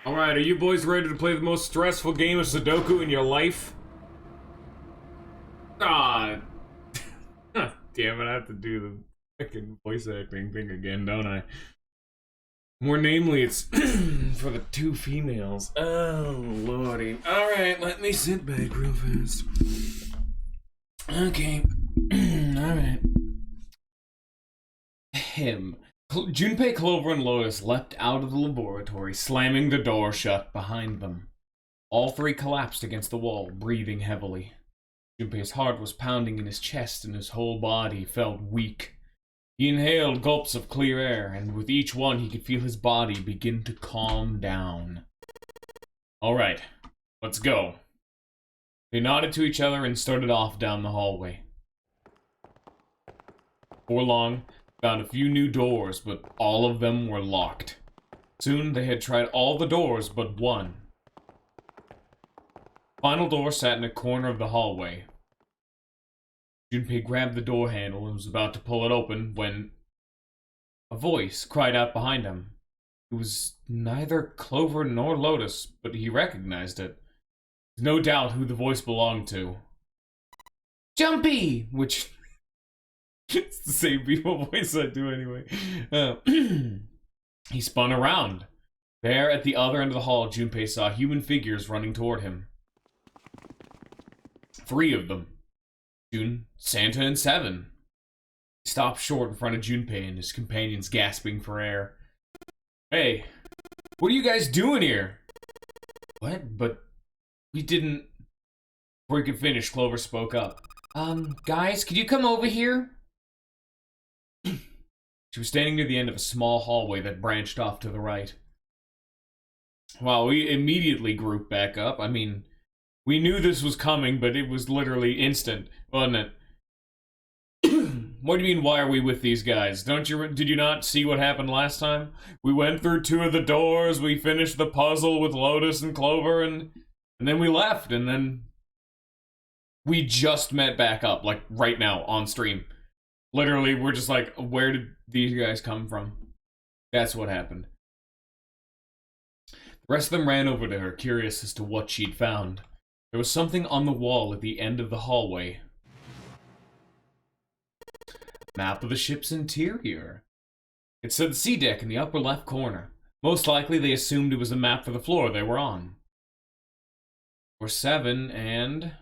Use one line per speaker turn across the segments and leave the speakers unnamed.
Alright, are you boys ready to play the most stressful game of Sudoku in your life? Ah, damn it, I have to do the fucking voice acting thing again, don't I? More namely, it's for the two females. Oh, lordy. Alright, let me sit back real fast. Okay. Alright. Junpei, Clover, and Lotus leapt out of the laboratory, slamming the door shut behind them. All three collapsed against the wall, breathing heavily. Junpei's heart was pounding in his chest and his whole body felt weak. He inhaled gulps of clear air, and with each one he could feel his body begin to calm down. Alright, let's go. They nodded to each other and started off down the hallway. Before long, found a few new doors, but all of them were locked. Soon they had tried all the doors but one. Final door sat in a corner of the hallway. Junpei grabbed the door handle and was about to pull it open when a voice cried out behind him. It was neither Clover nor Lotus, but he recognized it. There's no doubt who the voice belonged to. Jumpy! Which... it's the same people voice I do anyway. He spun around. There, at the other end of the hall, Junpei saw human figures running toward him. 3 of them. June, Santa, and Seven. He stopped short in front of Junpei and his companions gasping for air. Hey, what are you guys doing here? What? But we didn't... Before he could finish, Clover spoke up. Guys, could you come over here? She was standing near the end of a small hallway that branched off to the right. Well, we immediately grouped back up. I mean, we knew this was coming, but it was literally instant, wasn't it? What do you mean, why are we with these guys? Did you not see what happened last time? We went through 2 of the doors, we finished the puzzle with Lotus and Clover, and then we left, and then we just met back up, like, right now, on stream. Literally, we're just like, where did these guys come from? That's what happened. The rest of them ran over to her, curious as to what she'd found. There was something on the wall at the end of the hallway. Map of the ship's interior. It said C deck in the upper left corner. Most likely they assumed it was a map for the floor they were on. For 7 and...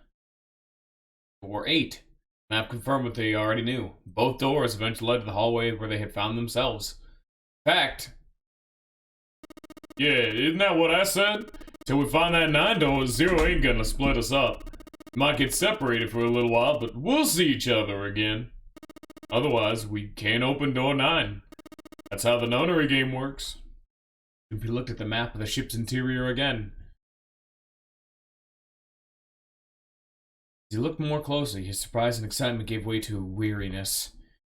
for 8. Map confirmed what they already knew. Both doors eventually led to the hallway where they had found themselves. Fact. Yeah, isn't that what I said? Till we find that 9 door, 0 ain't gonna split us up. Might get separated for a little while, but we'll see each other again. Otherwise, we can't open door 9. That's how the nonary game works. He looked at the map of the ship's interior again. As he looked more closely, his surprise and excitement gave way to weariness.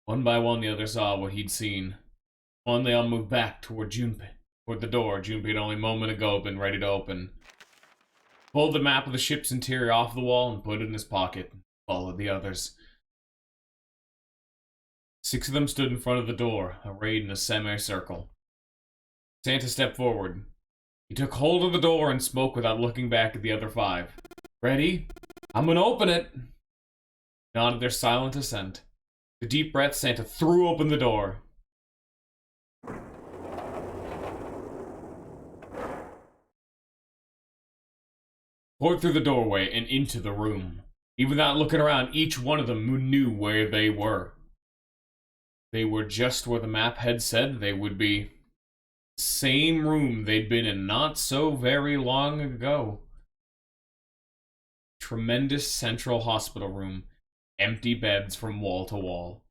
One by one, the others saw what he'd seen. One, they all moved back toward Junpei. Toward the door Junpei had only a moment ago been ready to open. Pulled the map of the ship's interior off the wall and put it in his pocket. Followed the others. 6 of them stood in front of the door, arrayed in a semicircle. Santa stepped forward. He took hold of the door and spoke without looking back at the other 5. Ready? I'm gonna open it! Nodded their silent assent. With a deep breath, Santa threw open the door. Poured through the doorway and into the room. Even without looking around, each one of them knew where they were. They were just where the map had said they would be. The same room they'd been in not so very long ago. Tremendous central hospital room. Empty beds from wall to wall.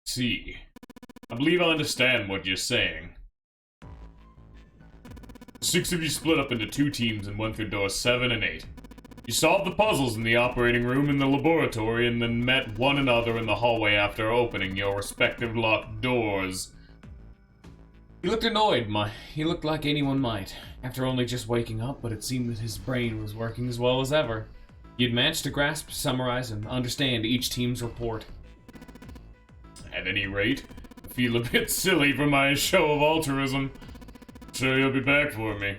See, I believe I understand what you're saying. 6 of you split up into 2 teams and went through doors 7 and 8. You solved the puzzles in the operating room and the laboratory and then met one another in the hallway after opening your respective locked doors. He looked annoyed, he looked like anyone might, after only just waking up, but it seemed that his brain was working as well as ever. He had managed to grasp, summarize, and understand each team's report. at any rate. I feel a bit silly for my show of altruism. Sure you'll be back for me.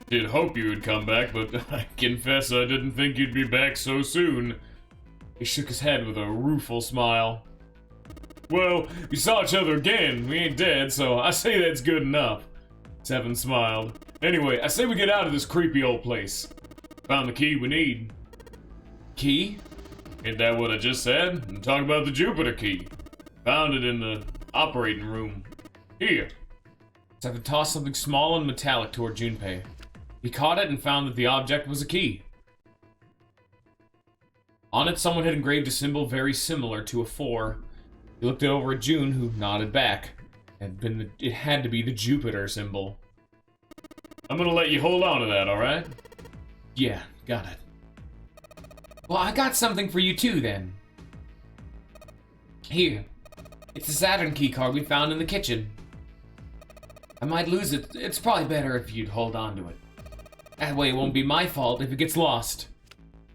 Did hope you would come back, but I confess I didn't think you'd be back so soon. He shook his head with a rueful smile. Well, we saw each other again. We ain't dead, so I say that's good enough. Seven smiled. Anyway, I say we get out of this creepy old place. Found the key we need. Key? Ain't that what I just said? I'm talking about the Jupiter key. Found it in the operating room. Here. Seven tossed something small and metallic toward Junpei. He caught it and found that the object was a key. On it, someone had engraved a symbol very similar to a 4. He looked it over at June, who nodded back. It had to be the Jupiter symbol. I'm gonna let you hold on to that, alright? Yeah, got it. Well, I got something for you too, then. Here. It's the Saturn keycard we found in the kitchen. I might lose it. It's probably better if you'd hold on to it. That way it won't be my fault if it gets lost.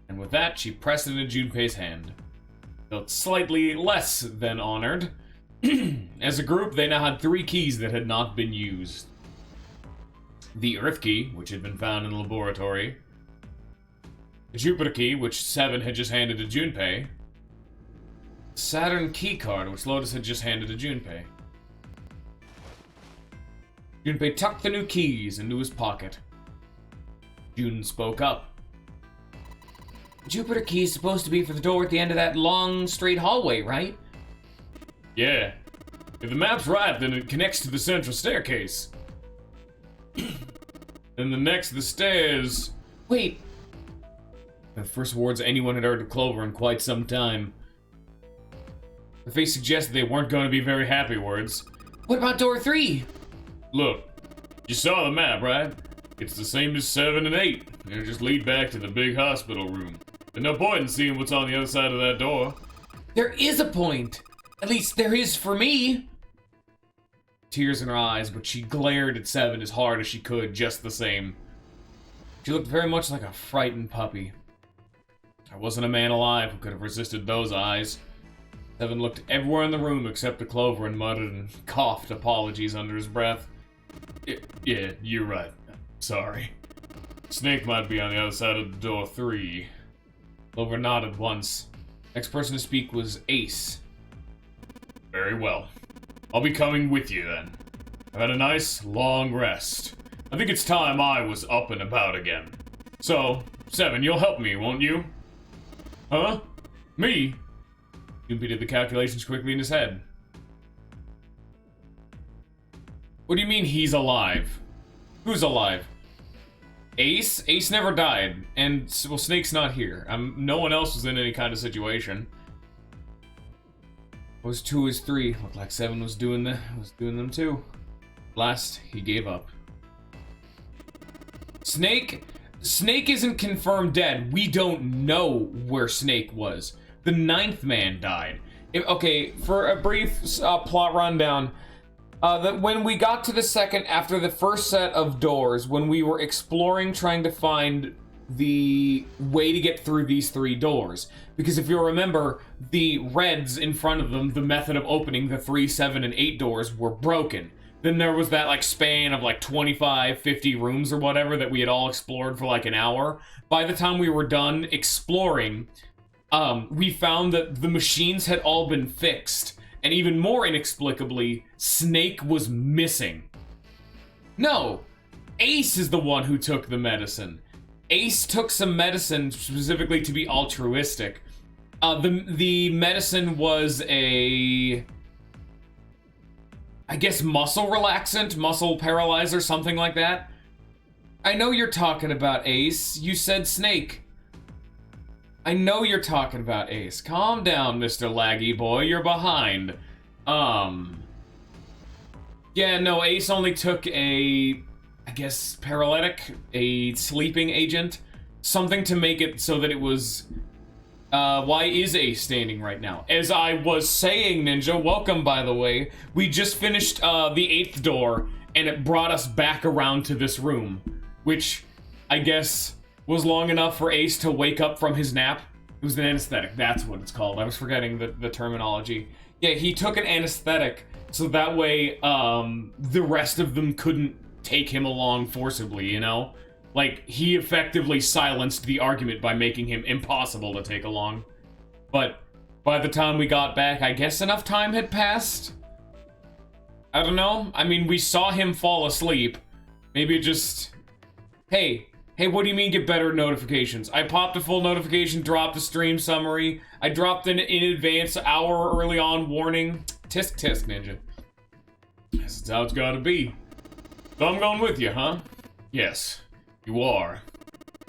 And with that, she pressed it in Junpei's hand. Felt slightly less than honored. As a group, they now had 3 keys that had not been used. The Earth key, which had been found in the laboratory. The Jupiter key, which Seven had just handed to Junpei. Saturn keycard, which Lotus had just handed to Junpei. Junpei tucked the new keys into his pocket. June spoke up. The Jupiter key is supposed to be for the door at the end of that long, straight hallway, right? Yeah. If the map's right, then it connects to the central staircase. Then the next to the stairs... Wait. The first words anyone had heard of Clover in quite some time. The face suggested they weren't going to be very happy words. What about door 3? Look, you saw the map, right? It's the same as 7 and 8. It'll just lead back to the big hospital room. There's no point in seeing what's on the other side of that door. There is a point! At least there is for me! Tears in her eyes, but she glared at Seven as hard as she could, just the same. She looked very much like a frightened puppy. There wasn't a man alive who could have resisted those eyes. Seven looked everywhere in the room except to Clover and muttered and coughed apologies under his breath. Yeah, you're right. Sorry. Snake might be on the other side of door 3. Clover nodded once. Next person to speak was Ace. Very well. I'll be coming with you then. I've had a nice, long rest. I think it's time I was up and about again. So, Seven, you'll help me, won't you? Huh? Me? Junpei did the calculations quickly in his head. What do you mean he's alive? Who's alive? Ace? Ace never died. And, well, Snake's not here. No one else was in any kind of situation. Was 2 is 3. Looked like 7 was doing them too. Last, he gave up. Snake isn't confirmed dead. We don't know where Snake was. The 9th man died. Okay, for a brief plot rundown, that when we got to the second, after the first set of doors, when we were exploring, trying to find the way to get through these 3 doors, because if you'll remember, the reds in front of them, the method of opening the 3, 7, and 8 doors were broken. Then there was that like span of like 25, 50 rooms or whatever that we had all explored for like an hour. By the time we were done exploring, we found that the machines had all been fixed. And even more inexplicably, Snake was missing. No, Ace is the one who took the medicine. Ace took some medicine specifically to be altruistic. The medicine was I guess muscle relaxant, muscle paralyzer, something like that. I know you're talking about Ace. You said Snake. I know you're talking about Ace. Calm down, Mr. Laggy boy. You're behind. Yeah, no, Ace only took I guess, paralytic, a sleeping agent. Something to make it so that it was... why is Ace standing right now? As I was saying, Ninja, welcome, by the way. We just finished, the 8th door, and it brought us back around to this room. Which, I guess, was long enough for Ace to wake up from his nap. It was an anesthetic, that's what it's called. I was forgetting the terminology. Yeah, he took an anesthetic, so that way, the rest of them couldn't take him along forcibly, you know? Like, he effectively silenced the argument by making him impossible to take along. But by the time we got back, I guess enough time had passed? I don't know. I mean, we saw him fall asleep. Maybe it just... Hey, what do you mean get better notifications? I popped a full notification, dropped a stream summary. I dropped an in advance, hour early on warning. Tisk tisk, Ninja. That's how it's gotta be. So I'm going with you, huh? Yes, you are.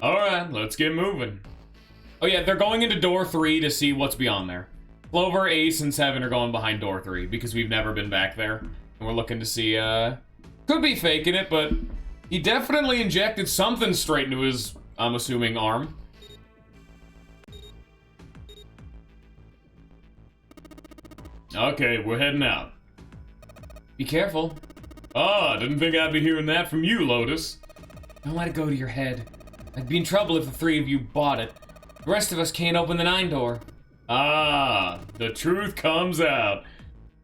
Alright, let's get moving. Oh yeah, they're going into door 3 to see what's beyond there. Clover, Ace, and Seven are going behind door 3 because we've never been back there. And we're looking to see, could be faking it, but he definitely injected something straight into his, I'm assuming, arm. Okay, we're heading out. Be careful. Ah, didn't think I'd be hearing that from you, Lotus. Don't let it go to your head. I'd be in trouble if the 3 of you bought it. The rest of us can't open the 9 door. Ah, the truth comes out.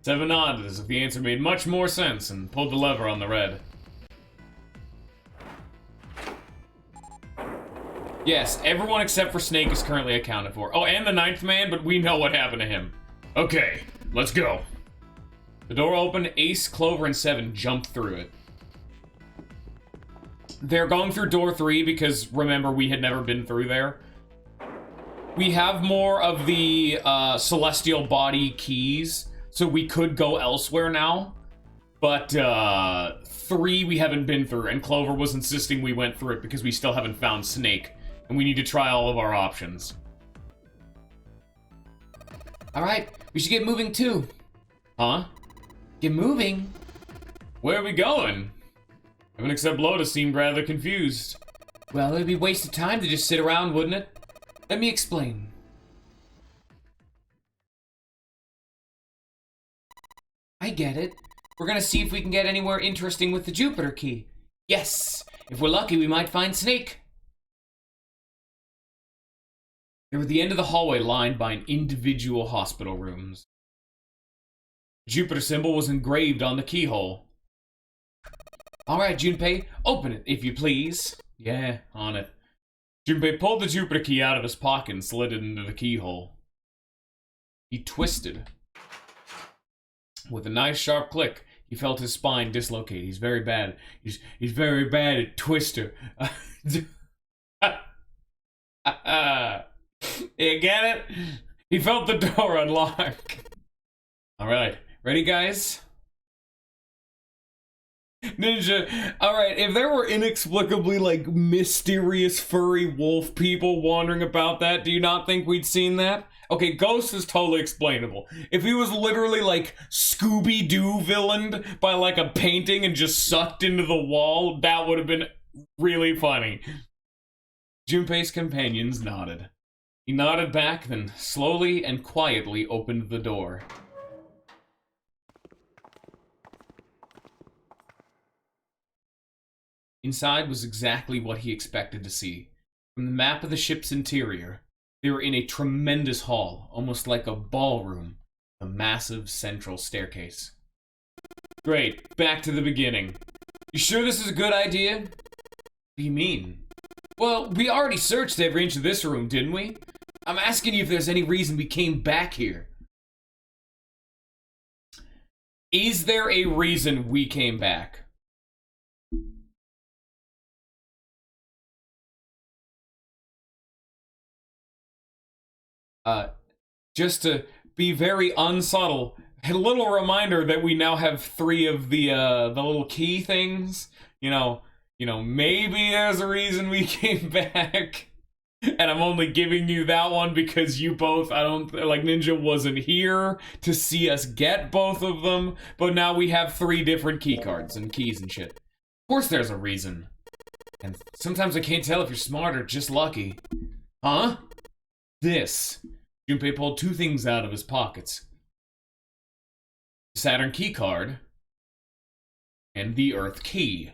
Seven nodded as if the answer made much more sense and pulled the lever on the red. Yes, everyone except for Snake is currently accounted for. Oh, and the 9th man, but we know what happened to him. Okay, let's go. The door opened, Ace, Clover, and Seven jumped through it. They're going through door 3 because, remember, we had never been through there. We have more of the celestial body keys, so we could go elsewhere now. But 3 we haven't been through, and Clover was insisting we went through it because we still haven't found Snake, and we need to try all of our options. Alright, we should get moving too. Huh? Get moving? Where are we going? Everyone except Lotus seemed rather confused. Well, it'd be a waste of time to just sit around, wouldn't it? Let me explain. I get it. We're gonna see if we can get anywhere interesting with the Jupiter key. Yes! If we're lucky, we might find Snake. They were at the end of the hallway lined by individual hospital rooms. The Jupiter symbol was engraved on the keyhole. Alright, Junpei, open it, if you please. Yeah, on it. Junpei pulled the Jupiter key out of his pocket and slid it into the keyhole. He twisted. With a nice sharp click, he felt his spine dislocate. He's very bad. He's very bad at twister. You get it? He felt the door unlock. Alright, ready guys? Ninja, alright, if there were inexplicably, like, mysterious furry wolf people wandering about that, do you not think we'd seen that? Okay, Ghost is totally explainable. If he was literally, like, Scooby-Doo villained by, like, a painting and just sucked into the wall, that would have been really funny. Junpei's companions nodded. He nodded back, then slowly and quietly opened the door. Inside was exactly what he expected to see. From the map of the ship's interior, they were in a tremendous hall, almost like a ballroom, a massive central staircase. Great, back to the beginning. You sure this is a good idea? What do you mean? Well, we already searched every inch of this room, didn't we? I'm asking you if there's any reason we came back here. Is there a reason we came back? Just to be very unsubtle, a little reminder that we now have 3 of the little key things. You know, maybe there's a reason we came back. And I'm only giving you that one because you both, Ninja wasn't here to see us get both of them. But now we have 3 different key cards and keys and shit. Of course there's a reason. And sometimes I can't tell if you're smart or just lucky. Huh? This. Junpei pulled 2 things out of his pockets. The Saturn key card and the Earth key.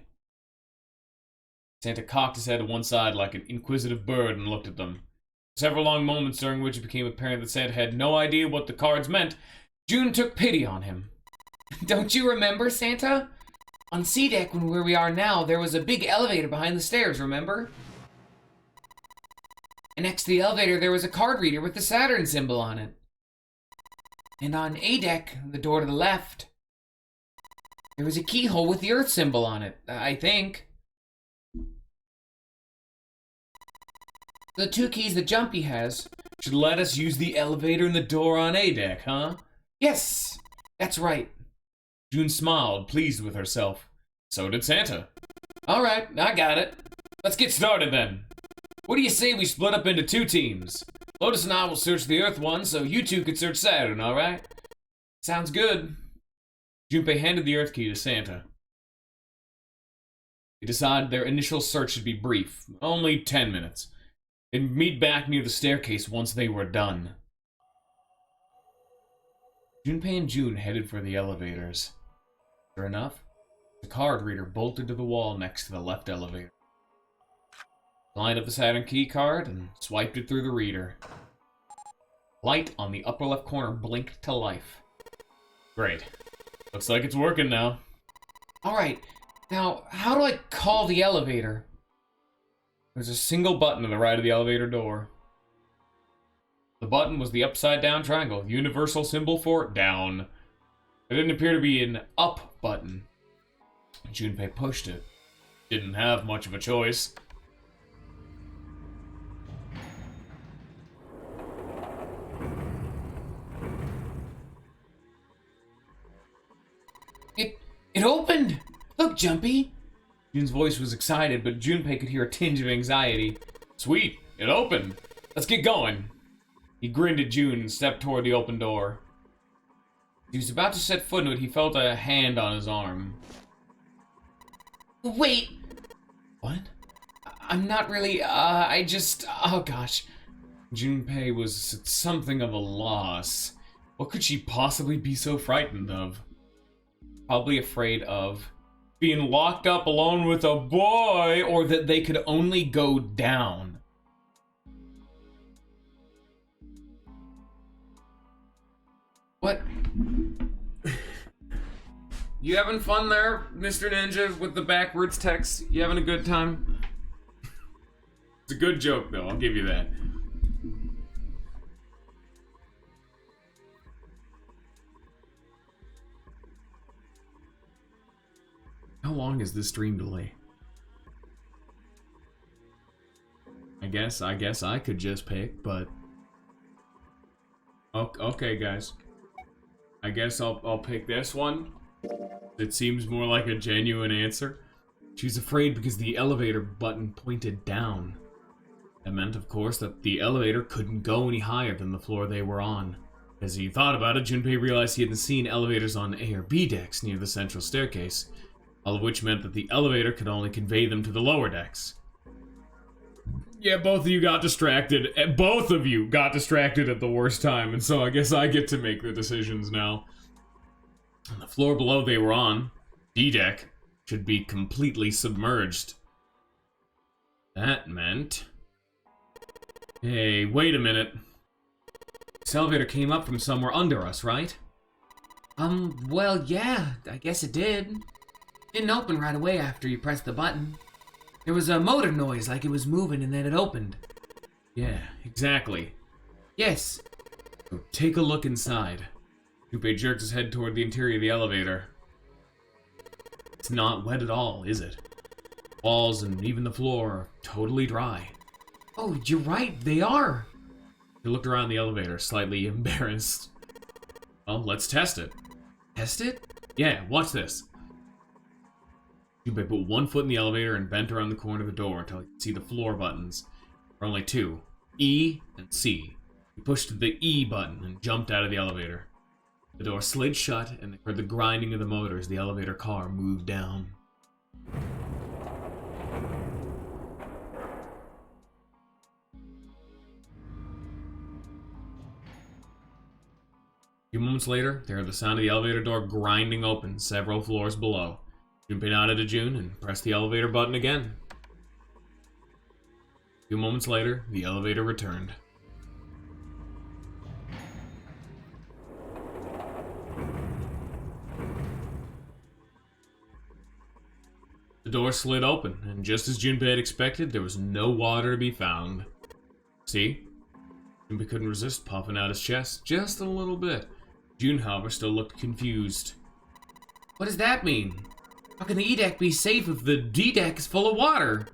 Santa cocked his head to one side like an inquisitive bird and looked at them. Several long moments during which it became apparent that Santa had no idea what the cards meant, June took pity on him. Don't you remember, Santa? On C deck, where we are now, there was a big elevator behind the stairs, remember? And next to the elevator, there was a card reader with the Saturn symbol on it. And on A deck, the door to the left, there was a keyhole with the Earth symbol on it, I think. The 2 keys that Jumpy has should let us use the elevator and the door on A deck, huh? Yes, that's right. June smiled, pleased with herself. So did Santa. All right, I got it. Let's get started then. What do you say we split up into 2 teams? Lotus and I will search the Earth one, so you 2 could search Saturn, all right? Sounds good. Junpei handed the Earth key to Santa. They decided their initial search should be brief, only 10 minutes. They'd meet back near the staircase once they were done. Junpei and June headed for the elevators. Sure enough, the card reader bolted to the wall next to the left elevator. Lined up the Saturn key card and swiped it through the reader. Light on the upper left corner blinked to life. Great. Looks like it's working now. Alright, now how do I call the elevator? There's a single button to the right of the elevator door. The button was the upside down triangle, the universal symbol for down. There didn't appear to be an up button. Junpei pushed it. Didn't have much of a choice. It opened! Look, Jumpy! June's voice was excited, but Junpei could hear a tinge of anxiety. Sweet, it opened. Let's get going. He grinned at June and stepped toward the open door. He was about to set foot into it, he felt a hand on his arm. Wait! What? I'm not really, oh gosh. Junpei was at something of a loss. What could she possibly be so frightened of? Probably afraid of being locked up alone with a boy, or that they could only go down. What? You having fun there, Mr. Ninja, with the backwards text? You having a good time? It's a good joke, though, I'll give you that. How long is this stream delay? I guess I could just pick, but... Okay, guys. I guess I'll pick this one. It seems more like a genuine answer. She was afraid because the elevator button pointed down. That meant, of course, that the elevator couldn't go any higher than the floor they were on. As he thought about it, Junpei realized he hadn't seen elevators on A or B decks near the central staircase. All of which meant that the elevator could only convey them to the lower decks. Yeah, both of you got distracted. Both of you got distracted at the worst time, and so I guess I get to make the decisions now. On the floor below they were on, D deck, should be completely submerged. That meant... Hey, wait a minute. This elevator came up from somewhere under us, right? Well, yeah, I guess it did. Didn't open right away after you pressed the button. There was a motor noise like it was moving and then it opened. Yeah, exactly. Yes. So take a look inside. Junpei jerked his head toward the interior of the elevator. It's not wet at all, is it? Walls and even the floor are totally dry. Oh, you're right, they are. He looked around the elevator, slightly embarrassed. Well, let's test it. Test it? Yeah, watch this. Junpei put one foot in the elevator and bent around the corner of the door until he could see the floor buttons. There were only 2, E and C. He pushed the E button and jumped out of the elevator. The door slid shut and they heard the grinding of the motor as the elevator car moved down. A few moments later, they heard the sound of the elevator door grinding open several floors below. Junpei nodded to June and pressed the elevator button again. A few moments later, the elevator returned. door slid open, and just as Junpei had expected, there was no water to be found. See? Junpei couldn't resist puffing out his chest just a little bit. June, however, still looked confused. What does that mean? How can the E deck be safe if the D deck is full of water?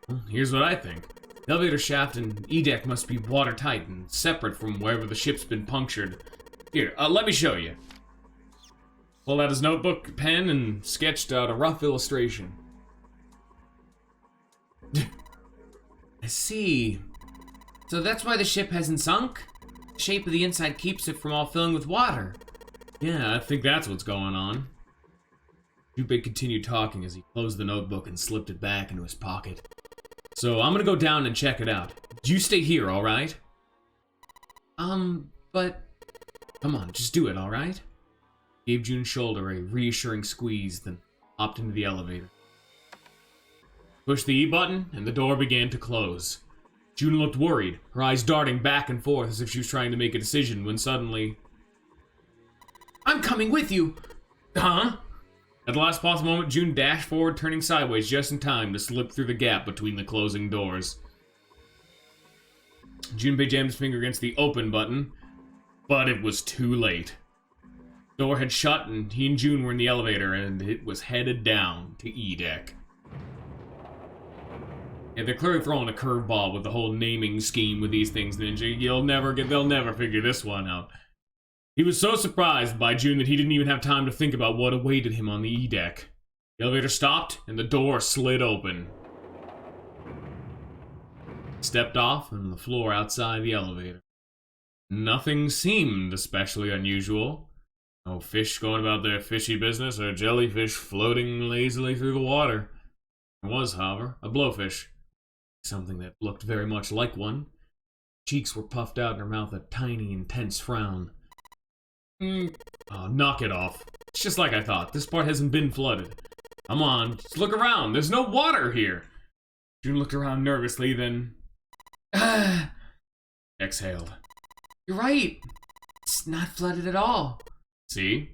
Well, here's what I think. The elevator shaft and E deck must be watertight and separate from wherever the ship's been punctured. Here, let me show you. Pulled out his notebook, pen, and sketched out a rough illustration. I see. So that's why the ship hasn't sunk? The shape of the inside keeps it from all filling with water. Yeah, I think that's what's going on. Junpei continued talking as he closed the notebook and slipped it back into his pocket. So I'm gonna go down and check it out. You stay here, alright? But... Come on, just do it, alright? Gave June's shoulder a reassuring squeeze, then hopped into the elevator. Pushed the E button, and the door began to close. June looked worried, her eyes darting back and forth as if she was trying to make a decision, when suddenly... I'm coming with you! Huh? At the last possible moment, June dashed forward, turning sideways just in time to slip through the gap between the closing doors. Junpei jammed his finger against the open button, but it was too late. The door had shut, and he and June were in the elevator, and it was headed down to E deck. Yeah, they're clearly throwing a curveball with the whole naming scheme with these things, Ninja. They'll never figure this one out. He was so surprised by June that he didn't even have time to think about what awaited him on the E deck. The elevator stopped, and the door slid open. He stepped off on the floor outside the elevator. Nothing seemed especially unusual. No fish going about their fishy business, or jellyfish floating lazily through the water. There was, however, a blowfish. Something that looked very much like one. Cheeks were puffed out, and her mouth a tiny, intense frown. Oh, knock it off. It's just like I thought. This part hasn't been flooded. Come on, just look around. There's no water here. June looked around nervously, then... exhaled. You're right. It's not flooded at all. See?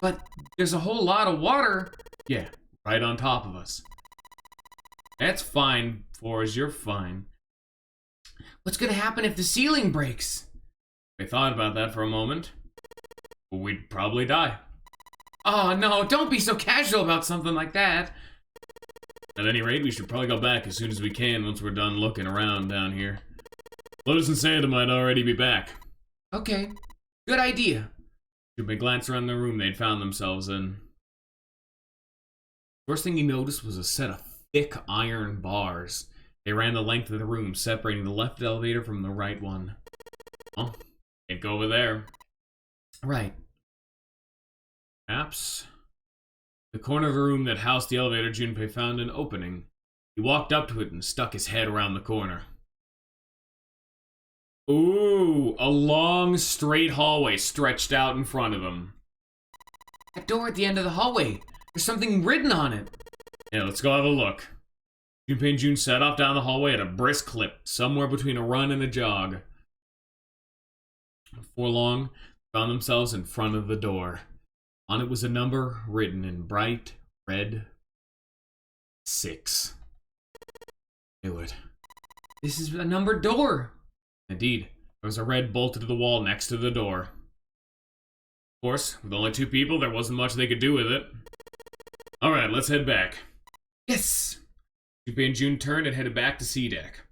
But there's a whole lot of water. Yeah, right on top of us. That's fine, Forrest. You're fine. What's gonna happen if the ceiling breaks? I thought about that for a moment. We'd probably die. Oh no, don't be so casual about something like that. At any rate, we should probably go back as soon as we can once we're done looking around down here. Lotus and Santa might already be back. Okay, good idea. Junpei glanced around the room they'd found themselves in. First thing he noticed was a set of thick iron bars. They ran the length of the room, separating the left elevator from the right one. Oh, can't go over there. Right. Perhaps. The corner of the room that housed the elevator, Junpei found an opening. He walked up to it and stuck his head around the corner. Ooh, a long, straight hallway stretched out in front of him. That door at the end of the hallway. There's something written on it. Yeah, let's go have a look. Junpei and June set off down the hallway at a brisk clip, somewhere between a run and a jog. Before long, they found themselves in front of the door. On it was a number written in bright red. 6. Knew it. This is a numbered door. Indeed, there was a red bolted to the wall next to the door. Of course, with only 2 people, there wasn't much they could do with it. Alright, let's head back. Yes! Junpei and June turned and headed back to C deck.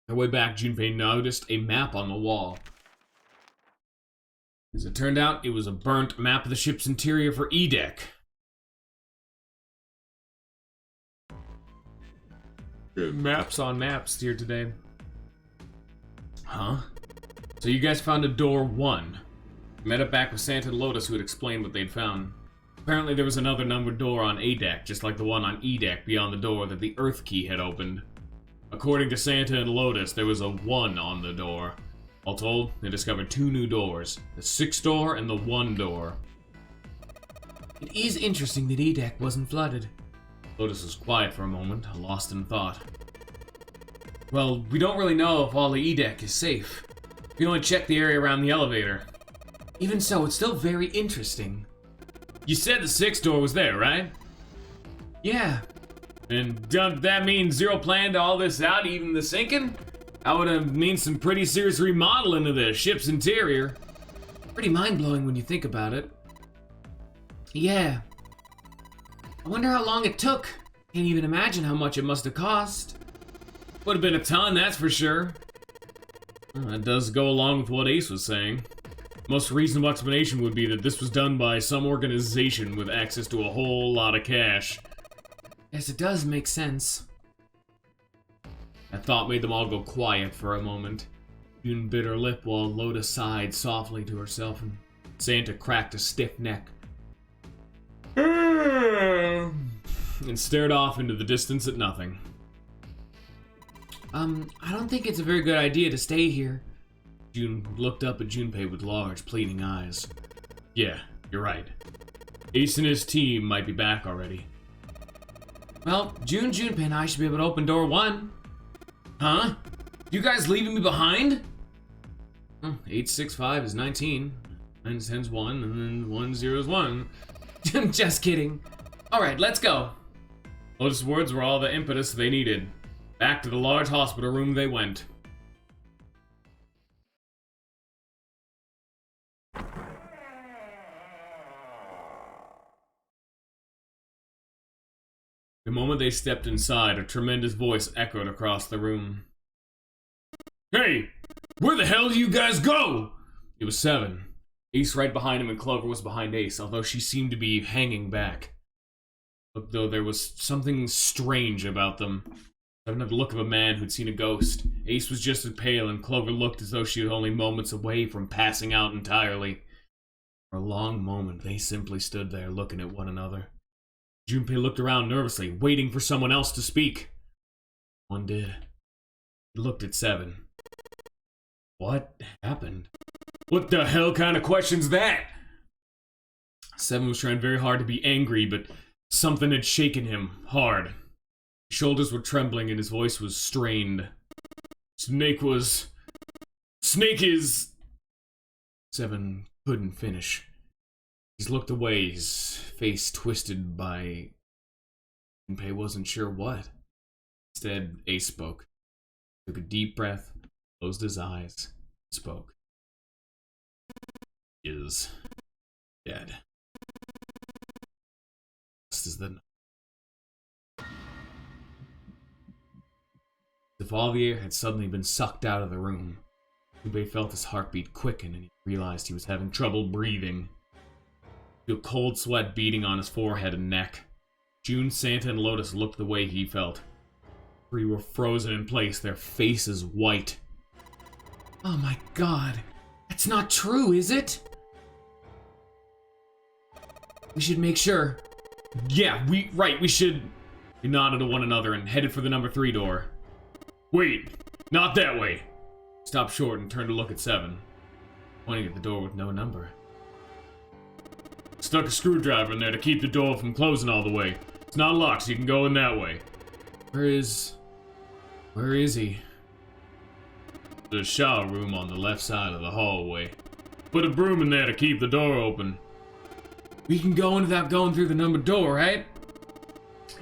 On their way back, Junpei noticed a map on the wall. As it turned out, it was a burnt map of the ship's interior for E deck. Maps on maps here today. Huh? So you guys found a door 1. Met up back with Santa and Lotus, who had explained what they'd found. Apparently there was another numbered door on A deck, just like the one on E deck beyond the door that the Earth Key had opened. According to Santa and Lotus, there was a 1 on the door. All told, they discovered 2 new doors, the 6 door and the 1 door. It is interesting that E deck wasn't flooded. Lotus was quiet for a moment, lost in thought. Well, we don't really know if all the E deck is safe. We only checked the area around the elevator. Even so, it's still very interesting. You said the 6 door was there, right? Yeah. And doesn't that mean zero planned all this out, even the sinking? That would have mean some pretty serious remodeling of the ship's interior. Pretty mind-blowing when you think about it. Yeah. I wonder how long it took. Can't even imagine how much it must have cost. Would have been a ton, that's for sure. Well, that does go along with what Ace was saying. Most reasonable explanation would be that this was done by some organization with access to a whole lot of cash. Yes, it does make sense. That thought made them all go quiet for a moment. June bit her lip while Loda sighed softly to herself, and Santa cracked a stiff neck. And stared off into the distance at nothing. I don't think it's a very good idea to stay here. June looked up at Junpei with large, pleading eyes. Yeah, you're right. Ace and his team might be back already. Well, Junpei and I should be able to open door 1. Huh? You guys leaving me behind? 865 is 19. 9 10 is 1, and then 10 is 1. Just kidding. Alright, let's go. Those words were all the impetus they needed. Back to the large hospital room they went. The moment they stepped inside, a tremendous voice echoed across the room. Hey! Where the hell do you guys go? It was 7. Ace right behind him and Clover was behind Ace, although she seemed to be hanging back. Though there was something strange about them. Seven had the look of a man who'd seen a ghost. Ace was just as pale, and Clover looked as though she was only moments away from passing out entirely. For a long moment, they simply stood there looking at one another. Junpei looked around nervously, waiting for someone else to speak. One did. He looked at 7. What happened? What the hell kind of question's that? 7 was trying very hard to be angry, but something had shaken him hard. His shoulders were trembling and his voice was strained. Snake is... 7 couldn't finish. He looked away, his face twisted by... Junpei wasn't sure what. Instead, Ace spoke. Took a deep breath, closed his eyes, spoke. Is dead. This is the... If all the air had suddenly been sucked out of the room, Junpei felt his heartbeat quicken and he realized he was having trouble breathing. He felt cold sweat beating on his forehead and neck. June, Santa, and Lotus looked the way he felt. 3 were frozen in place, their faces white. Oh my god. That's not true, is it? We should make sure. Yeah, we should. We nodded to one another and headed for the number 3 door. Wait, not that way. Stopped short and turned to look at 7, pointing at the door with no number. Stuck a screwdriver in there to keep the door from closing all the way. It's not locked, so you can go in that way. Where is he? The shower room on the left side of the hallway. Put a broom in there to keep the door open. We can go in without going through the numbered door, right?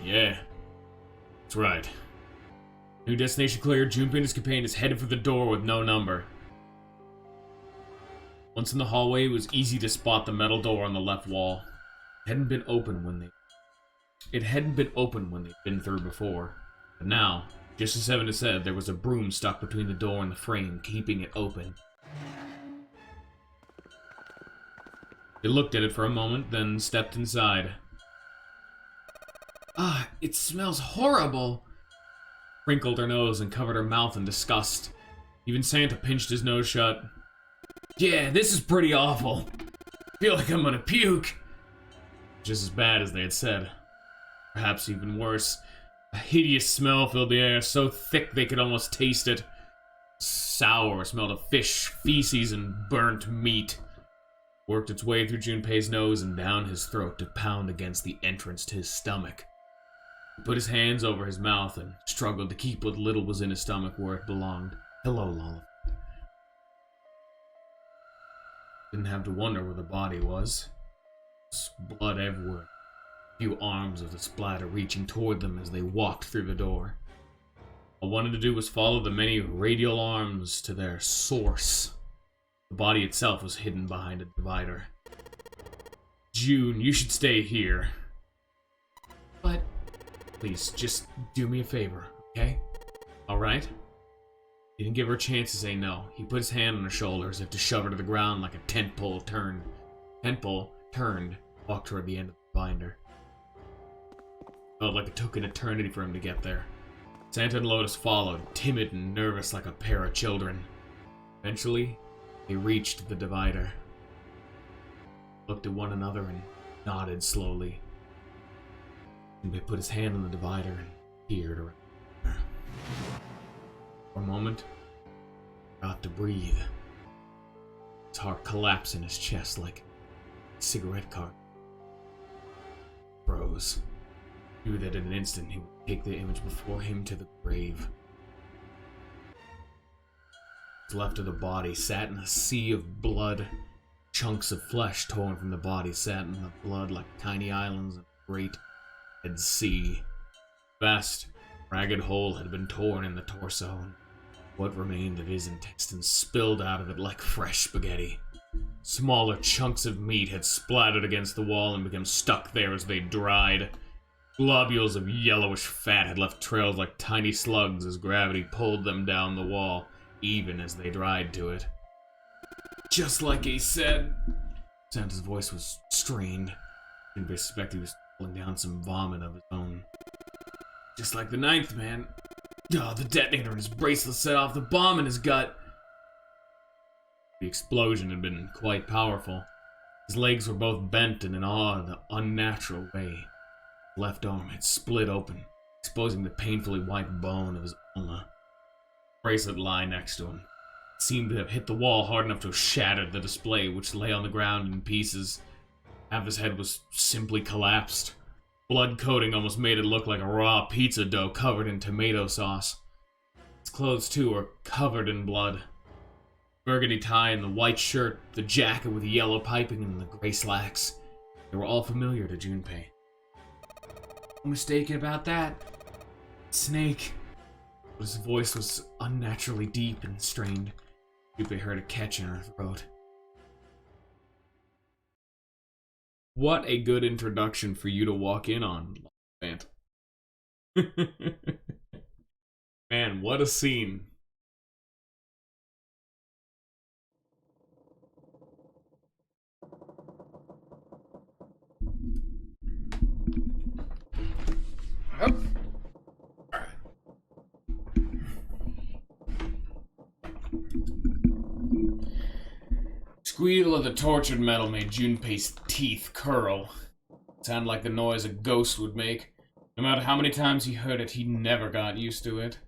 Yeah, that's right. New destination cleared, Junpei and his companions headed for the door with no number. Once in the hallway, it was easy to spot the metal door on the left wall. It hadn't been open when they'd been through before. But now, just as 7 had said, there was a broom stuck between the door and the frame, keeping it open. They looked at it for a moment, then stepped inside. Ah, it smells horrible! Wrinkled her nose and covered her mouth in disgust. Even Santa pinched his nose shut. Yeah, this is pretty awful. I feel like I'm gonna puke. Just as bad as they had said. Perhaps even worse. A hideous smell filled the air, so thick they could almost taste it. Sour, smelled of fish, feces, and burnt meat. Worked its way through Junpei's nose and down his throat to pound against the entrance to his stomach. He put his hands over his mouth and struggled to keep what little was in his stomach where it belonged. Hello, Lola. Didn't have to wonder where the body was. There's blood everywhere. few arms of the splatter reaching toward them as they walked through the door. All I wanted to do was follow the many radial arms to their source. The body itself was hidden behind a divider. June, you should stay here. But, please, just do me a favor, okay? Alright? He didn't give her a chance to say no. He put his hand on her shoulder as if to shove her to the ground like a tent pole turned, walked toward the end of the binder. Felt like it took an eternity for him to get there. Santa and Lotus followed, timid and nervous like a pair of children. Eventually, they reached the divider. Looked at one another and nodded slowly. And they put his hand on the divider and peered around her. For a moment, he got to breathe. His heart collapsed in his chest like a cigarette cart. Froze. Knew that in an instant he would take the image before him to the grave. What's left of the body sat in a sea of blood. Chunks of flesh torn from the body sat in the blood like tiny islands of a great Dead Sea. Vast, ragged hole had been torn in the torso, and what remained of his intestines spilled out of it like fresh spaghetti. Smaller chunks of meat had splattered against the wall and become stuck there as they dried. Globules of yellowish fat had left trails like tiny slugs as gravity pulled them down the wall, even as they dried to it. Just like he said. Santa's voice was strained. Didn't suspect he was pulling down some vomit of his own. Just like the ninth man. Oh, the detonator in his bracelet set off the bomb in his gut. The explosion had been quite powerful. His legs were both bent in an odd, unnatural way. His left arm had split open, exposing the painfully white bone of his ulna. Bracelet lay next to him. It seemed to have hit the wall hard enough to have shattered the display, which lay on the ground in pieces. Half his head was simply collapsed. Blood coating almost made it look like a raw pizza dough covered in tomato sauce. His clothes, too, were covered in blood. Burgundy tie and the white shirt, the jacket with the yellow piping, and the gray slacks. They were all familiar to Junpei. No mistaken about that. Snake. But his voice was unnaturally deep and strained. Junpei heard a catch in her throat. What a good introduction for you to walk in on, Fant. Man, what a scene. Yep. Squeal of the tortured metal made Junpei's teeth curl. It sounded like the noise a ghost would make. No matter how many times he heard it, he never got used to it.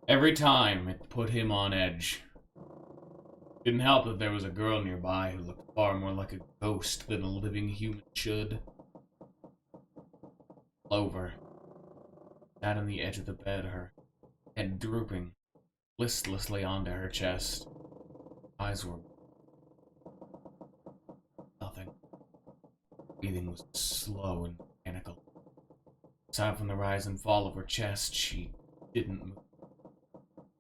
Every time, it put him on edge. Didn't help that there was a girl nearby who looked far more like a ghost than a living human should. Clover sat on the edge of the bed, her head drooping listlessly onto her chest. Eyes were nothing. Breathing was slow and mechanical. Aside from the rise and fall of her chest, she didn't move.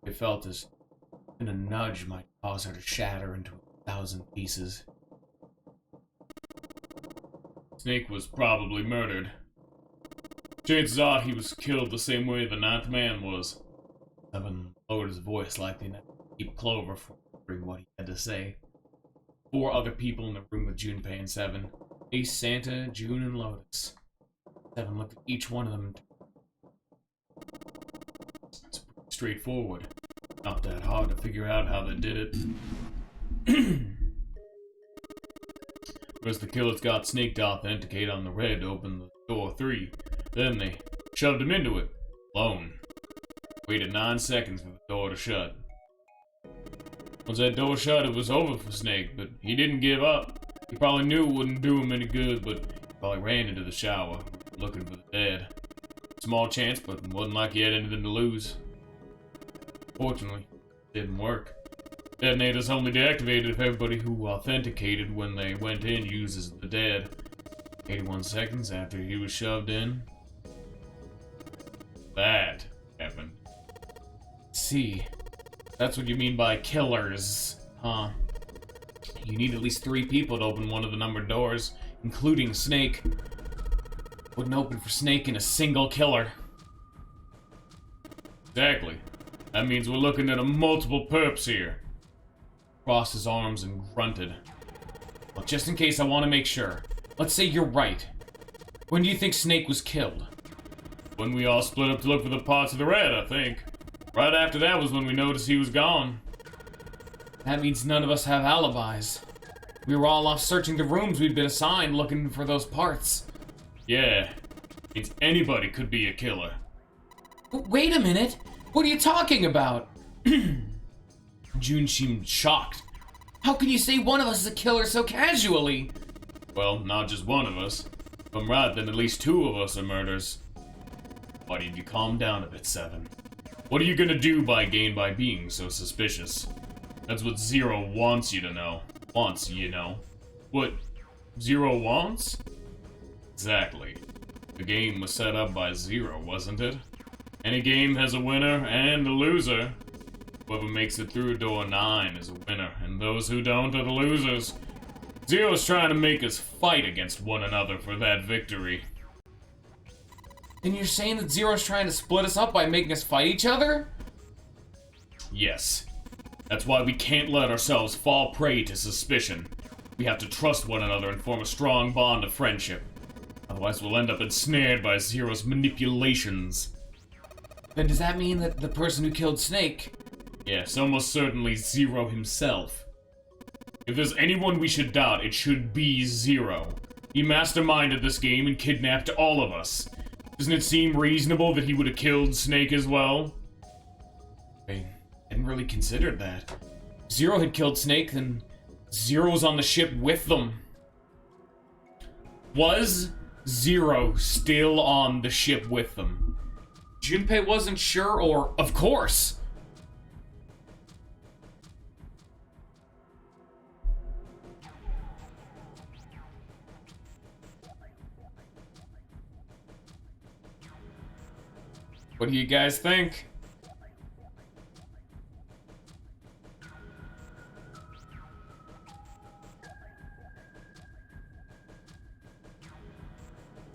It felt as if a nudge might cause her to shatter into 1,000 pieces. Snake was probably murdered. Chances are he was killed the same way the ninth man was. Seven lowered his voice likely not to keep Clover from hearing what he had to say. 4 other people in the room with Junpei and Seven. Ace, Santa, June, and Lotus. Seven looked at each one of them. It's pretty straightforward. Not that hard to figure out how they did it. First, the killers got Snake to authenticate on the red to open the door 3. Then they shoved him into it, alone. Waited 9 seconds for the door to shut. Once that door shut, it was over for Snake, but he didn't give up. He probably knew it wouldn't do him any good, but he probably ran into the shower, looking for the dead. Small chance, but it wasn't like he had anything to lose. Fortunately, it didn't work. Detonators only deactivated if everybody who authenticated when they went in uses the dead. 81 seconds after he was shoved in. That happened. See, that's what you mean by killers, huh? You need at least 3 people to open one of the numbered doors, including Snake. Wouldn't open for Snake and a single killer. Exactly. That means we're looking at a multiple perps here. Crossed his arms and grunted. Well, just in case, I want to make sure. Let's say you're right. When do you think Snake was killed? When we all split up to look for the parts of the red, I think. Right after that was when we noticed he was gone. That means none of us have alibis. We were all off searching the rooms we'd been assigned looking for those parts. Yeah. Means anybody could be a killer. Wait a minute! What are you talking about? June seemed shocked. How can you say one of us is a killer so casually? Well, not just one of us. If I'm right, then at least 2 of us are murders. Why did you calm down a bit, Seven? What are you gonna do by being so suspicious? That's what Zero wants you to know. Wants, you know. What Zero wants? Exactly. The game was set up by Zero, wasn't it? Any game has a winner and a loser. Whoever makes it through door 9 is a winner, and those who don't are the losers. Zero's trying to make us fight against one another for that victory. Then you're saying that Zero's trying to split us up by making us fight each other? Yes. That's why we can't let ourselves fall prey to suspicion. We have to trust one another and form a strong bond of friendship. Otherwise we'll end up ensnared by Zero's manipulations. Then does that mean that the person who killed Snake... Yes, almost certainly Zero himself. If there's anyone we should doubt, it should be Zero. He masterminded this game and kidnapped all of us. Doesn't it seem reasonable that he would have killed Snake as well? I hadn't really considered that. If Zero had killed Snake, then Zero's on the ship with them. Was Zero still on the ship with them? Junpei wasn't sure, or of course. What do you guys think?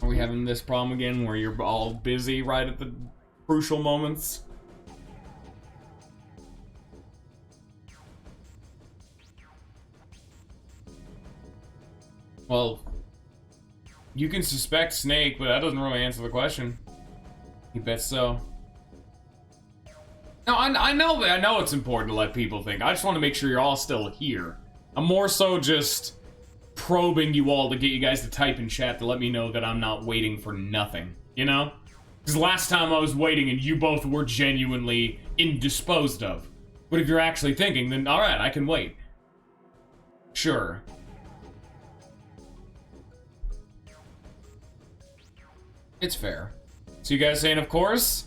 Are we having this problem again where you're all busy right at the crucial moments? Well, you can suspect Snake, but that doesn't really answer the question. You bet so. No, I know it's important to let people think. I just want to make sure you're all still here. I'm more so just probing you all to get you guys to type in chat to let me know that I'm not waiting for nothing, you know? Because last time I was waiting and you both were genuinely indisposed of. But if you're actually thinking, then alright, I can wait. Sure. It's fair. So you guys saying of course?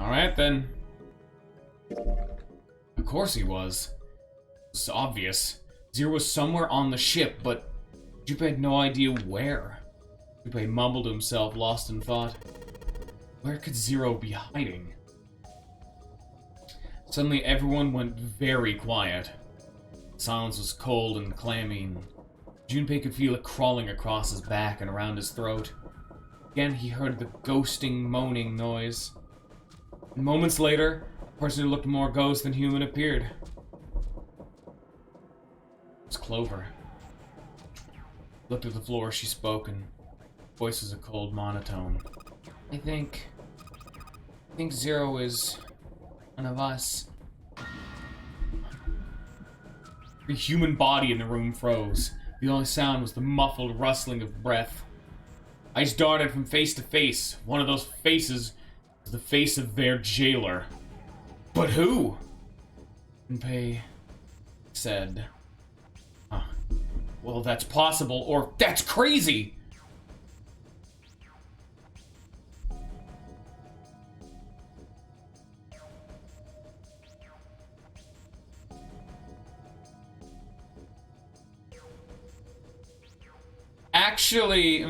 Alright then. Of course he was. It's obvious. Zero was somewhere on the ship, but Junpei had no idea where. Junpei mumbled to himself, lost in thought. Where could Zero be hiding? Suddenly everyone went very quiet. The silence was cold and clammy, and Junpei could feel it crawling across his back and around his throat. Again he heard the ghosting, moaning noise. And moments later, a person who looked more ghost than human appeared. It was Clover. Looked at the floor, she spoke, and voice was a cold monotone. I think Zero is one of us. The human body in the room froze. The only sound was the muffled rustling of breath. Eyes darted from face to face. One of those faces was the face of their jailer. But who? Junpei said, well, that's possible, or that's crazy! actually...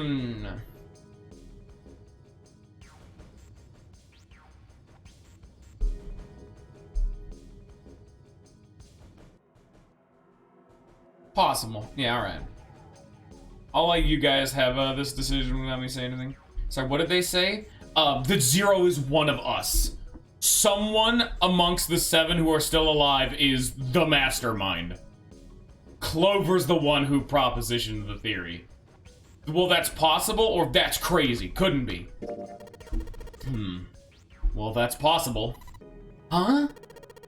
Possible. Yeah, alright. I'll let you guys have this decision without me saying anything. Sorry, what did they say? That Zero is one of us. Someone amongst the 7 who are still alive is the mastermind. Clover's the one who propositioned the theory. Well, that's possible, or that's crazy. Couldn't be. Well, that's possible. Huh?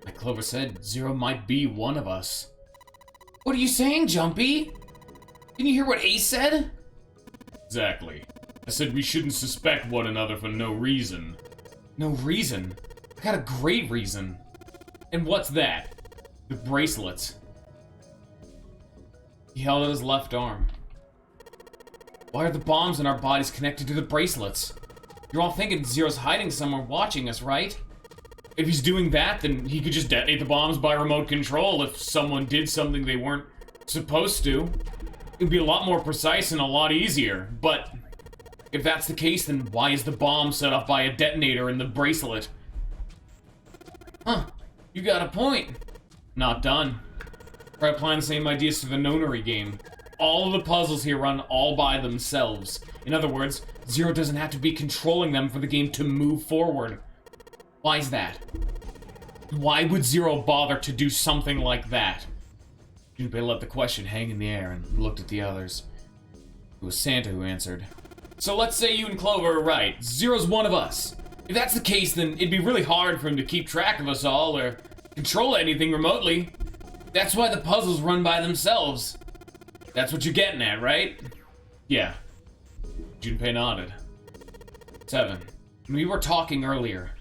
Like Clover said, Zero might be one of us. What are you saying, Jumpy? Didn't you hear what Ace said? Exactly. I said we shouldn't suspect one another for no reason. No reason? I got a great reason. And what's that? The bracelets. He held out his left arm. Why are the bombs in our bodies connected to the bracelets? You're all thinking Zero's hiding somewhere watching us, right? If he's doing that, then he could just detonate the bombs by remote control if someone did something they weren't supposed to. It'd be a lot more precise and a lot easier, but if that's the case, then why is the bomb set off by a detonator in the bracelet? Huh, you got a point. Not done. Try applying the same ideas to the Nonary game. All of the puzzles here run all by themselves. In other words, Zero doesn't have to be controlling them for the game to move forward. Why is that? Why would Zero bother to do something like that? Junpei let the question hang in the air and looked at the others. It was Santa who answered. So let's say you and Clover are right. Zero's one of us. If that's the case, then it'd be really hard for him to keep track of us all or control anything remotely. That's why the puzzles run by themselves. That's what you're getting at, right? Yeah. Junpei nodded. 7. When we were talking earlier,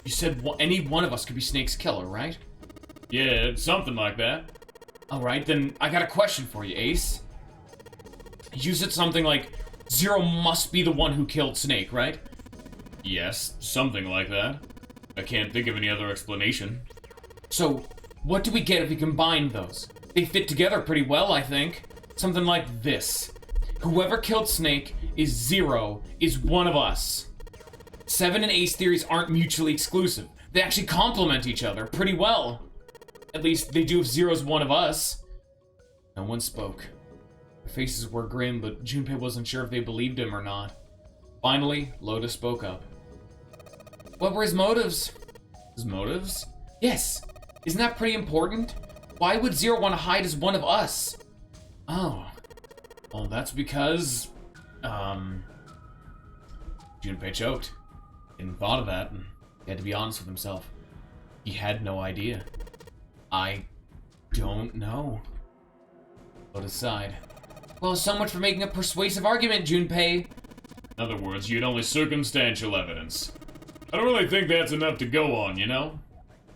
you said any one of us could be Snake's killer, right? Yeah, something like that. Alright, then I got a question for you, Ace. You said something like, Zero must be the one who killed Snake, right? Yes, something like that. I can't think of any other explanation. So, what do we get if we combine those? They fit together pretty well, I think. Something like this. Whoever killed Snake is Zero, is one of us. 7 and Ace theories aren't mutually exclusive. They actually complement each other pretty well. At least they do if Zero's one of us. No one spoke. Their faces were grim, but Junpei wasn't sure if they believed him or not. Finally, Lotus spoke up. What were his motives? His motives? Yes. Isn't that pretty important? Why would Zero want to hide as one of us? Oh. Well, that's because... Junpei choked. Hadn't thought of that, and he had to be honest with himself. He had no idea. I don't know. Lotus sighed. Well, so much for making a persuasive argument, Junpei. In other words, you had only circumstantial evidence. I don't really think that's enough to go on, you know?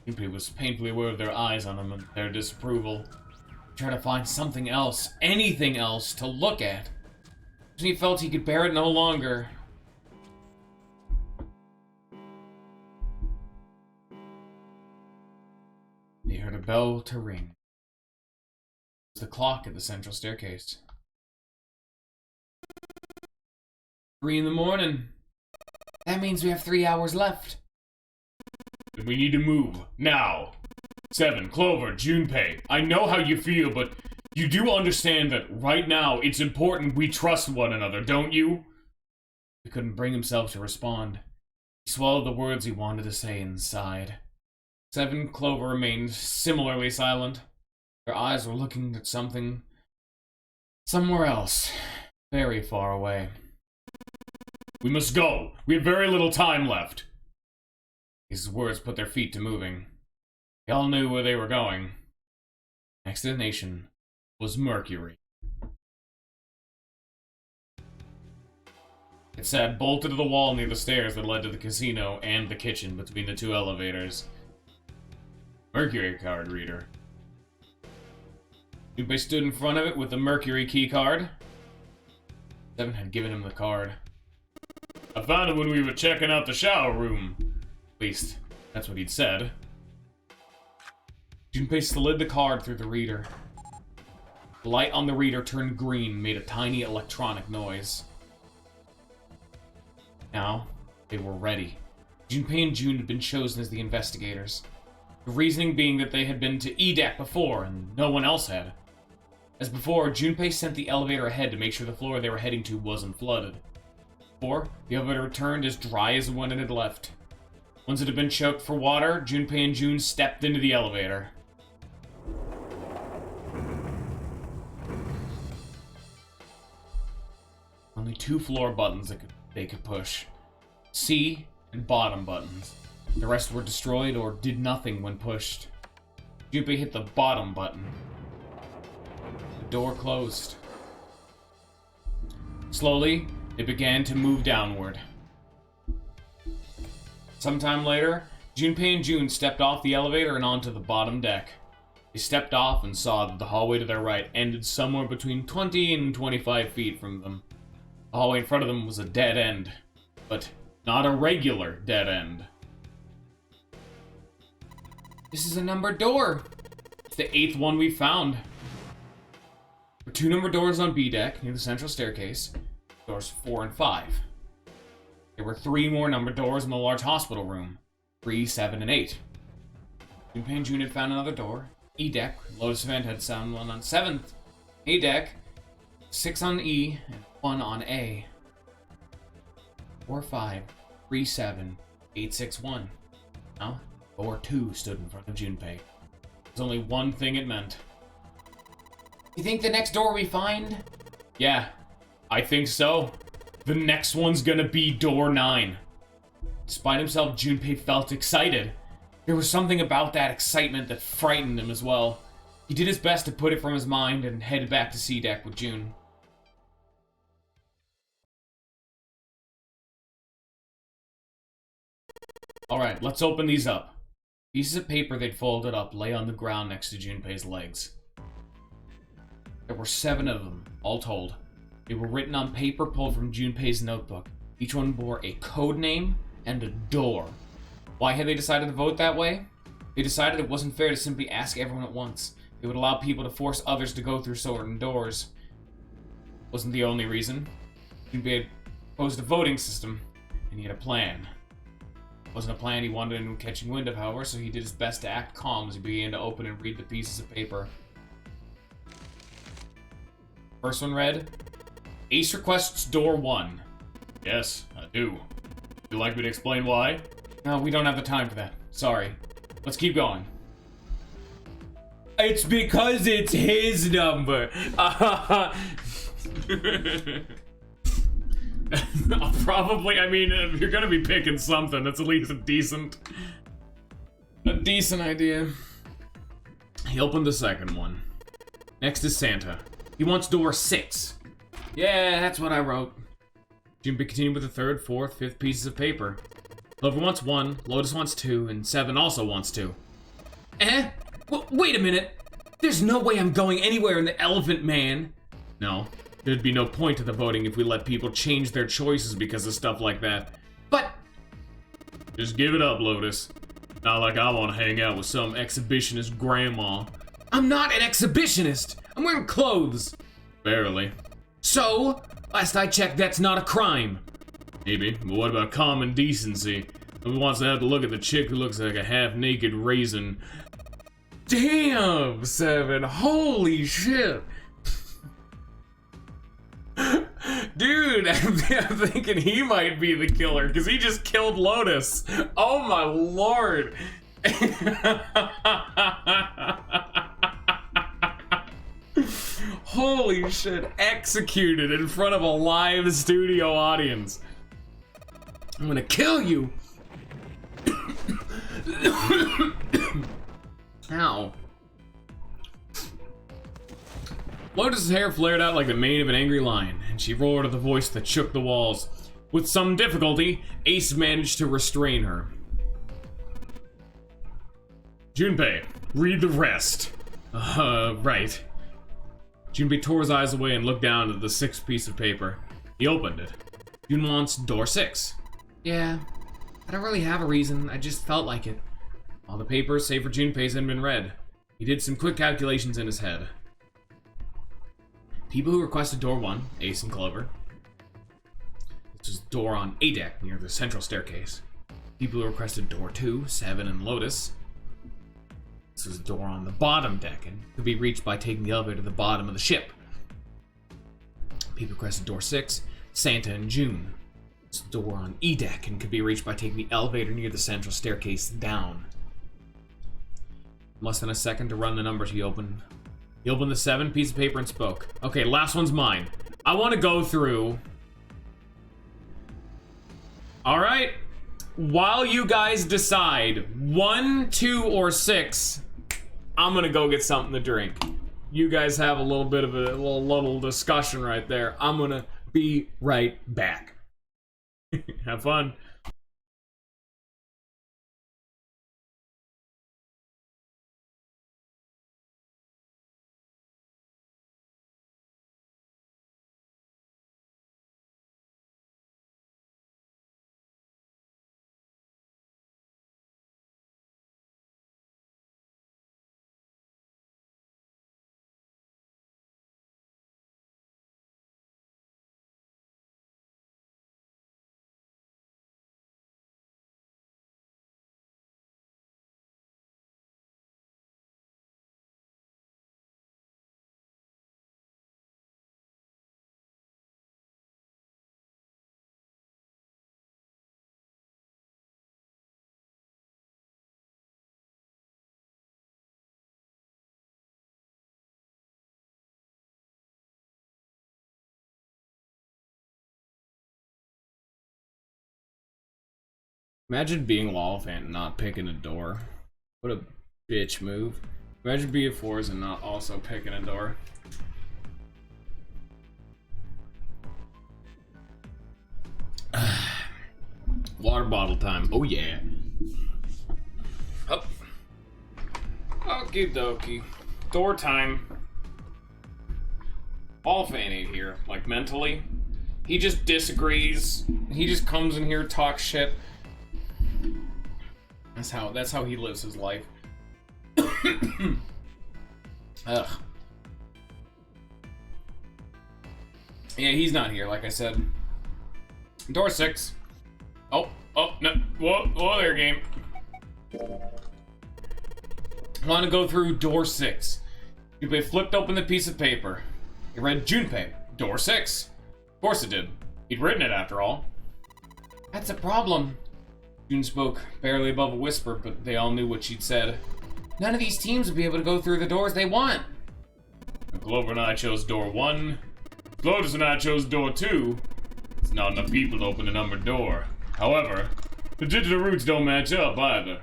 Junpei was painfully aware of their eyes on him and their disapproval. He tried to find something else, anything else, to look at. And he felt he could bear it no longer. He heard a bell to ring. It was the clock at the central staircase. 3 in the morning. That means we have 3 hours left. Then we need to move. Now. 7, Clover, Junpei. I know how you feel, but you do understand that right now it's important we trust one another, don't you? He couldn't bring himself to respond. He swallowed the words he wanted to say and sighed. 7, Clover remained similarly silent. Their eyes were looking at something somewhere else, very far away. We must go. We have very little time left. His words put their feet to moving. They all knew where they were going. Next destination was Mercury. It sat bolted to the wall near the stairs that led to the casino and the kitchen between the 2 elevators. Mercury card reader. Junpei stood in front of it with the Mercury key card. 7 had given him the card. I found it when we were checking out the shower room. At least, that's what he'd said. Junpei slid the card through the reader. The light on the reader turned green and made a tiny electronic noise. Now, they were ready. Junpei and June had been chosen as the investigators. The reasoning being that they had been to E-Deck before, and no one else had. As before, Junpei sent the elevator ahead to make sure the floor they were heading to wasn't flooded. Before, the elevator returned as dry as when it had left. Once it had been choked for water, Junpei and June stepped into the elevator. Only 2 floor buttons they could push. C and bottom buttons. The rest were destroyed or did nothing when pushed. Junpei hit the bottom button. The door closed. Slowly, it began to move downward. Sometime later, Junpei and June stepped off the elevator and onto the bottom deck. They stepped off and saw that the hallway to their right ended somewhere between 20 and 25 feet from them. The hallway in front of them was a dead end, but not a regular dead end. This is a numbered door. It's the 8th one we found. There were 2 numbered doors on B deck near the central staircase. Doors 4 and 5. There were 3 more numbered doors in the large hospital room. 3, 7, and 8. Junpei and June had found another door. E deck. Lotus Event had found one on 7th. A deck. 6 on E and 1 on A. 4, 5, 3, 7, 8, 6, 1. Now, door 2 stood in front of Junpei. There's only one thing it meant. You think the next door we find? Yeah, I think so. The next one's gonna be door 9. Despite himself, Junpei felt excited. There was something about that excitement that frightened him as well. He did his best to put it from his mind and headed back to C deck with June. Alright, let's open these up. Pieces of paper they'd folded up lay on the ground next to Junpei's legs. There were 7 of them, all told. They were written on paper pulled from Junpei's notebook. Each one bore a code name and a door. Why had they decided to vote that way? They decided it wasn't fair to simply ask everyone at once. It would allow people to force others to go through certain doors. Wasn't the only reason. Junpei had proposed a voting system, and he had a plan. It wasn't a plan he wanted anyone catching wind of, however, so he did his best to act calm as he began to open and read the pieces of paper. First one read, Ace requests door 1. Yes, I do. Would you like me to explain why? No, we don't have the time for that. Sorry. Let's keep going. It's because it's his number. Probably, I mean, if you're gonna be picking something, that's at least a decent idea. He opened the second one. Next is Santa. He wants door 6. Yeah, that's what I wrote. Junpei continued with the 3rd, 4th, 5th pieces of paper. Clover wants 1, Lotus wants 2, and 7 also wants 2. Well, wait a minute. There's no way I'm going anywhere in the Elephant Man. No, there'd be no point to the voting if we let people change their choices because of stuff like that. But... just give it up, Lotus. Not like I want to hang out with some exhibitionist grandma. I'm not an exhibitionist. I'm wearing clothes. Barely. So, last I checked, that's not a crime. Maybe, but what about common decency? Who wants to have to look at the chick who looks like a half-naked raisin? Damn, 7. Holy shit. Dude, I'm thinking he might be the killer, because he just killed Lotus. Oh my lord. Holy shit, executed in front of a live studio audience. I'm gonna kill you. Ow. Lotus's hair flared out like the mane of an angry lion, and she roared with a voice that shook the walls. With some difficulty, Ace managed to restrain her. Junpei, read the rest. Right. Junpei tore his eyes away and looked down at the 6th piece of paper. He opened it. June wants door 6. Yeah, I don't really have a reason, I just felt like it. All the papers, save for Junpei's, hadn't been read. He did some quick calculations in his head. People who requested door 1, Ace and Clover. This is door on A deck near the central staircase. People who requested door 2, Seven and Lotus. This is a door on the bottom deck and could be reached by taking the elevator to the bottom of the ship. People requested door 6, Santa and June. This door on E deck and could be reached by taking the elevator near the central staircase down. Less than a second to run the numbers he opened. He opened the 7 piece of paper and spoke. Okay, last one's mine. I want to go through. All right. While you guys decide 1, 2, or 6, I'm gonna go get something to drink. You guys have a little bit of a little discussion right there. I'm gonna be right back. Have fun. Imagine being Lolifant and not picking a door. What a bitch move. Imagine being Fours and not also picking a door. Water bottle time. Oh yeah. Up. Okie dokie. Door time. Lolifant ain't here. Like mentally. He just disagrees. He just comes in here, talks shit. That's how he lives his life. Ugh. Yeah, he's not here, like I said. Door 6. Oh, no. Whoa there, game. I want to go through door 6. Junpei flipped open the piece of paper. He read Junpei, door 6. Of course it did. He'd written it after all. That's a problem. June spoke, barely above a whisper, but they all knew what she'd said. None of these teams will be able to go through the doors they want. Clover and I chose door 1. Lotus and I chose door 2. It's not enough people to open a numbered door. However, the digital routes don't match up either.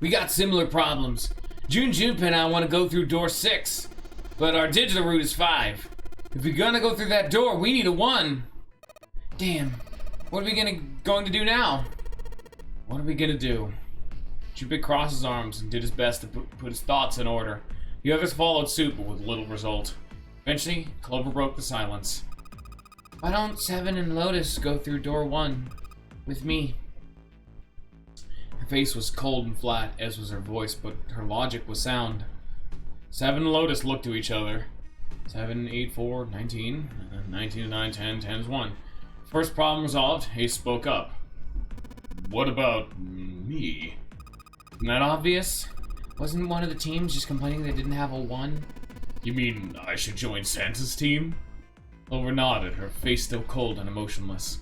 We got similar problems. Junpei and I want to go through door 6, but our digital route is 5. If we're gonna go through that door, we need a 1. Damn. What are we going to do now? What are we gonna do? Junpei crossed his arms and did his best to put his thoughts in order. The others followed suit, but with little result. Eventually, Clover broke the silence. Why don't Seven and Lotus go through door 1 with me? Her face was cold and flat, as was her voice, but her logic was sound. Seven and Lotus looked to each other. 7, 8, 4, 19. 19 to 9, 10, 10 is 1. First problem resolved, Ace spoke up. What about me? Isn't that obvious? Wasn't one of the teams just complaining they didn't have a 1? You mean I should join Santa's team? Clover nodded, her face still cold and emotionless.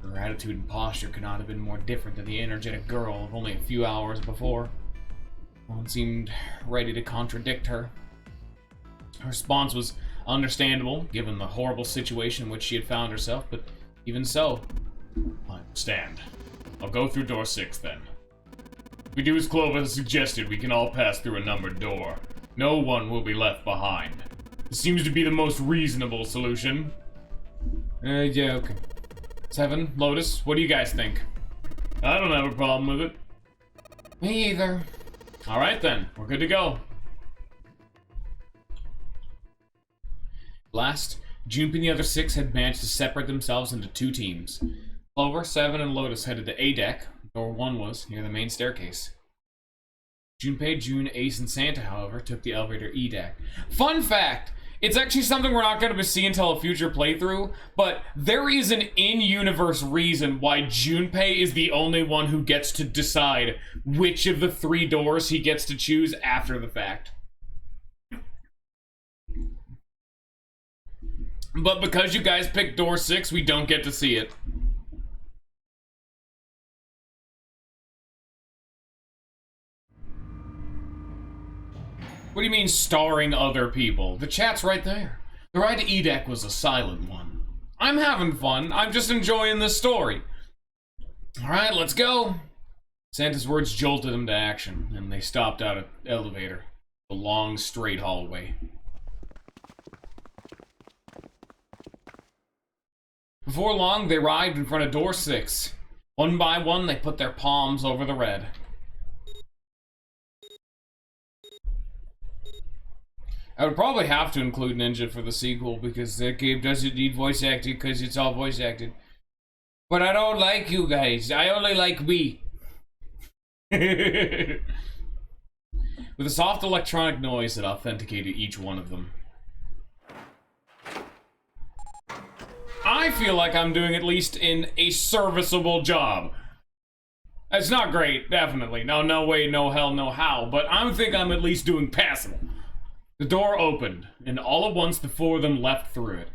Her attitude and posture could not have been more different than the energetic girl of only a few hours before. No one seemed ready to contradict her. Her response was understandable, given the horrible situation in which she had found herself, but even so, I understand. I'll go through door 6 then. If we do as Clover has suggested, we can all pass through a numbered door. No one will be left behind. This seems to be the most reasonable solution. Yeah, okay. Seven, Lotus, what do you guys think? I don't have a problem with it. Me either. Alright then, we're good to go. Last, Junpei and the other 6 had managed to separate themselves into 2 teams. Clover, Seven, and Lotus headed to A deck, door 1 was, near the main staircase. Junpei, June, Ace, and Santa, however, took the elevator E deck. Fun fact! It's actually something we're not going to see until a future playthrough, but there is an in-universe reason why Junpei is the only one who gets to decide which of the 3 doors he gets to choose after the fact. But because you guys picked door 6, we don't get to see it. What do you mean, starring other people? The chat's right there. The ride to Edek was a silent one. I'm having fun. I'm just enjoying this story. Alright, let's go. Santa's words jolted them to action, and they stopped out at the elevator. The long, straight hallway. Before long, they arrived in front of door 6. One by one, they put their palms over the red. I would probably have to include Ninja for the sequel, because that game doesn't need voice acting, because it's all voice acted. But I don't like you guys. I only like me. With a soft electronic noise that authenticated each one of them. I feel like I'm doing at least in a serviceable job. It's not great, definitely. No way, no hell, no how. But I think I'm at least doing passable. The door opened, and all at once the 4 of them leapt through it.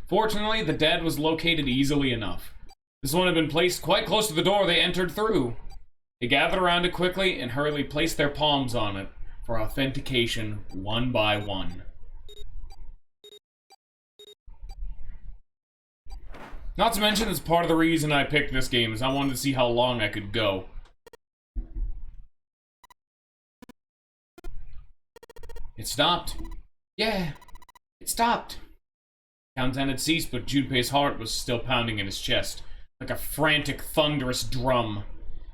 Fortunately, the dead was located easily enough. This one had been placed quite close to the door they entered through. They gathered around it quickly and hurriedly placed their palms on it for authentication one by one. Not to mention, it's part of the reason I picked this game, is I wanted to see how long I could go. It stopped. Yeah, it stopped. Countdown had ceased, but Junpei's heart was still pounding in his chest, like a frantic, thunderous drum.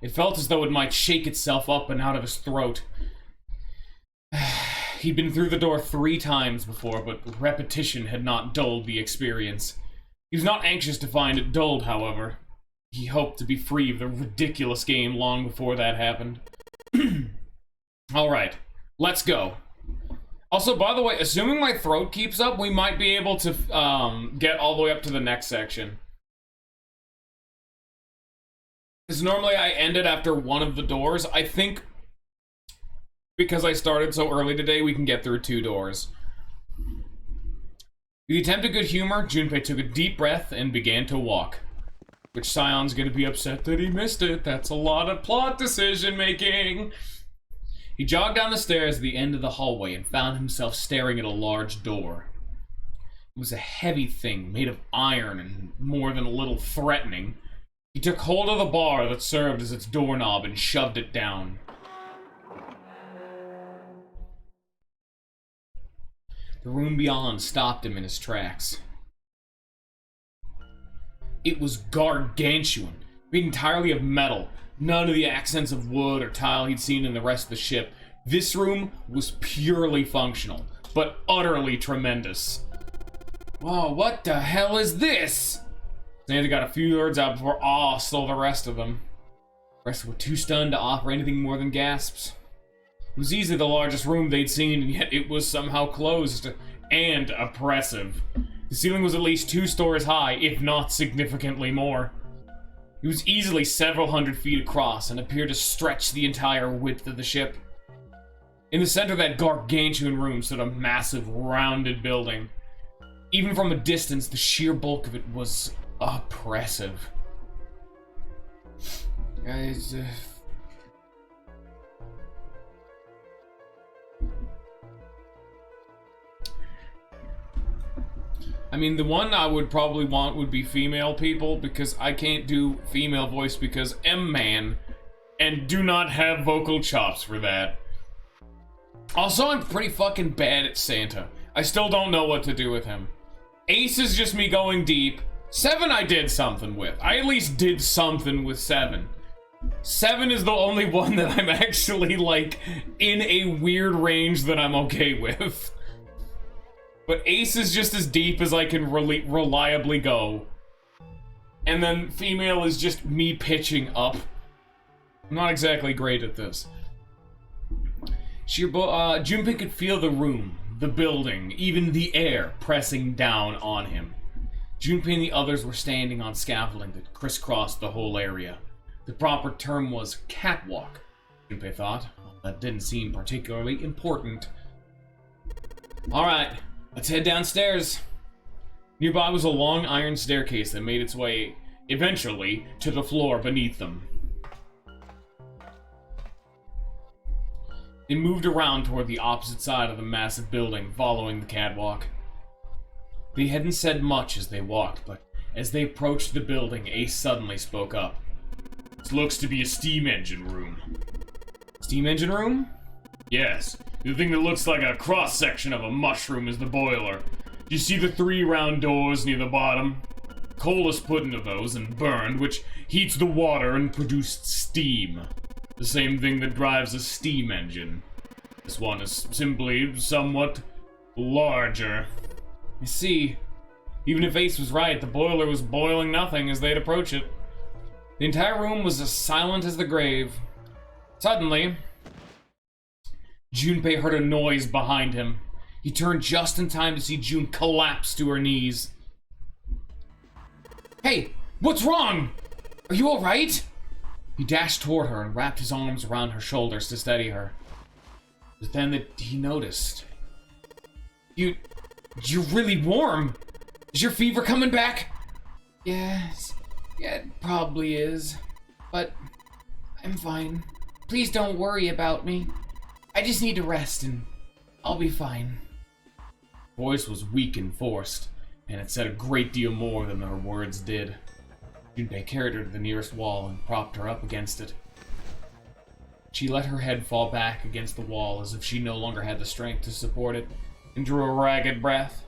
It felt as though it might shake itself up and out of his throat. He'd been through the door 3 times before, but repetition had not dulled the experience. He was not anxious to find it dulled, however. He hoped to be free of the ridiculous game long before that happened. Alright, let's go. Also, by the way, assuming my throat keeps up, we might be able to get all the way up to the next section. Because normally I ended after one of the doors. I think because I started so early today, we can get through 2 doors. With the attempt at good humor, Junpei took a deep breath and began to walk. Which Sion's gonna be upset that he missed it. That's a lot of plot decision making. He jogged down the stairs at the end of the hallway and found himself staring at a large door. It was a heavy thing, made of iron and more than a little threatening. He took hold of the bar that served as its doorknob and shoved it down. The room beyond stopped him in his tracks. It was gargantuan, made entirely of metal. None of the accents of wood or tile he'd seen in the rest of the ship. This room was purely functional, but utterly tremendous. Whoa, what the hell is this? Santa got a few words out before awe stole the rest of them. The rest were too stunned to offer anything more than gasps. It was easily the largest room they'd seen, and yet it was somehow closed and oppressive. The ceiling was at least 2 stories high, if not significantly more. It was easily several hundred feet across and appeared to stretch the entire width of the ship. In the center of that gargantuan room stood a massive, rounded building. Even from a distance, the sheer bulk of it was oppressive. Guys, I mean, the one I would probably want would be female people, because I can't do female voice because M-man, and do not have vocal chops for that. Also, I'm pretty fucking bad at Santa. I still don't know what to do with him. Ace is just me going deep. 7 I did something with. I at least did something with 7. 7 is the only one that I'm actually, like, in a weird range that I'm okay with. But Ace is just as deep as I can reliably go. And then female is just me pitching up. I'm not exactly great at this. Junpei could feel the room, the building, even the air pressing down on him. Junpei and the others were standing on scaffolding that crisscrossed the whole area. The proper term was catwalk, Junpei thought. Well, that didn't seem particularly important. Alright, let's head downstairs. Nearby was a long iron staircase that made its way, eventually, to the floor beneath them. They moved around toward the opposite side of the massive building, following the catwalk. They hadn't said much as they walked, but as they approached the building, Ace suddenly spoke up. "This looks to be a steam engine room." Steam engine room? Yes. The thing that looks like a cross-section of a mushroom is the boiler. Do you see the 3 round doors near the bottom? Coal is put into those and burned, which heats the water and produces steam. The same thing that drives a steam engine. This one is simply somewhat larger. You see, even if Ace was right, the boiler was boiling nothing as they'd approach it. The entire room was as silent as the grave. Suddenly, Junpei heard a noise behind him. He turned just in time to see June collapse to her knees. "Hey, what's wrong? Are you alright?" He dashed toward her and wrapped his arms around her shoulders to steady her. But then he noticed. You're really warm. Is your fever coming back?" Yes, yeah, it probably is. But I'm fine. Please don't worry about me. I just need to rest and I'll be fine. Her voice was weak and forced, and it said a great deal more than her words did. Junpei carried her to the nearest wall and propped her up against it. She let her head fall back against the wall as if she no longer had the strength to support it, and drew a ragged breath.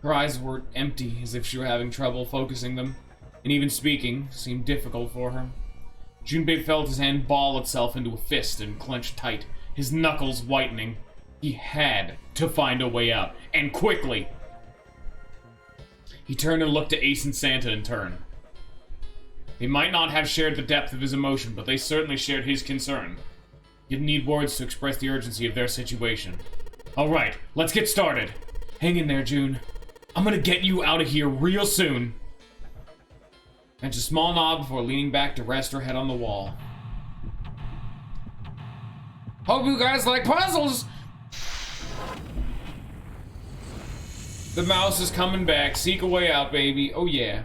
Her eyes were empty, as if she were having trouble focusing them, and even speaking seemed difficult for her. Junpei felt his hand ball itself into a fist and clenched tight, his knuckles whitening. He had to find a way out, and quickly. He turned and looked at Ace and Santa in turn. They might not have shared the depth of his emotion, but they certainly shared his concern. He didn't need words to express the urgency of their situation. "Alright, let's get started. Hang in there, June. I'm gonna get you out of here real soon." And a small nod before leaning back to rest her head on the wall. Hope you guys like puzzles! The mouse is coming back. Seek a way out, baby. Oh yeah.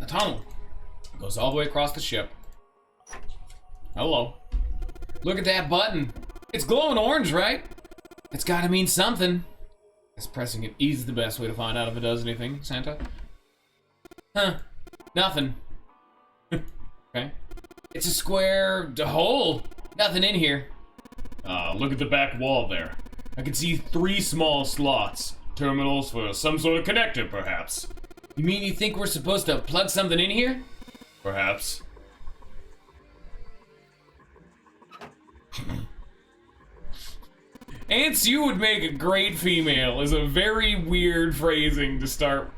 The tunnel goes all the way across the ship. Hello. Look at that button. It's glowing orange, right? It's gotta mean something. Guess pressing it is the best way to find out if it does anything, Santa. Huh. Nothing. Okay. It's a square hole. Nothing in here. Look at the back wall there. I can see 3 small slots. Terminals for some sort of connector, perhaps. You mean you think we're supposed to plug something in here? Perhaps. Ants, you would make a great female is a very weird phrasing to start.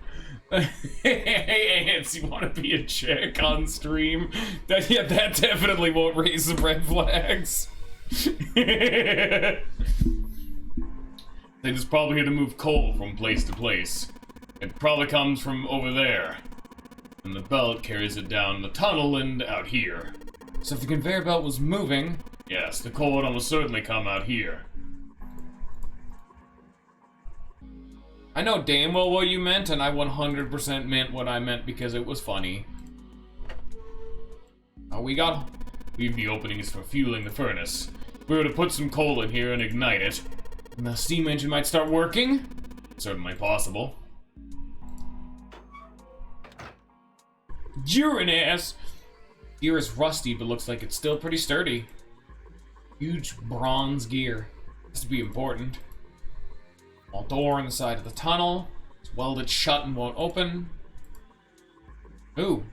Hey, Ants, you want to be a chick on stream? That definitely won't raise some red flags. They just probably here to move coal from place to place. It probably comes from over there. And the belt carries it down the tunnel and out here. So if the conveyor belt was moving... Yes, the coal would almost certainly come out here. I know damn well what you meant, and I 100% meant what I meant because it was funny. Leave the openings for fueling the furnace. If we were to put some coal in here and ignite it, and the steam engine might start working? Certainly possible. You're an ass! Gear is rusty, but looks like it's still pretty sturdy. Huge bronze gear. Has to be important. Small door on the side of the tunnel. It's welded shut and won't open. Ooh.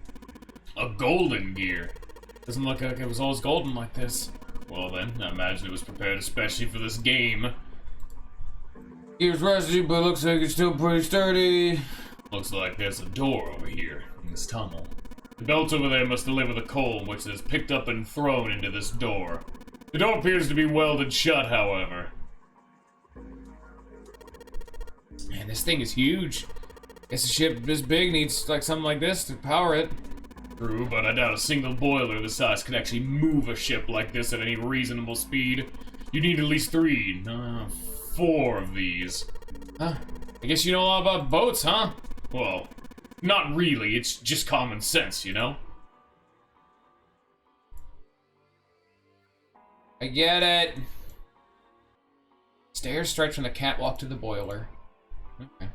A golden gear. Doesn't look like it was always golden like this. Well then, I imagine it was prepared especially for this game. Gear's rusty, but looks like it's still pretty sturdy. Looks like there's a door over here in this tunnel. The belt over there must deliver the coal, which is picked up and thrown into this door. The door appears to be welded shut, however. Man, this thing is huge. Guess a ship this big needs like something like this to power it. True, but I doubt a single boiler this size could actually move a ship like this at any reasonable speed. You need at least 3, 4 of these. Huh? I guess you know a lot about boats, huh? Well, not really. It's just common sense, you know? I get it. Stairs stretch from the catwalk to the boiler. Okay.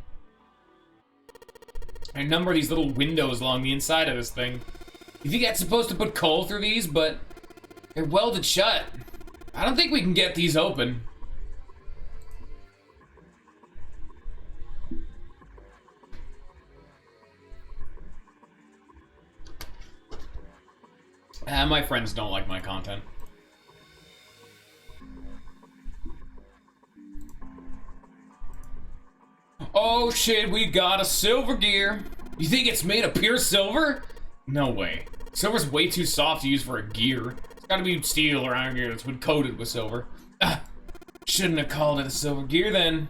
A number of these little windows along the inside of this thing. You think that's supposed to put coal through these, but they're welded shut. I don't think we can get these open. My friends don't like my content. Oh shit, we got a silver gear. You think it's made of pure silver? No way. Silver's way too soft to use for a gear. It's gotta be steel or iron gear that's been coated with silver. Shouldn't have called it a silver gear then.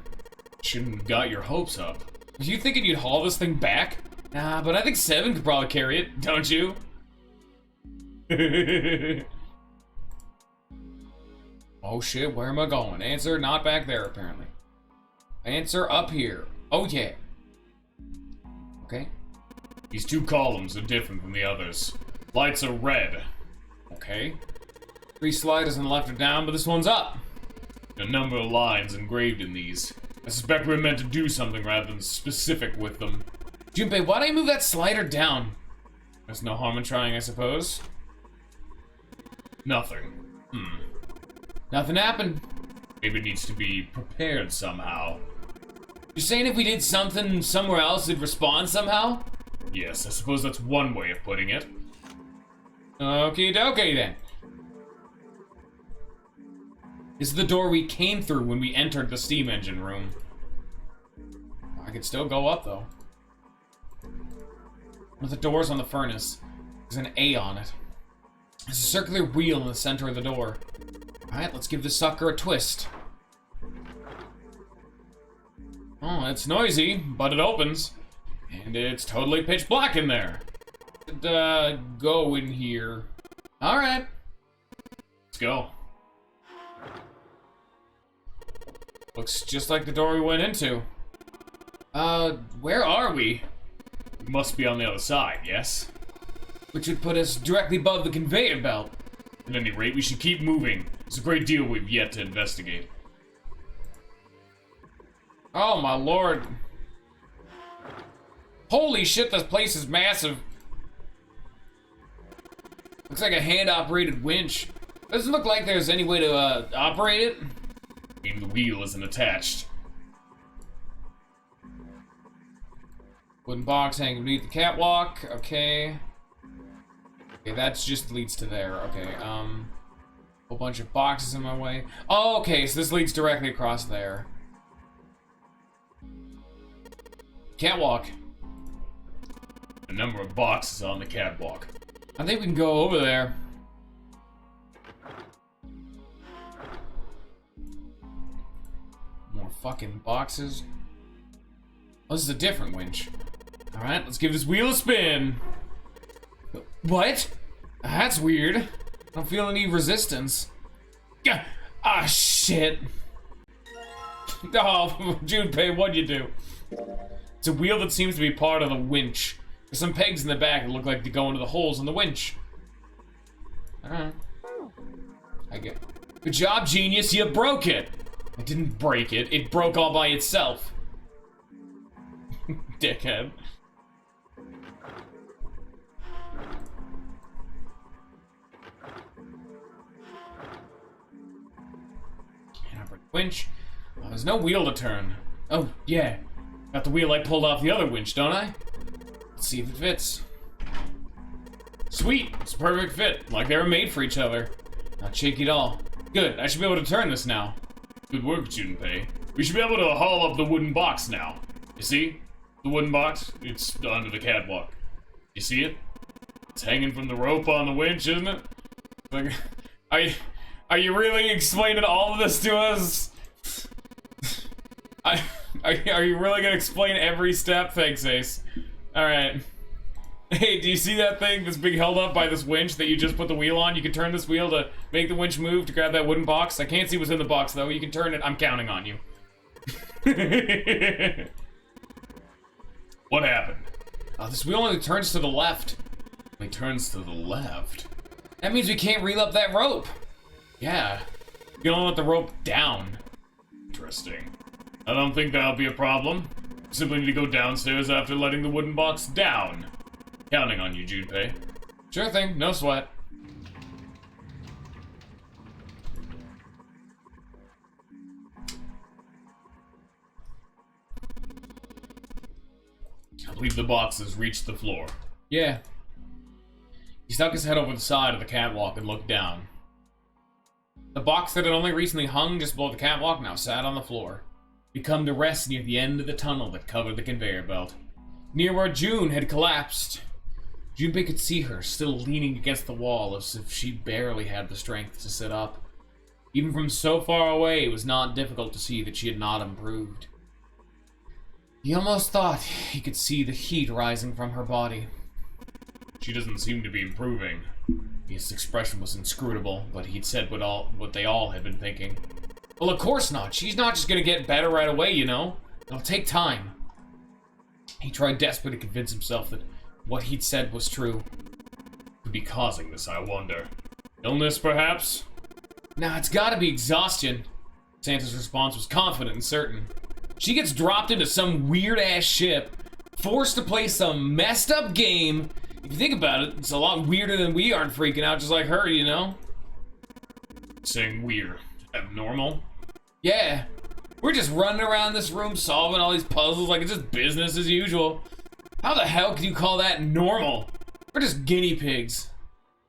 Shouldn't have got your hopes up. Was you thinking you'd haul this thing back? Nah, but I think 7 could probably carry it, don't you? Oh shit, where am I going? Answer, not back there apparently. Answer, up here. Oh yeah. Okay. These 2 columns are different from the others. Lights are red. Okay. 3 sliders on the left are down, but this one's up. A number of lines engraved in these. I suspect we're meant to do something rather than specific with them. Junpei, why don't you move that slider down? There's no harm in trying, I suppose. Nothing. Nothing happened. Maybe it needs to be prepared somehow. You're saying if we did something somewhere else, it'd respond somehow? Yes, I suppose that's one way of putting it. Okie dokie then. This is the door we came through when we entered the steam engine room. I could still go up though. With the doors on the furnace, there's an A on it. There's a circular wheel in the center of the door. Alright, let's give this sucker a twist. Oh, it's noisy, but it opens. And it's totally pitch black in there. Go in here. Alright. Let's go. Looks just like the door we went into. Where are we? We must be on the other side, yes? Which would put us directly above the conveyor belt. At any rate, we should keep moving. There's a great deal we've yet to investigate. Oh my lord. Holy shit, this place is massive. Looks like a hand-operated winch. Doesn't look like there's any way to operate it. I mean, the wheel isn't attached. Wooden box hanging beneath the catwalk. Okay. Okay, that just leads to there. Okay, whole bunch of boxes in my way. Oh, okay, so this leads directly across there. Catwalk. A number of boxes on the catwalk. I think we can go over there. More fucking boxes. Oh, this is a different winch. Alright, let's give this wheel a spin. What? That's weird. I don't feel any resistance. Ah, shit. Oh, Junpei, what'd you do? It's a wheel that seems to be part of the winch. There's some pegs in the back that look like they go into the holes in the winch. Alright. I get it. Good job, genius, you broke it! I didn't break it, it broke all by itself. Dickhead. Winch. Oh, there's no wheel to turn. Oh, yeah. Got the wheel I pulled off the other winch, don't I? Let's see if it fits. Sweet! It's a perfect fit. Like they were made for each other. Not shaky at all. Good, I should be able to turn this now. Good work, Junpei. We should be able to haul up the wooden box now. You see? The wooden box? It's under the catwalk. You see it? It's hanging from the rope on the winch, isn't it? Like, are you really explaining all of this to us? Are you really gonna explain every step? Thanks, Ace. Alright. Hey, do you see that thing that's being held up by this winch that you just put the wheel on? You can turn this wheel to make the winch move to grab that wooden box. I can't see what's in the box, though. You can turn it. I'm counting on you. What happened? This wheel only turns to the left. It turns to the left? That means we can't reel up that rope. Yeah. You can only let the rope down. Interesting. I don't think that'll be a problem. Simply need to go downstairs after letting the wooden box down. Counting on you, Junpei. Sure thing, no sweat. I believe the box has reached the floor. Yeah. He stuck his head over the side of the catwalk and looked down. The box that had only recently hung just below the catwalk now sat on the floor. He'd come to rest near the end of the tunnel that covered the conveyor belt. Near where June had collapsed. Junpei could see her, still leaning against the wall as if she barely had the strength to sit up. Even from so far away, it was not difficult to see that she had not improved. He almost thought he could see the heat rising from her body. She doesn't seem to be improving. His expression was inscrutable, but he'd said what they all had been thinking. Well, of course not. She's not just gonna get better right away, you know? It'll take time. He tried desperately to convince himself that what he'd said was true. Could be causing this, I wonder. Illness, perhaps? Nah, it's gotta be exhaustion. Santa's response was confident and certain. She gets dropped into some weird-ass ship, forced to play some messed-up game. If you think about it, it's a lot weirder than we aren't freaking out just like her, you know? Saying weird. Abnormal? Yeah. We're just running around this room solving all these puzzles like it's just business as usual. How the hell can you call that normal? We're just guinea pigs.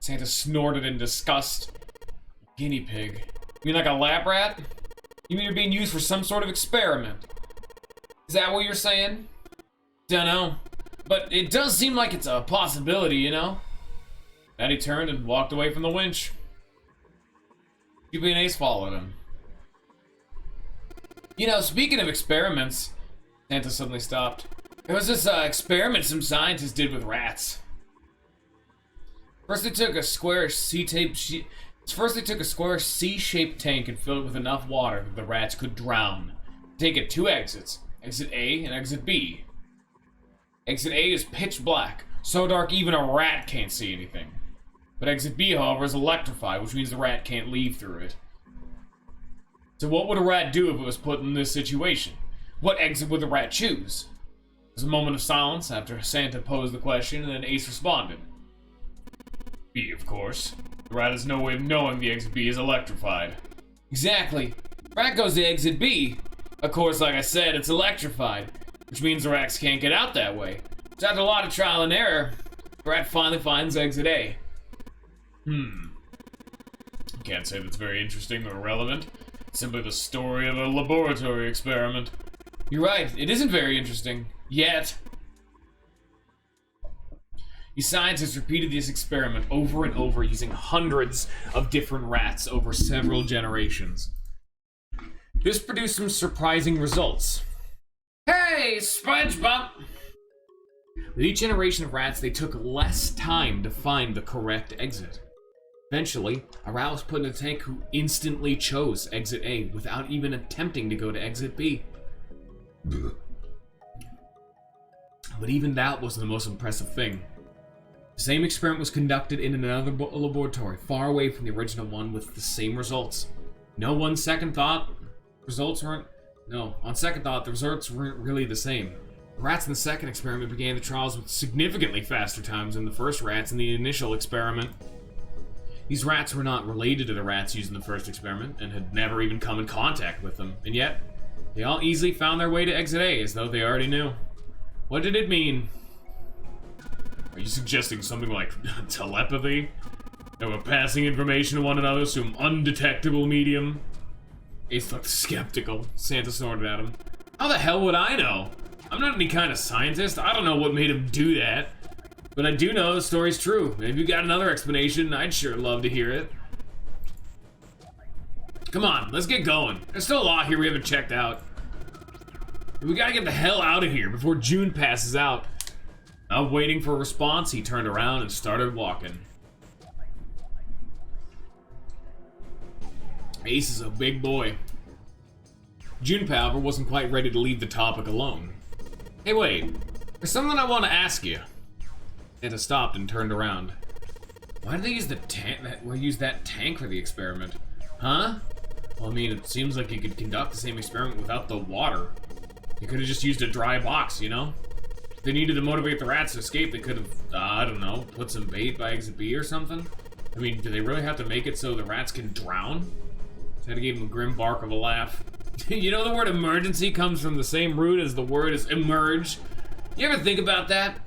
Santa snorted in disgust. Guinea pig? You mean like a lab rat? You mean you're being used for some sort of experiment? Is that what you're saying? Dunno. But it does seem like it's a possibility, you know? Then he turned and walked away from the winch. Junpei and Ace followed him. You know, speaking of experiments, Santa suddenly stopped. There was this experiment some scientists did with rats. First they took a square C-shaped tank and filled it with enough water that the rats could drown. Take it 2 exits, exit A and exit B. Exit A is pitch black, so dark even a rat can't see anything. But exit B, however, is electrified, which means the rat can't leave through it. So what would a rat do if it was put in this situation? What exit would the rat choose? There was a moment of silence after Santa posed the question, and then Ace responded. B, of course. The rat has no way of knowing the exit B is electrified. Exactly. Rat goes to exit B. Of course, like I said, it's electrified, which means the rats can't get out that way. So after a lot of trial and error, the rat finally finds exit A. Can't say that's very interesting or relevant. Simply the story of a laboratory experiment. You're right, it isn't very interesting. Yet. The scientists repeated this experiment over and over using hundreds of different rats over several generations. This produced some surprising results. Hey, SpongeBob! With each generation of rats, they took less time to find the correct exit. Eventually, a rat was put in a tank who instantly chose exit A without even attempting to go to exit B. But even that wasn't the most impressive thing. The same experiment was conducted in another laboratory, far away from the original one, with the same results. On second thought, the results weren't really the same. The rats in the second experiment began the trials with significantly faster times than the first rats in the initial experiment. These rats were not related to the rats used in the first experiment, and had never even come in contact with them, and yet, they all easily found their way to exit A, as though they already knew. What did it mean? Are you suggesting something like telepathy? That we're passing information to one another, some undetectable medium? Ace looked skeptical. Santa snorted at him. How the hell would I know? I'm not any kind of scientist. I don't know what made him do that. But I do know the story's true. If you got another explanation, I'd sure love to hear it. Come on, let's get going. There's still a lot here we haven't checked out. We gotta get the hell out of here before June passes out. Not waiting for a response, he turned around and started walking. Ace is a big boy. Junpei, however, wasn't quite ready to leave the topic alone. Hey, wait. There's something I want to ask you. Etta stopped and turned around. Why did they use the tank? Use that tank for the experiment? Huh? Well, I mean, it seems like you could conduct the same experiment without the water. You could have just used a dry box, you know? If they needed to motivate the rats to escape, they could have, I don't know, put some bait by exit B or something? I mean, do they really have to make it so the rats can drown? Etta gave him a grim bark of a laugh. You know the word emergency comes from the same root as the word is emerge? You ever think about that?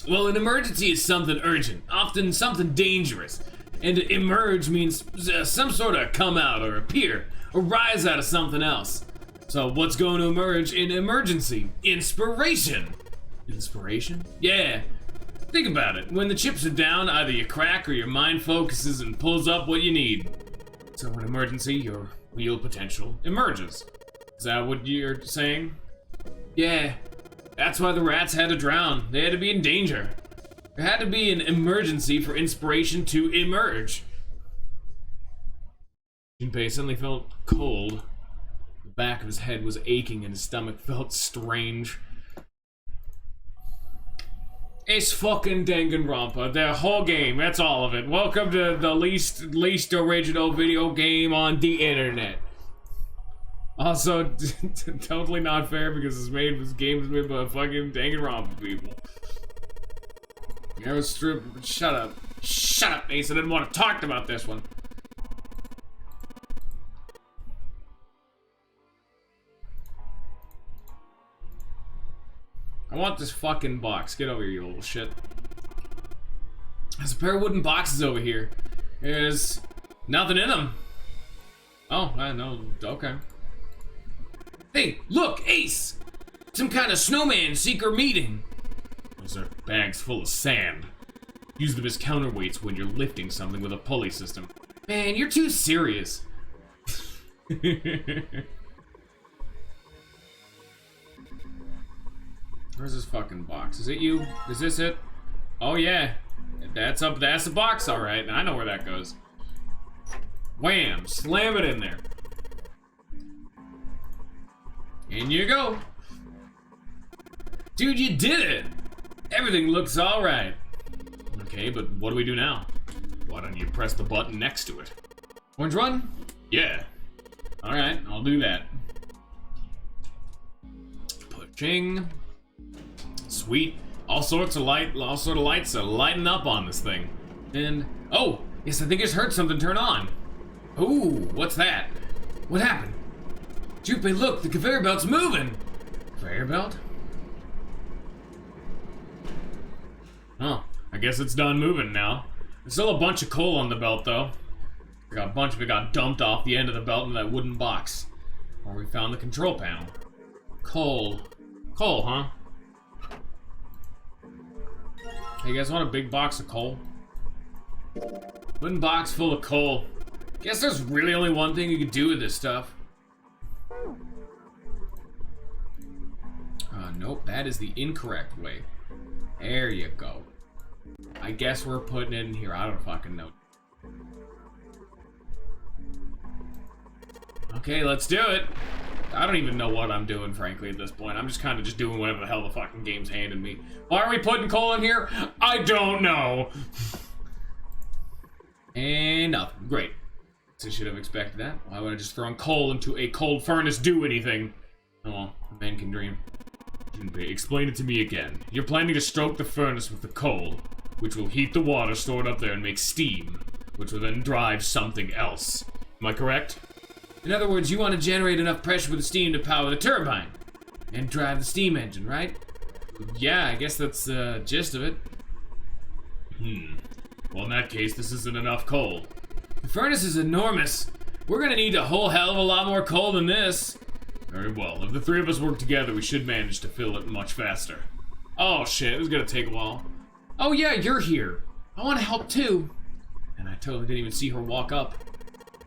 Well, an emergency is something urgent, often something dangerous. And to emerge means some sort of come out or appear, or rise out of something else. So what's going to emerge in emergency? Inspiration. Inspiration? Yeah. Think about it. When the chips are down, either you crack or your mind focuses and pulls up what you need. So in emergency, your real potential emerges. Is that what you're saying? Yeah. That's why the rats had to drown. They had to be in danger. There had to be an emergency for inspiration to emerge. Junpei suddenly felt cold. The back of his head was aching and his stomach felt strange. It's fucking Danganronpa, the whole game, that's all of it. Welcome to the least original video game on the internet. Also, totally not fair because this game is made by fucking Danganronpa people. Shut up. Shut up, Ace, I didn't want to talk about this one. I want this fucking box. Get over here, you little shit. There's a pair of wooden boxes over here. There's nothing in them. Oh, I know. Okay. Hey, look, Ace! Some kind of snowman secret meeting. Those are bags full of sand. Use them as counterweights when you're lifting something with a pulley system. Man, you're too serious. Where's this fucking box? Is it you? Is this it? Oh yeah. That's the box, alright. I know where that goes. Wham! Slam it in there. In you go. Dude, you did it! Everything looks alright. Okay, but what do we do now? Why don't you press the button next to it? Orange run? Yeah. Alright, I'll do that. Pushing. Sweet. All sorts of lights are lighting up on this thing. And, oh, yes, I think I just heard something turn on. Ooh, what's that? What happened? Junpei, look, the conveyor belt's moving. Conveyor belt? Oh, I guess it's done moving now. There's still a bunch of coal on the belt, though. A bunch of it got dumped off the end of the belt into that wooden box. Where we found the control panel. Coal. Coal, huh? Hey, you guys want a big box of coal? Wooden box full of coal. Guess there's really only one thing you can do with this stuff. Nope, that is the incorrect way. There you go. I guess we're putting it in here. I don't fucking know. Okay, let's do it. I don't even know what I'm doing, frankly, at this point. I'm just kind of just doing whatever the hell the fucking game's handed me. Why are we putting coal in here? I don't know. And nothing. Great. So I should have expected that. Why would I just throw coal into a cold furnace do anything? Oh well, a man can dream. Junpei, explain it to me again. You're planning to stoke the furnace with the coal, which will heat the water stored up there and make steam, which will then drive something else. Am I correct? In other words, you want to generate enough pressure for the steam to power the turbine and drive the steam engine, right? Yeah, I guess that's the gist of it. Well, in that case, this isn't enough coal. The furnace is enormous. We're gonna need a whole hell of a lot more coal than this. Very well. If the three of us work together, we should manage to fill it much faster. Oh shit, this is gonna take a while. Oh yeah, you're here. I want to help too. And I totally didn't even see her walk up.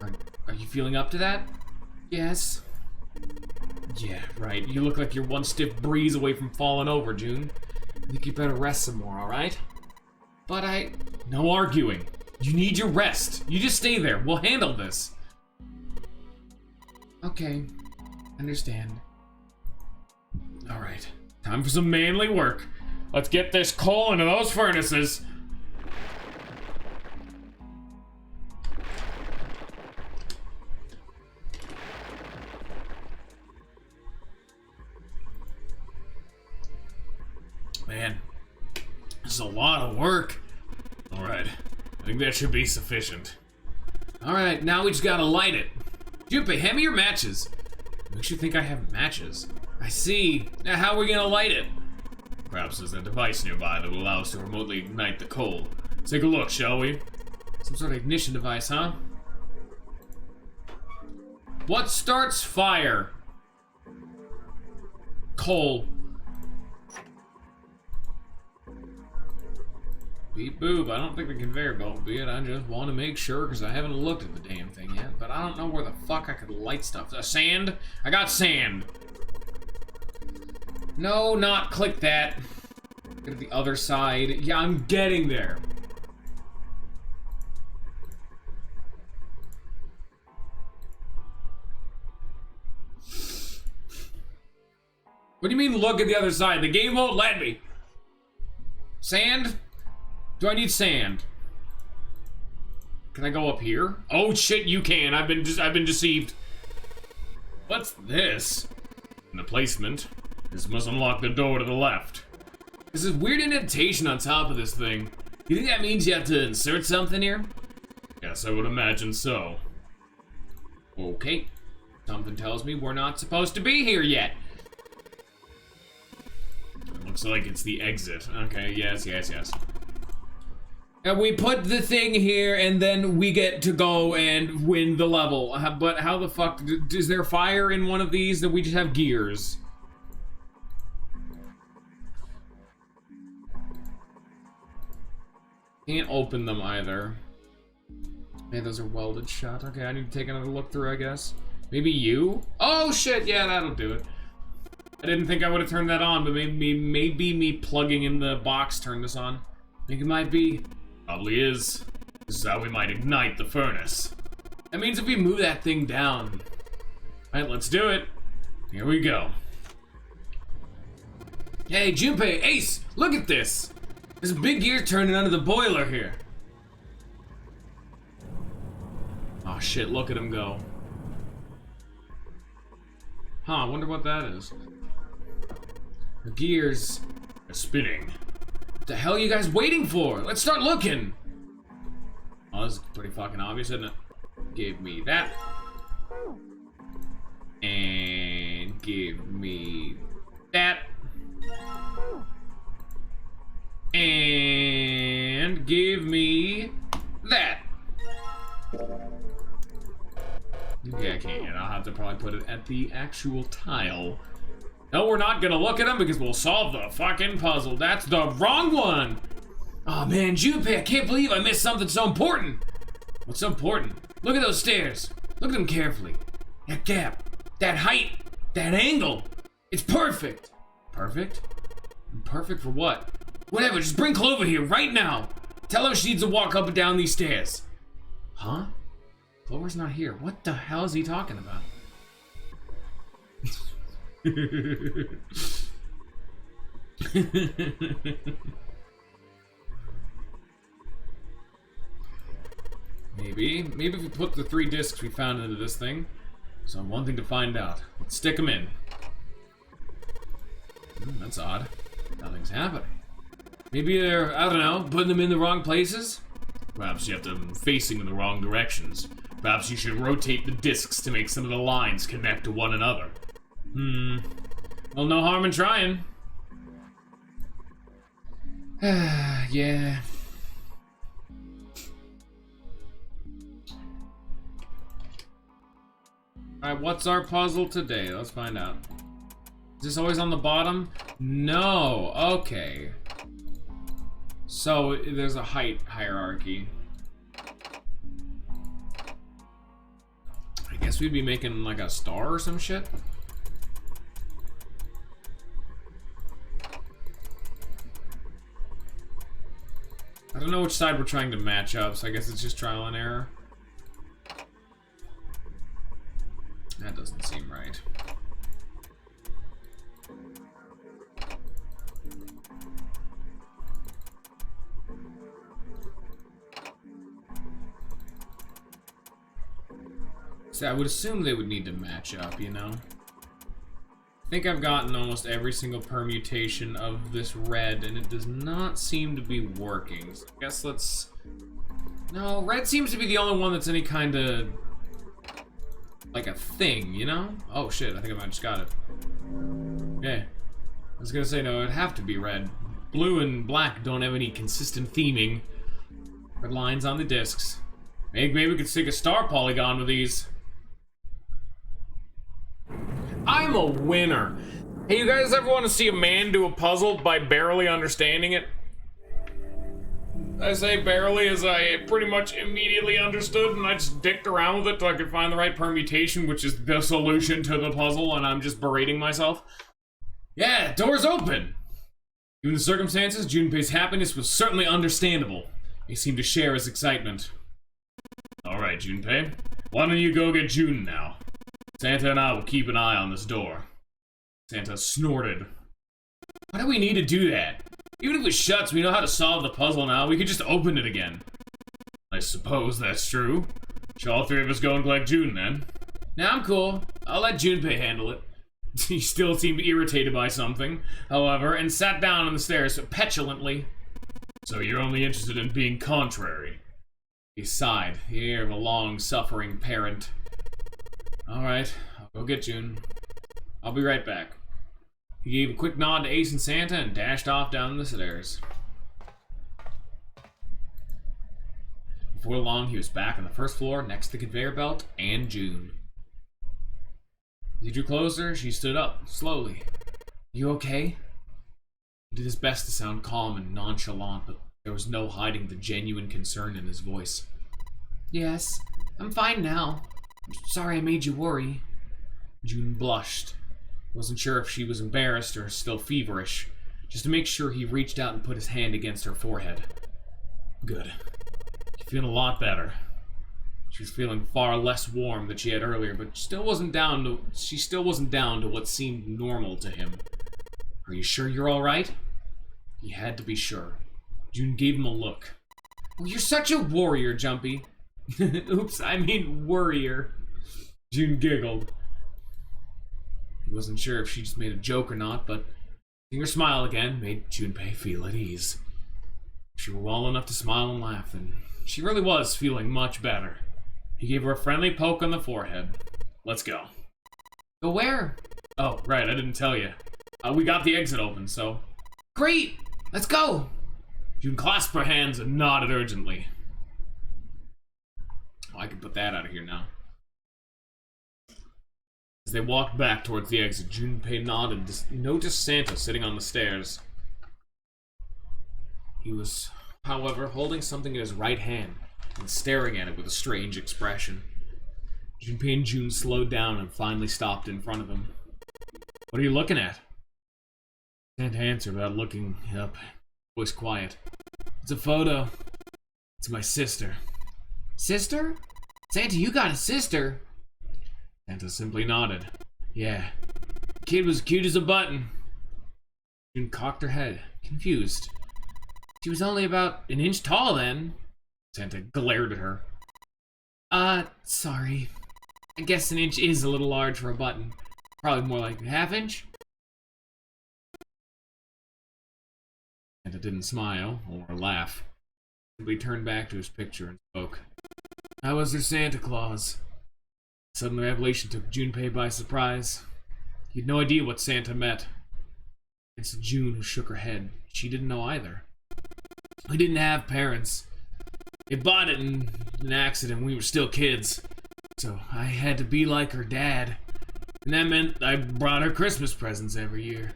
Are you feeling up to that? Yes. Yeah, right. You look like you're one stiff breeze away from falling over, June. I think you better rest some more, alright? But No arguing. You need your rest. You just stay there. We'll handle this. Okay. Understand. Alright. Time for some manly work. Let's get this coal into those furnaces. Man, this is a lot of work. Alright, I think that should be sufficient. Alright, now we just gotta light it. Junpei, hand me your matches. Makes you think I have matches. I see. Now how are we gonna light it? Perhaps there's a device nearby that will allow us to remotely ignite the coal. Let's take a look, shall we? Some sort of ignition device, huh? What starts fire? Coal. Beep boop. I don't think the conveyor belt will be it. I just want to make sure because I haven't looked at the damn thing yet. But I don't know where the fuck I could light stuff. Sand? I got sand. No, not click that. Go to the other side. Yeah, I'm getting there. What do you mean look at the other side? The game won't let me. Sand? Do I need sand? Can I go up here? Oh shit, you can. I've been deceived. What's this? In the placement. This must unlock the door to the left. There's this weird indentation on top of this thing. You think that means you have to insert something here? Yes, I would imagine so. Okay. Something tells me we're not supposed to be here yet. It looks like it's the exit. Okay, yes. And we put the thing here, and then we get to go and win the level. But how the fuck... Is there fire in one of these? That we just have gears? Can't open them either. Man, those are welded shut. Okay, I need to take another look through, I guess. Maybe you? Oh, shit! Yeah, that'll do it. I didn't think I would have turned that on, but maybe me plugging in the box turned this on. I think it might be... Probably is. This is how we might ignite the furnace. That means if we move that thing down. Alright, let's do it. Here we go. Hey, Junpei, Ace, look at this. There's a big gear turning under the boiler here. Oh shit, look at him go. Huh, I wonder what that is. The gears are spinning. What the hell are you guys waiting for? Let's start looking. Oh, this is pretty fucking obvious, isn't it? Give me that. And give me that. And give me that. Okay, I can't yet. I'll have to probably put it at the actual tile. No, we're not gonna look at them because we'll solve the fucking puzzle. That's the wrong one. Oh man, Junpei, I can't believe I missed something so important. What's so important? Look at those stairs. Look at them carefully. That gap, that height, that angle. It's perfect. Perfect? Perfect for what? Whatever, just bring Clover here right now. Tell her she needs to walk up and down these stairs. Huh? Clover's not here. What the hell is he talking about? Maybe if we put the 3 discs we found into this thing. So one thing to find out. Let's stick them in. That's odd. Nothing's happening. Maybe they're, I don't know, putting them in the wrong places? Perhaps you have them facing in the wrong directions. Perhaps you should rotate the discs to make some of the lines connect to one another. Well, no harm in trying. Yeah. Alright, what's our puzzle today? Let's find out. Is this always on the bottom? No. Okay. So, there's a height hierarchy. I guess we'd be making like a star or some shit. I don't know which side we're trying to match up, so I guess it's just trial and error. That doesn't seem right. So I would assume they would need to match up, you know? I think I've gotten almost every single permutation of this red, and it does not seem to be working. So I guess let's... No, red seems to be the only one that's any kind of... like a thing, you know? Oh shit, I think I might have just got it. Okay. I was gonna say, no, it'd have to be red. Blue and black don't have any consistent theming. Red lines on the discs. Maybe we could stick a star polygon with these. I'm a winner. Hey, you guys ever want to see a man do a puzzle by barely understanding it? I say barely as I pretty much immediately understood, and I just dicked around with it till I could find the right permutation, which is the solution to the puzzle, and I'm just berating myself. Yeah, door's open! Given the circumstances, Junpei's happiness was certainly understandable. He seemed to share his excitement. Alright, Junpei. Why don't you go get June now? Santa and I will keep an eye on this door. Santa snorted. Why do we need to do that? Even if it shuts, we know how to solve the puzzle now. We could just open it again. I suppose that's true. Shall all three of us go and collect June, then? Nah, I'm cool. I'll let Junpei handle it. He still seemed irritated by something, however, and sat down on the stairs petulantly. So you're only interested in being contrary? He sighed, the air of a long-suffering parent. Alright, I'll go get June. I'll be right back. He gave a quick nod to Ace and Santa and dashed off down the stairs. Before long, he was back on the first floor next to the conveyor belt and June. As he drew closer, she stood up, slowly. You okay? He did his best to sound calm and nonchalant, but there was no hiding the genuine concern in his voice. Yes, I'm fine now. Sorry I made you worry. June blushed. Wasn't sure if she was embarrassed or still feverish. Just to make sure, he reached out and put his hand against her forehead. Good. You're feeling a lot better. She was feeling far less warm than she had earlier, but she still wasn't down to what seemed normal to him. Are you sure you're all right? He had to be sure. June gave him a look. Well, you're such a warrior, Jumpy. Oops, I mean worrier. June giggled. He wasn't sure if she just made a joke or not, but seeing her smile again made Junpei feel at ease. If she were well enough to smile and laugh, then she really was feeling much better. He gave her a friendly poke on the forehead. Let's go. Go where? Oh, right, I didn't tell you. We got the exit open, so... Great! Let's go! June clasped her hands and nodded urgently. Oh, I can put that out of here now. As they walked back towards the exit, Junpei nodded to notice Santa sitting on the stairs. He was, however, holding something in his right hand and staring at it with a strange expression. Junpei and June slowed down and finally stopped in front of him. What are you looking at? Santa answered without looking up, voice quiet. It's a photo. It's my sister. Sister? Santa, you got a sister? Santa simply nodded. Yeah. The kid was cute as a button. June cocked her head, confused. She was only about an inch tall then. Santa glared at her. Sorry. I guess an inch is a little large for a button. Probably more like a half inch. Santa didn't smile or laugh. Simply turned back to his picture and spoke. How was their Santa Claus? The sudden revelation took Junpei by surprise. He had no idea what Santa meant. It's June who shook her head. She didn't know either. We didn't have parents. They bought it in an accident when we were still kids.
So I had to be like her dad. And that meant I brought her Christmas presents every year.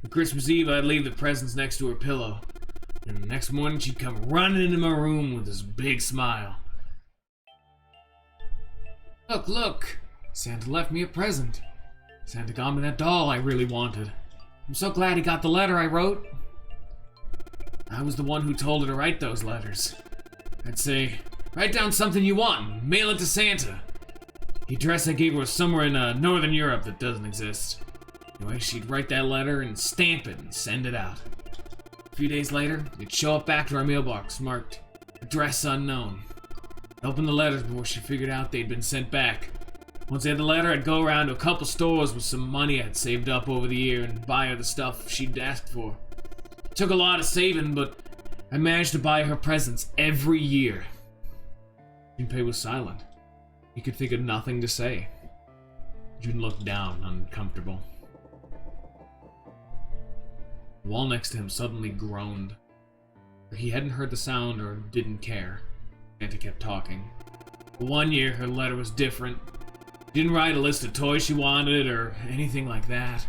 On Christmas Eve, I'd leave the presents next to her pillow. And the next morning, she'd come running into my room with this big smile. Look, look! Santa left me a present. Santa got me that doll I really wanted. I'm so glad he got the letter I wrote. I was the one who told her to write those letters. I'd say, write down something you want and mail it to Santa. The address I gave her was somewhere in Northern Europe that doesn't exist. Anyway, she'd write that letter and stamp it and send it out. A few days later, it'd show up back to our mailbox marked, address unknown. I'd open the letters before she figured out they'd been sent back. Once I had the letter, I'd go around to a couple stores with some money I'd saved up over the year and buy her the stuff she'd asked for. It took a lot of saving, but I managed to buy her presents every year. Junpei was silent. He could think of nothing to say. June looked down, uncomfortable. The wall next to him suddenly groaned. He hadn't heard the sound or didn't care. Santa kept talking. But one year, her letter was different. She didn't write a list of toys she wanted or anything like that.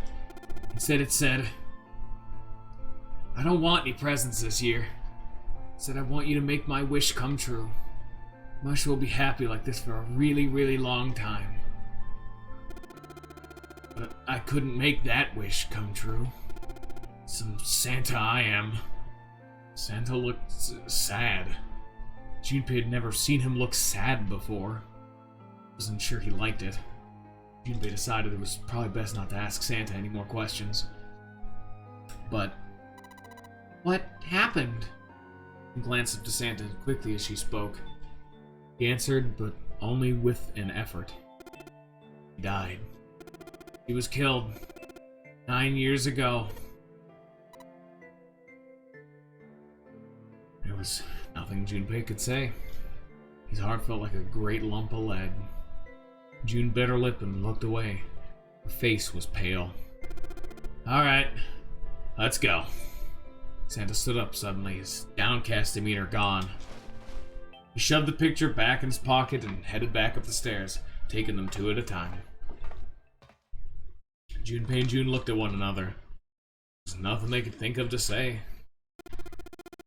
Instead, it said, I don't want any presents this year. It said, I want you to make my wish come true. Mush will be happy like this for a really, really long time. But I couldn't make that wish come true. Some Santa I am. Santa looked sad. Junpei had never seen him look sad before. Wasn't sure he liked it. Junpei decided it was probably best not to ask Santa any more questions. But what happened? He glanced up to Santa quickly as she spoke. He answered, but only with an effort. He died. He was killed 9 years ago. There was nothing Junpei could say. His heart felt like a great lump of lead. June bit her lip and looked away. Her face was pale. All right, let's go. Santa stood up suddenly, his downcast demeanor gone. He shoved the picture back in his pocket and headed back up the stairs, taking them two at a time. Junpei and June looked at one another. There's nothing they could think of to say.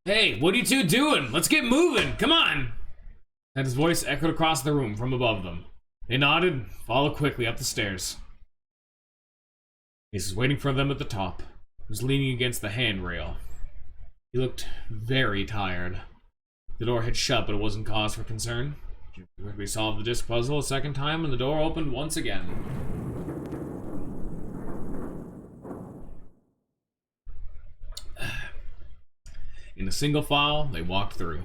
Hey, what are you two doing? Let's get moving, come on! And his voice echoed across the room from above them. They nodded and followed quickly up the stairs. He was waiting for them at the top. He was leaning against the handrail. He looked very tired. The door had shut, but it wasn't cause for concern. We solved the disc puzzle a second time, and the door opened once again. In a single file, they walked through.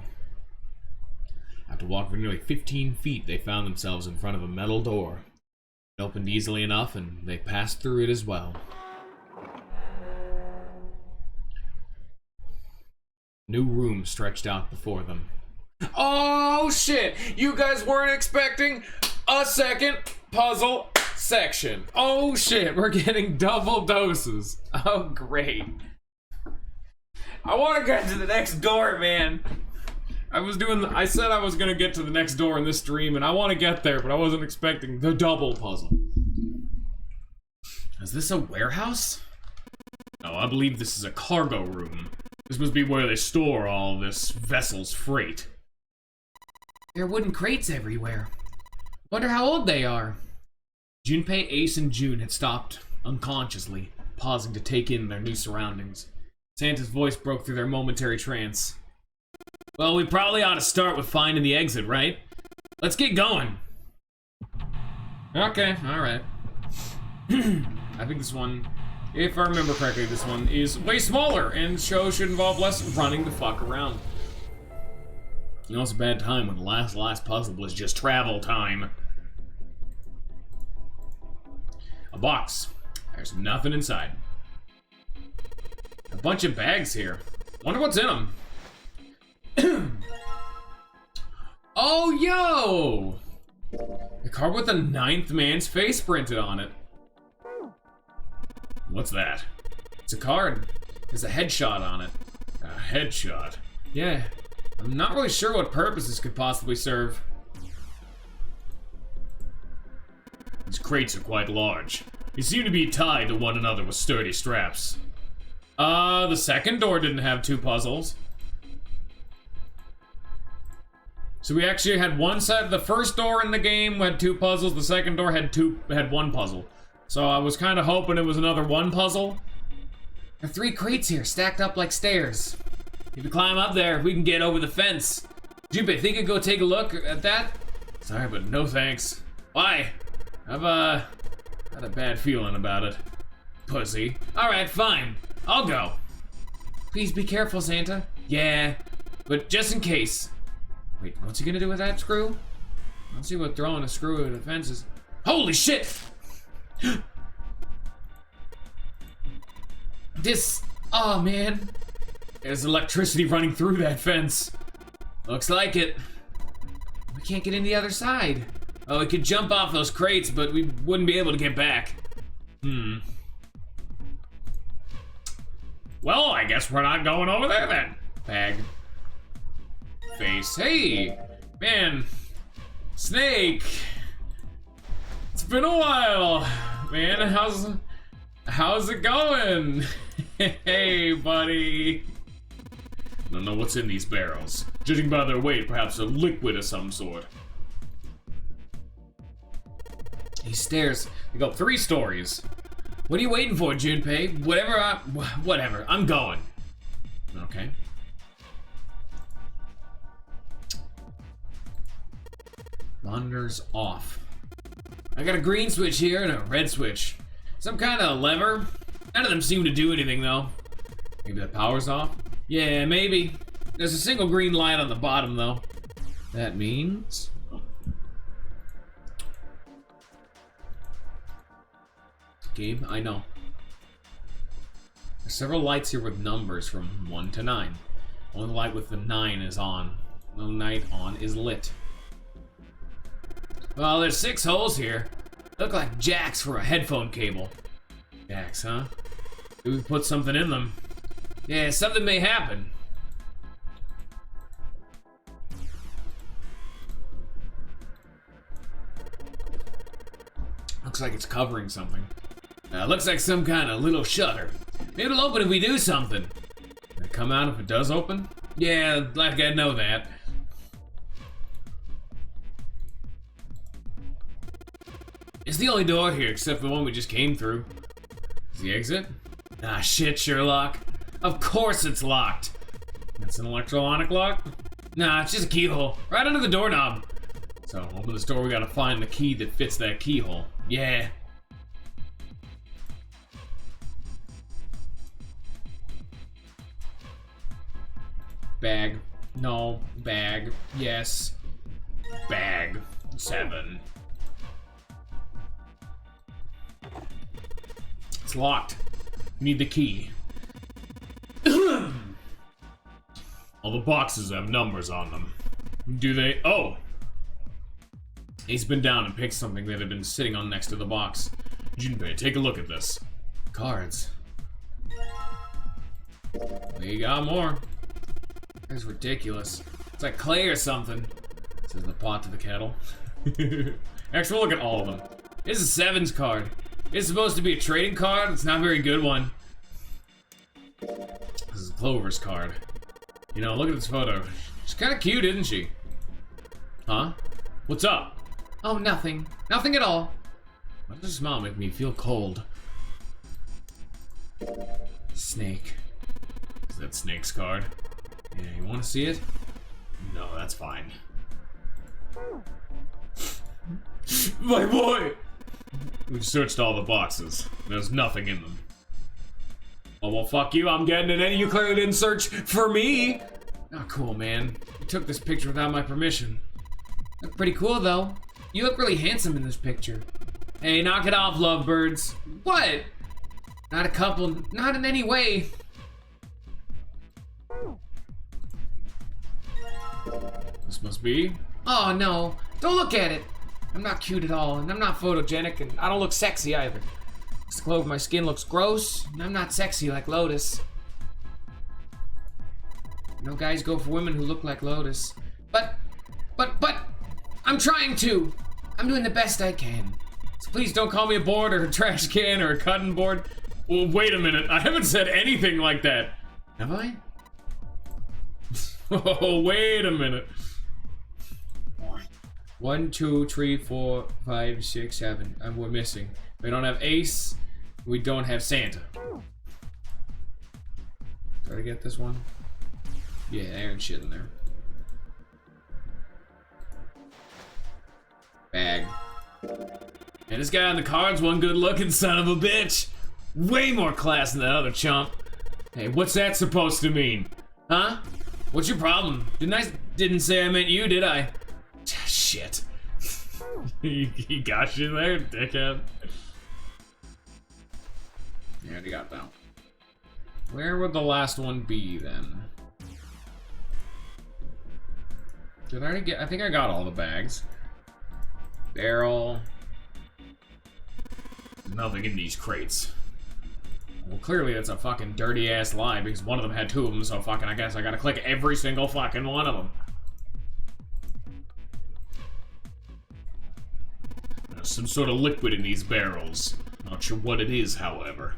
After walking for nearly 15 feet, they found themselves in front of a metal door. It opened easily enough, and they passed through it as well. New room stretched out before them. Oh shit! You guys weren't expecting a second puzzle section. Oh shit, we're getting double doses. Oh great. I want to get to the next door, man. I said I was gonna get to the next door in this stream, and I want to get there, but I wasn't expecting the double puzzle. Is this a warehouse? No, I believe this is a cargo room. This must be where they store all this vessel's freight. There are wooden crates everywhere. Wonder how old they are. Junpei, Ace, and June had stopped unconsciously, pausing to take in their new surroundings. Santa's voice broke through their momentary trance. Well, we probably ought to start with finding the exit, right? Let's get going. Okay, alright. I think this one, if I remember correctly, this one is way smaller, and show should involve less running the fuck around. You know, it's a bad time when the last puzzle was just travel time. A box. There's nothing inside. A bunch of bags here. Wonder what's in them. Oh, yo! A card with the 9th man's face printed on it. What's that? It's a card. There's a headshot on it. A headshot? Yeah. I'm not really sure what purpose this could possibly serve.
crates are quite large. They seem to be tied to one another with sturdy straps. The second door didn't have 2 puzzles. So we actually had one set. The first door in the game had 2 puzzles. The second door had 1 puzzle. So I was kind of hoping it was another 1 puzzle. There are 3 crates here, stacked up like stairs. If we climb up there, we can get over the fence. Junpei, think you could go take a look at that? Sorry, but no thanks. Why? I've had a bad feeling about it. Pussy. Alright, fine. I'll go. Please be careful, Santa. Yeah, but just in case. Wait, what's he gonna do with that screw? I don't see what throwing a screw at a fence is. Holy shit! Oh man. There's electricity running through that fence. Looks like it. We can't get in the other side. Oh, we could jump off those crates, but we wouldn't be able to get back. Well, I guess we're not going over there then. Bag. Face. Hey, man. Snake. It's been a while. Man, how's it going? Hey, buddy. I don't know what's in these barrels. Judging by their weight, perhaps a liquid of some sort. These stairs, they go 3 stories. What are you waiting for, Junpei? Whatever, I'm going. Okay. Wander's off. I got a green switch here and a red switch. Some kind of lever. None of them seem to do anything though. Maybe the power's off? Yeah, maybe. There's a single green light on the bottom though. That means... Gabe, I know. There's several lights here with numbers from 1 to 9. Only light with the 9 is on. No light on is lit. Well, there's 6 holes here. Look like jacks for a headphone cable. Jacks, huh? Maybe we put something in them. Yeah, something may happen. Looks like it's covering something. Looks like some kind of little shutter. Maybe it'll open if we do something. Can it come out if it does open? Yeah, like I know that. It's the only door here except for the one we just came through. Is the exit? Ah, shit, Sherlock. Of course it's locked. That's an electronic lock? Nah, it's just a keyhole. Right under the doorknob. So, open this door, we gotta find the key that fits that keyhole. Yeah. Bag. No. Bag. Yes. Bag. 7. It's locked. Need the key. All the boxes have numbers on them. Do they? Oh! He's been down and picked something that had been sitting on next to the box. Junpei, take a look at this. Cards. We got more. That's ridiculous. It's like clay or something. Says the pot to the kettle. Actually, look at all of them. This is Seven's card. It's supposed to be a trading card. It's not a very good one. This is Clover's card. You know, look at this photo. She's kind of cute, isn't she? Huh? What's up? Oh, nothing. Nothing at all. Why does this smile make me feel cold? Snake. Is that Snake's card? Yeah, you want to see it? No, that's fine. My boy! We've searched all the boxes. There's nothing in them. Oh, well, fuck you. I'm getting it in. You clearly didn't search for me. Oh, cool, man. You took this picture without my permission. Look pretty cool, though. You look really handsome in this picture. Hey, knock it off, lovebirds. What? Not a couple. Not in any way. This must be. Oh, no. Don't look at it. I'm not cute at all, and I'm not photogenic, and I don't look sexy either. Mr. Clover, my skin looks gross, and I'm not sexy like Lotus. No guys go for women who look like Lotus. But, I'm trying to. I'm doing the best I can. So please don't call me a board or a trash can or a cutting board. Well, wait a minute. I haven't said anything like that. Have I? Oh, wait a minute. 1, 2, 3, 4, 5, 6, 7. And we're missing. We don't have Ace. We don't have Santa. Did I get this one? Yeah, there ain't shit in there. Bag. And this guy on the card's one good looking son of a bitch. Way more class than that other chump. Hey, what's that supposed to mean? Huh? What's your problem? Didn't say I meant you, did I? Shit. He got you there, dickhead. Yeah, he got that. Where would the last one be then? Did I already get? I think I got all the bags. Barrel. Nothing in these crates. Well, clearly that's a fucking dirty ass lie because one of them had 2 of them, so fucking I guess I gotta click every single fucking one of them. There's some sort of liquid in these barrels. Not sure what it is, however.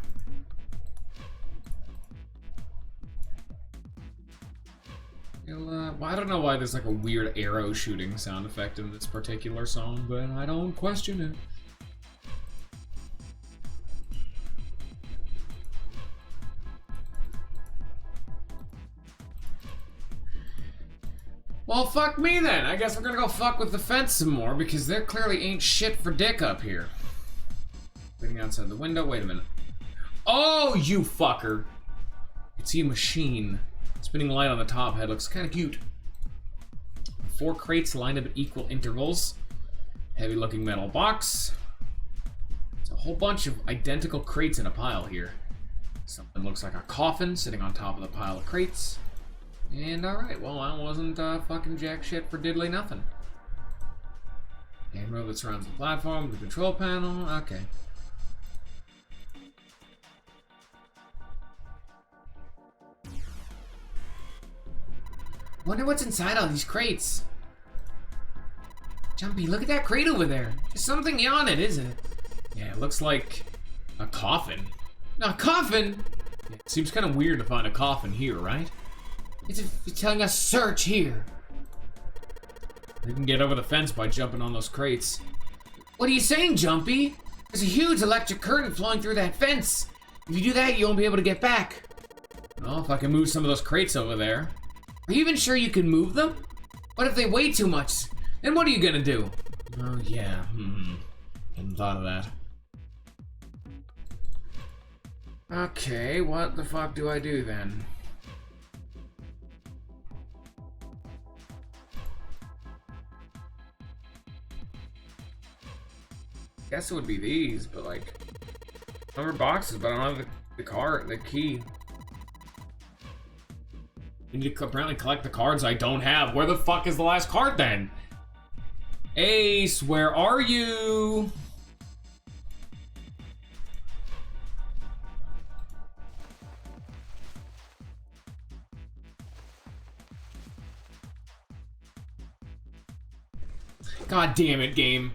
Well, I don't know why there's like a weird arrow shooting sound effect in this particular song, but I don't question it. Well, fuck me then. I guess we're gonna go fuck with the fence some more because there clearly ain't shit for dick up here. Waiting outside the window. Wait a minute. Oh, you fucker. I see a machine. Spinning light on the top head looks kind of cute. 4 crates lined up at equal intervals. Heavy looking metal box. It's a whole bunch of identical crates in a pile here. Something looks like a coffin sitting on top of the pile of crates. And alright, well, that wasn't fucking jack shit for diddly nothing. Handrail that surrounds the platform, the control panel, okay. Wonder what's inside all these crates. Jumpy, look at that crate over there. There's something on it, isn't it? Yeah, it looks like a coffin. A coffin? Yeah, it seems kind of weird to find a coffin here, right? It's telling us search here. We can get over the fence by jumping on those crates. What are you saying, Jumpy? There's a huge electric current flowing through that fence. If you do that, you won't be able to get back. Well, if I can move some of those crates over there. Are you even sure you can move them? What if they weigh too much? Then what are you gonna do? Oh, yeah. Hadn't thought of that. Okay, what the fuck do I do then? Guess it would be these, but like number boxes, but I don't have the key. I need to apparently collect the cards I don't have. Where the fuck is the last card then? Ace, where are you? God damn it, game.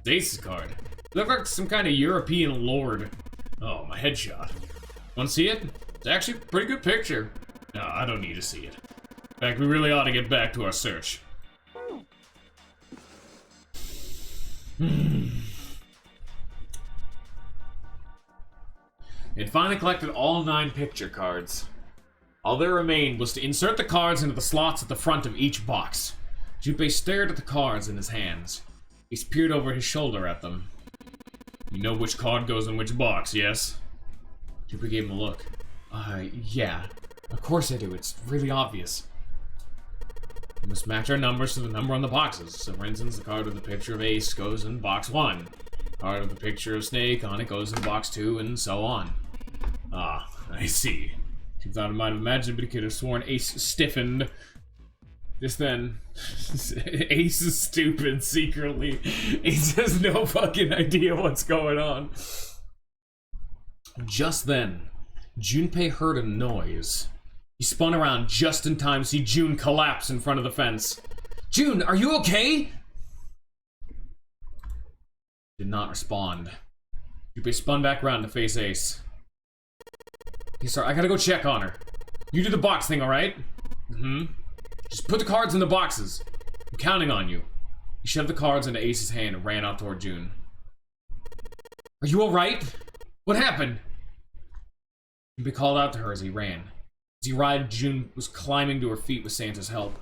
Ace's card. Look like some kind of European lord. Oh, my headshot. Want to see it? It's actually a pretty good picture. No, I don't need to see it. In fact, we really ought to get back to our search. It finally collected all 9 picture cards. All there remained was to insert the cards into the slots at the front of each box. Junpei stared at the cards in his hands. He peered over his shoulder at them. You know which card goes in which box, yes? Junpei gave him a look. Yeah. Of course I do. It's really obvious. We must match our numbers to the number on the boxes. So, for instance, the card with the picture of Ace goes in box 1. The card with the picture of Snake on it goes in box 2, and so on. Ah, I see. She thought it might have imagined, but he could have sworn Ace stiffened. Just then, Ace is stupid secretly. Ace has no fucking idea what's going on. Just then, Junpei heard a noise. He spun around just in time to see June collapse in front of the fence. June, are you okay?
Did not respond. Junpei spun back around to face Ace. Okay, sorry, I gotta go check on her. You do the box thing, alright? Just put the cards in the boxes. I'm counting on you. He shoved the cards into Ace's hand and ran off toward June. Are you alright? What happened? Junpei called out to her as he ran. As he arrived, June was climbing to her feet with Santa's help.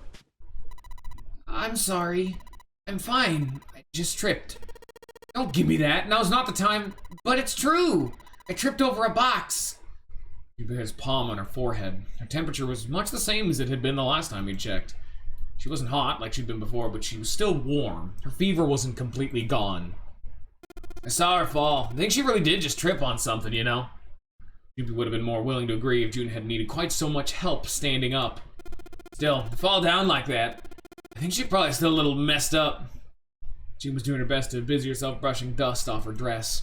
I'm sorry. I'm fine. I just tripped. Don't give me that. Now's not the time. But it's true. I tripped over a box. Junpei had his palm on her forehead. Her temperature was much the same as it had been the last time he'd checked. She wasn't hot like she'd been before, but she was still warm. Her fever wasn't completely gone. I saw her fall. I think she really did just trip on something, you know? Junpei would have been more willing to agree if June hadn't needed quite so much help standing up. Still, to fall down like that, I think she's probably still a little messed up. June was doing her best to busy herself brushing dust off her dress.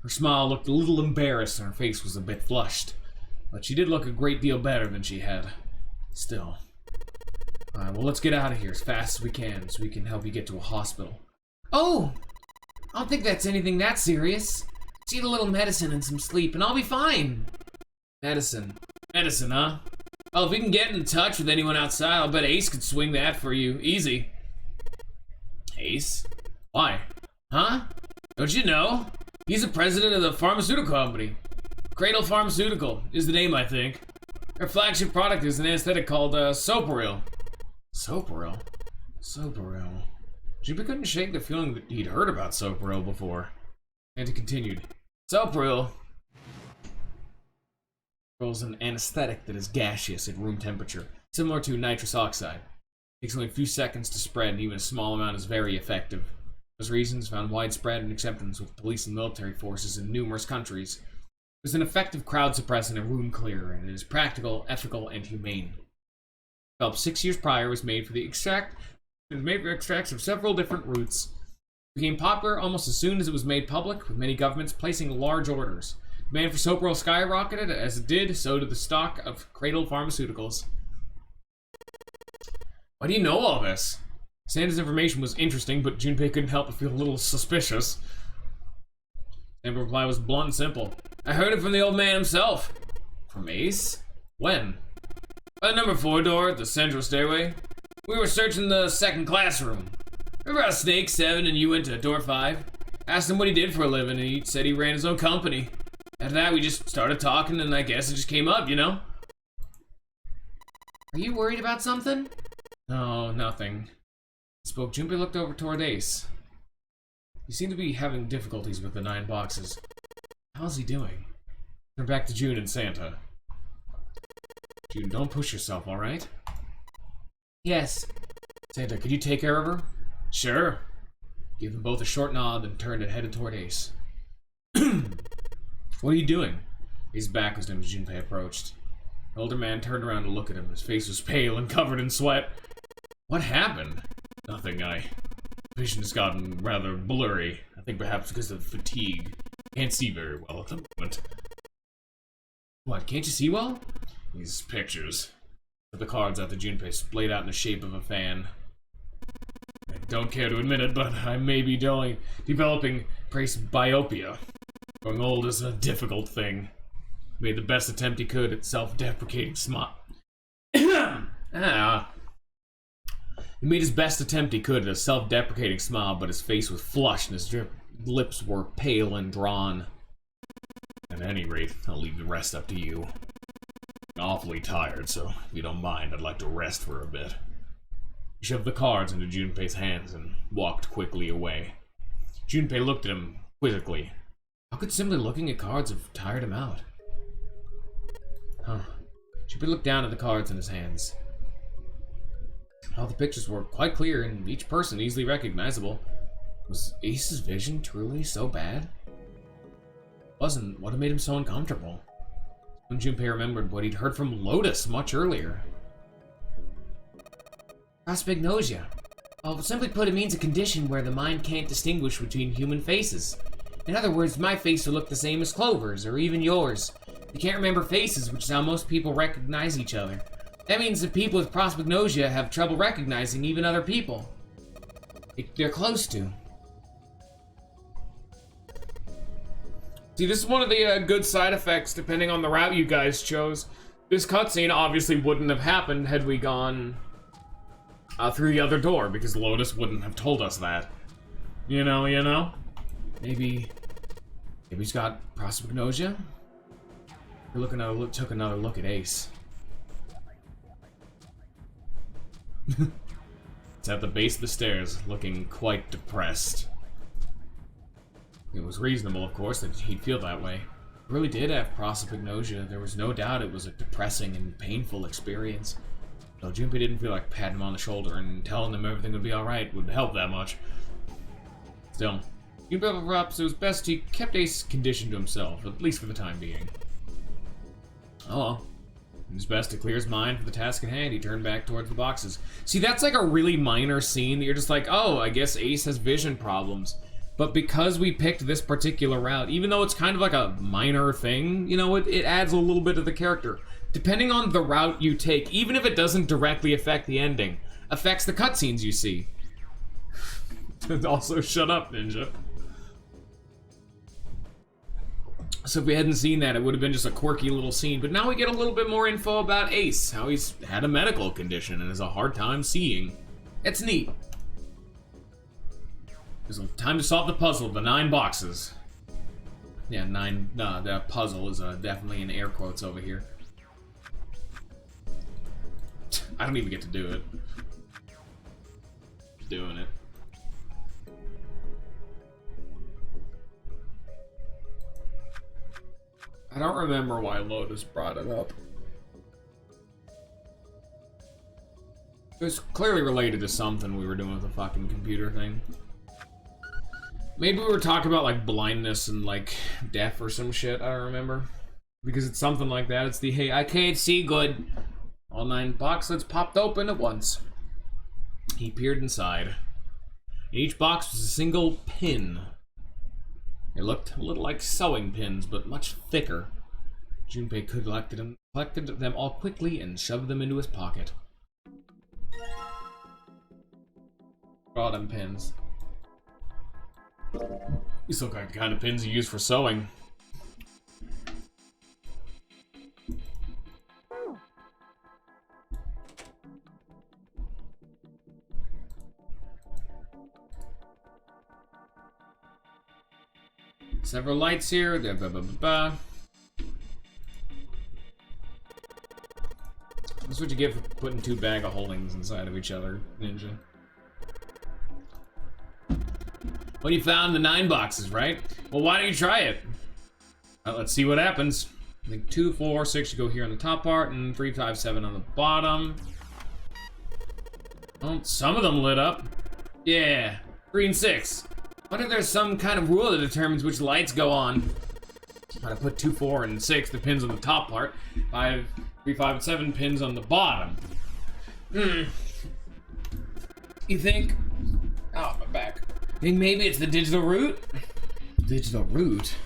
Her smile looked a little embarrassed and her face was a bit flushed. But she did look a great deal better than she had. Still. Alright, well, let's get out of here as fast as we can so we can help you get to a hospital. Oh! I don't think that's anything that serious. Just eat a little medicine and some sleep and I'll be fine. Medicine. Medicine, huh? Well, if we can get in touch with anyone outside, I'll bet Ace could swing that for you. Easy. Ace? Why? Huh? Don't you know? He's the president of the pharmaceutical company. Cradle Pharmaceutical is the name, I think. Their flagship product is an anesthetic called Soparil. Soparil? Soparil. Junpei couldn't shake the feeling that he'd heard about Soparil before. And he continued. Soparil is an anesthetic that is gaseous at room temperature, similar to nitrous oxide. It takes only a few seconds to spread, and even a small amount is very effective. Those reasons found widespread and acceptance with police and military forces in numerous countries. It is an effective crowd suppressant and room clearer, and it is practical, ethical, and humane. Developed 6 years prior, it was made for extracts of several different roots. It became popular almost as soon as it was made public, with many governments placing large orders. Demand for Soparil skyrocketed. As it did, so did the stock of Cradle Pharmaceuticals. Why do you know all this? Santa's information was interesting, but Junpei couldn't help but feel a little suspicious. Santa's reply was blunt and simple. I heard it from the old man himself. From Ace? When? By the number 4 door at the central stairway. We were searching the second classroom. Remember how Snake 7 and you went to door 5? Asked him what he did for a living, and he said he ran his own company. After that, we just started talking, and I guess it just came up, you know? Are you worried about something? No, nothing. Spoke. Junpei looked over toward Ace. He seemed to be having difficulties with the 9 boxes. How's he doing? Turn back to June and Santa. June, don't push yourself, alright? Yes. Santa, could you take care of her? Sure. Gave them both a short nod, then turned and headed toward Ace. What are you doing? Ace's back was to him as Junpei approached. The older man turned around to look at him. His face was pale and covered in sweat. What happened? Nothing, vision has gotten rather blurry. I think perhaps because of fatigue. Can't see very well at the moment. What, can't you see well? These pictures. Put the cards out to Junpei, splayed out in the shape of a fan. I don't care to admit it, but I may be developing presbyopia. Growing old is a difficult thing. Made the best attempt he could at self-deprecating smile. He made his best attempt he could at a self-deprecating smile, but his face was flushed and his lips were pale and drawn. At any rate, I'll leave the rest up to you. I'm awfully tired, so if you don't mind, I'd like to rest for a bit. He shoved the cards into Junpei's hands and walked quickly away. Junpei looked at him quizzically. How could simply looking at cards have tired him out? Huh. Junpei looked down at the cards in his hands. All the pictures were quite clear and each person easily recognizable. Was Ace's vision truly so bad? It wasn't. What had made him so uncomfortable? When Junpei remembered what he'd heard from Lotus much earlier. Prosopagnosia. Well, simply put, it means a condition where the mind can't distinguish between human faces. In other words, my face would look the same as Clover's, or even yours. You can't remember faces, which is how most people recognize each other. That means that people with prosopagnosia have trouble recognizing even other people they're close to.
See, this is one of the good side effects, depending on the route you guys chose. This cutscene obviously wouldn't have happened had we gone through the other door, because Lotus wouldn't have told us that. You know? Maybe he's got prosopagnosia? Took another look at Ace. It's at the base of the stairs, looking quite depressed. It was reasonable, of course, that he'd feel that way. He really did have prosopagnosia. There was no doubt it was a depressing and painful experience. Though Junpei didn't feel like patting him on the shoulder and telling him everything would be alright would help that much. Still, perhaps it was best he kept Ace conditioned to himself, at least for the time being. Oh well. It was best to clear his mind for the task at hand. He turned back towards the boxes. See, that's like a really minor scene that you're just like, oh, I guess Ace has vision problems. But because we picked this particular route, even though it's kind of like a minor thing, you know, it adds a little bit of the character. Depending on the route you take, even if it doesn't directly affect the ending, affects the cutscenes you see. Also, shut up, Ninja. So if we hadn't seen that, it would have been just a quirky little scene. But now we get a little bit more info about Ace, how he's had a medical condition and has a hard time seeing. It's neat. It's time to solve the puzzle, the 9 boxes. Yeah, 9, the puzzle is definitely in air quotes over here. I don't even get to do it. Doing it. I don't remember why Lotus brought it up. It was clearly related to something we were doing with the fucking computer thing. Maybe we were talking about like blindness and like deaf or some shit, I don't remember. Because it's something like that. It's the, hey, I can't see good. All 9 boxlets popped open at once. He peered inside. In each box was a single pin. They looked a little like sewing pins, but much thicker. Junpei collected them all quickly and shoved them into his pocket. All them pins. These look like the kind of pins you use for sewing. Several lights here. That's what you get for putting 2 bag of holdings inside of each other, Ninja. Well, you found the 9 boxes, right? Well, why don't you try it? Let's see what happens. I think 2, 4, 6 you go here on the top part, and 3, 5, 7 on the bottom. Well, some of them lit up. Yeah, 3 and 6. What if there's some kind of rule that determines which lights go on? I'm gonna put 2, 4, and 6, the pins on the top part. 5, 3, 5, and 7 pins on the bottom. You think? Oh, my back. Think maybe it's the digital route? Digital route?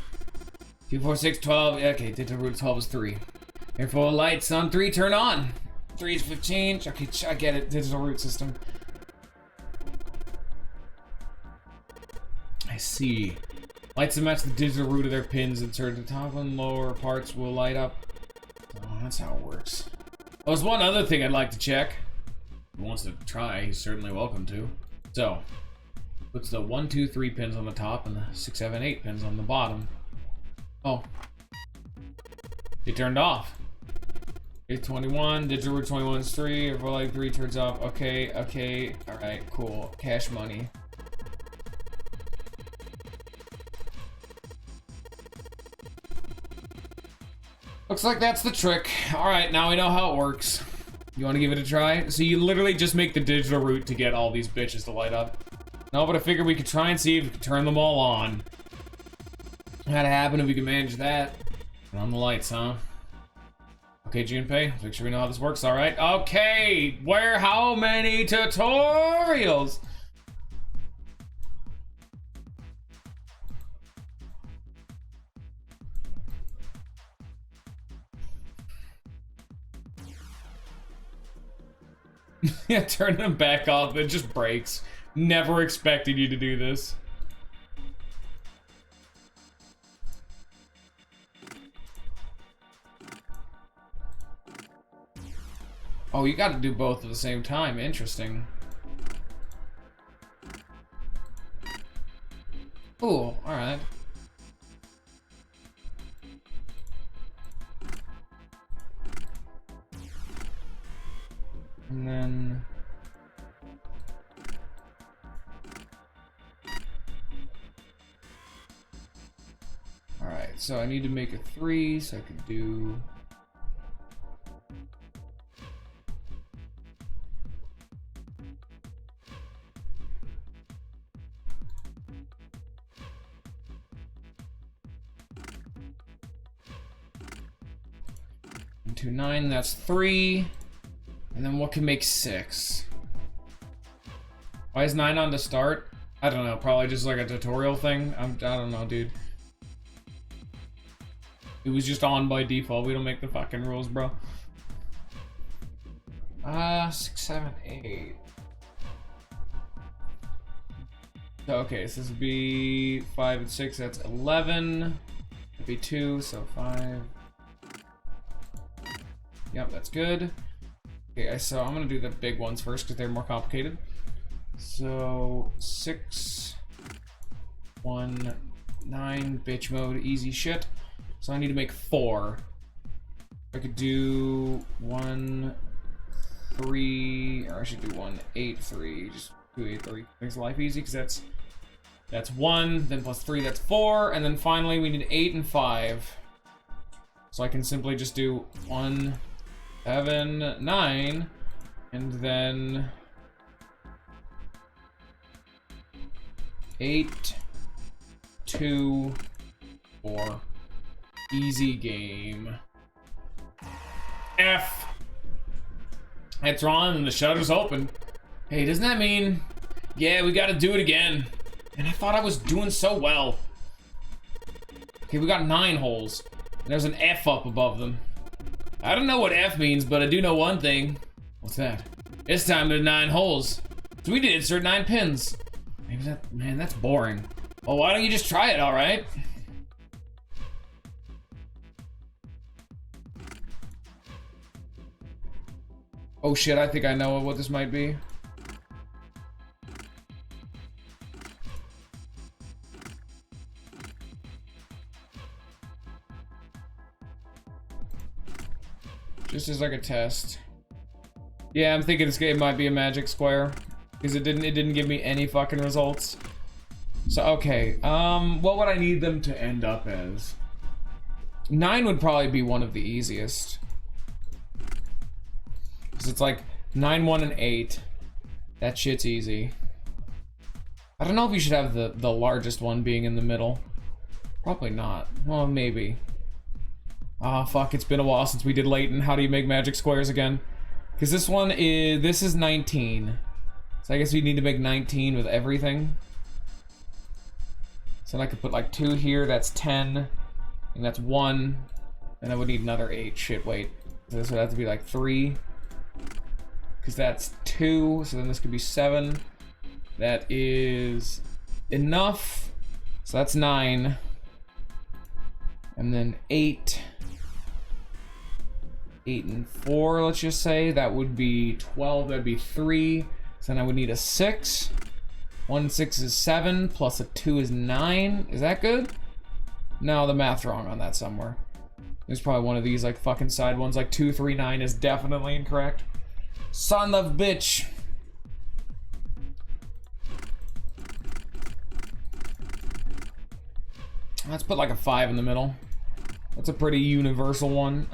2, 4, 6, 12. Okay, digital route 12 is 3. Therefore, lights on 3 turn on. 3 is 15. Okay, I get it. Digital route system. I see. Lights that match the digital route of their pins inserted at the top and lower parts will light up. Oh, that's how it works. Oh, there's one other thing I'd like to check. If he wants to try, he's certainly welcome to. So, puts the 1, 2, 3 pins on the top and the 6, 7, 8 pins on the bottom. Oh. It turned off. Okay, 21, digital route 21 is 3, if light 3 turns off. Okay, alright, cool. Cash money. Looks like that's the trick. Alright, now we know how it works. You want to give it a try? So you literally just make the digital route to get all these bitches to light up. No, but I figured we could try and see if we could turn them all on. How'd it happen if we could manage that? Turn on the lights, huh? Okay, Junpei, make sure we know how this works, alright? Okay, how many tutorials? Yeah, turning them back off, it just breaks. Never expected you to do this. Oh, you gotta do both at the same time. Interesting. Cool, alright. And then... Alright, so I need to make a 3, so I could do... Two, 9, that's 3. And then what can make 6? Why is 9 on the start? I don't know, probably just like a tutorial thing. I don't know, dude. It was just on by default. We don't make the fucking rules, bro. 6, 7, 8. Okay, so this would be 5 and 6, that's 11. It'd be 2, so 5. Yep, that's good. Okay, so I'm gonna do the big ones first because they're more complicated. So 6, 1, 9, bitch mode, easy shit. So I need to make 4. I could do 1, 3, or I should do 1, 8, 3. Just do 8, 3. Makes life easy because that's 1, then plus 3, that's 4, and then finally we need 8 and 5. So I can simply just do 1, 7, 9, and then 8, 2, 4. Easy game. F. It's on and the shutter's open. Hey, doesn't that mean, yeah, we gotta do it again? And I thought I was doing so well. Okay, we got 9 holes. There's an F up above them. I don't know what F means, but I do know one thing. What's that? It's time to 9 holes. So we did insert 9 pins. Maybe that, man, that's boring. Oh, why don't you just try it, alright? Oh shit, I think I know what this might be. Just as like a test. Yeah, I'm thinking it might be a magic square. Because it didn't give me any fucking results. So okay, what would I need them to end up as? 9 would probably be one of the easiest. Because it's like 9, 1, and 8. That shit's easy. I don't know if you should have the largest one being in the middle. Probably not. Well, maybe. Ah, fuck, it's been a while since we did Layton. How do you make magic squares again? Because this is 19. So I guess we need to make 19 with everything. So then I could put like 2 here, that's 10. And that's 1. And I would need another 8. Shit, wait. So this would have to be like 3. Because that's 2, so then this could be 7. That is enough. So that's 9. And then 8. 8 and 4, let's just say. That would be 12, that'd be 3. So then I would need a 6. 1 and 6 is 7, plus a 2 is 9. Is that good? No, the math's wrong on that somewhere. There's probably one of these like fucking side ones, like 2, 3, 9 is definitely incorrect. Son of a bitch. Let's put like a 5 in the middle. That's a pretty universal one.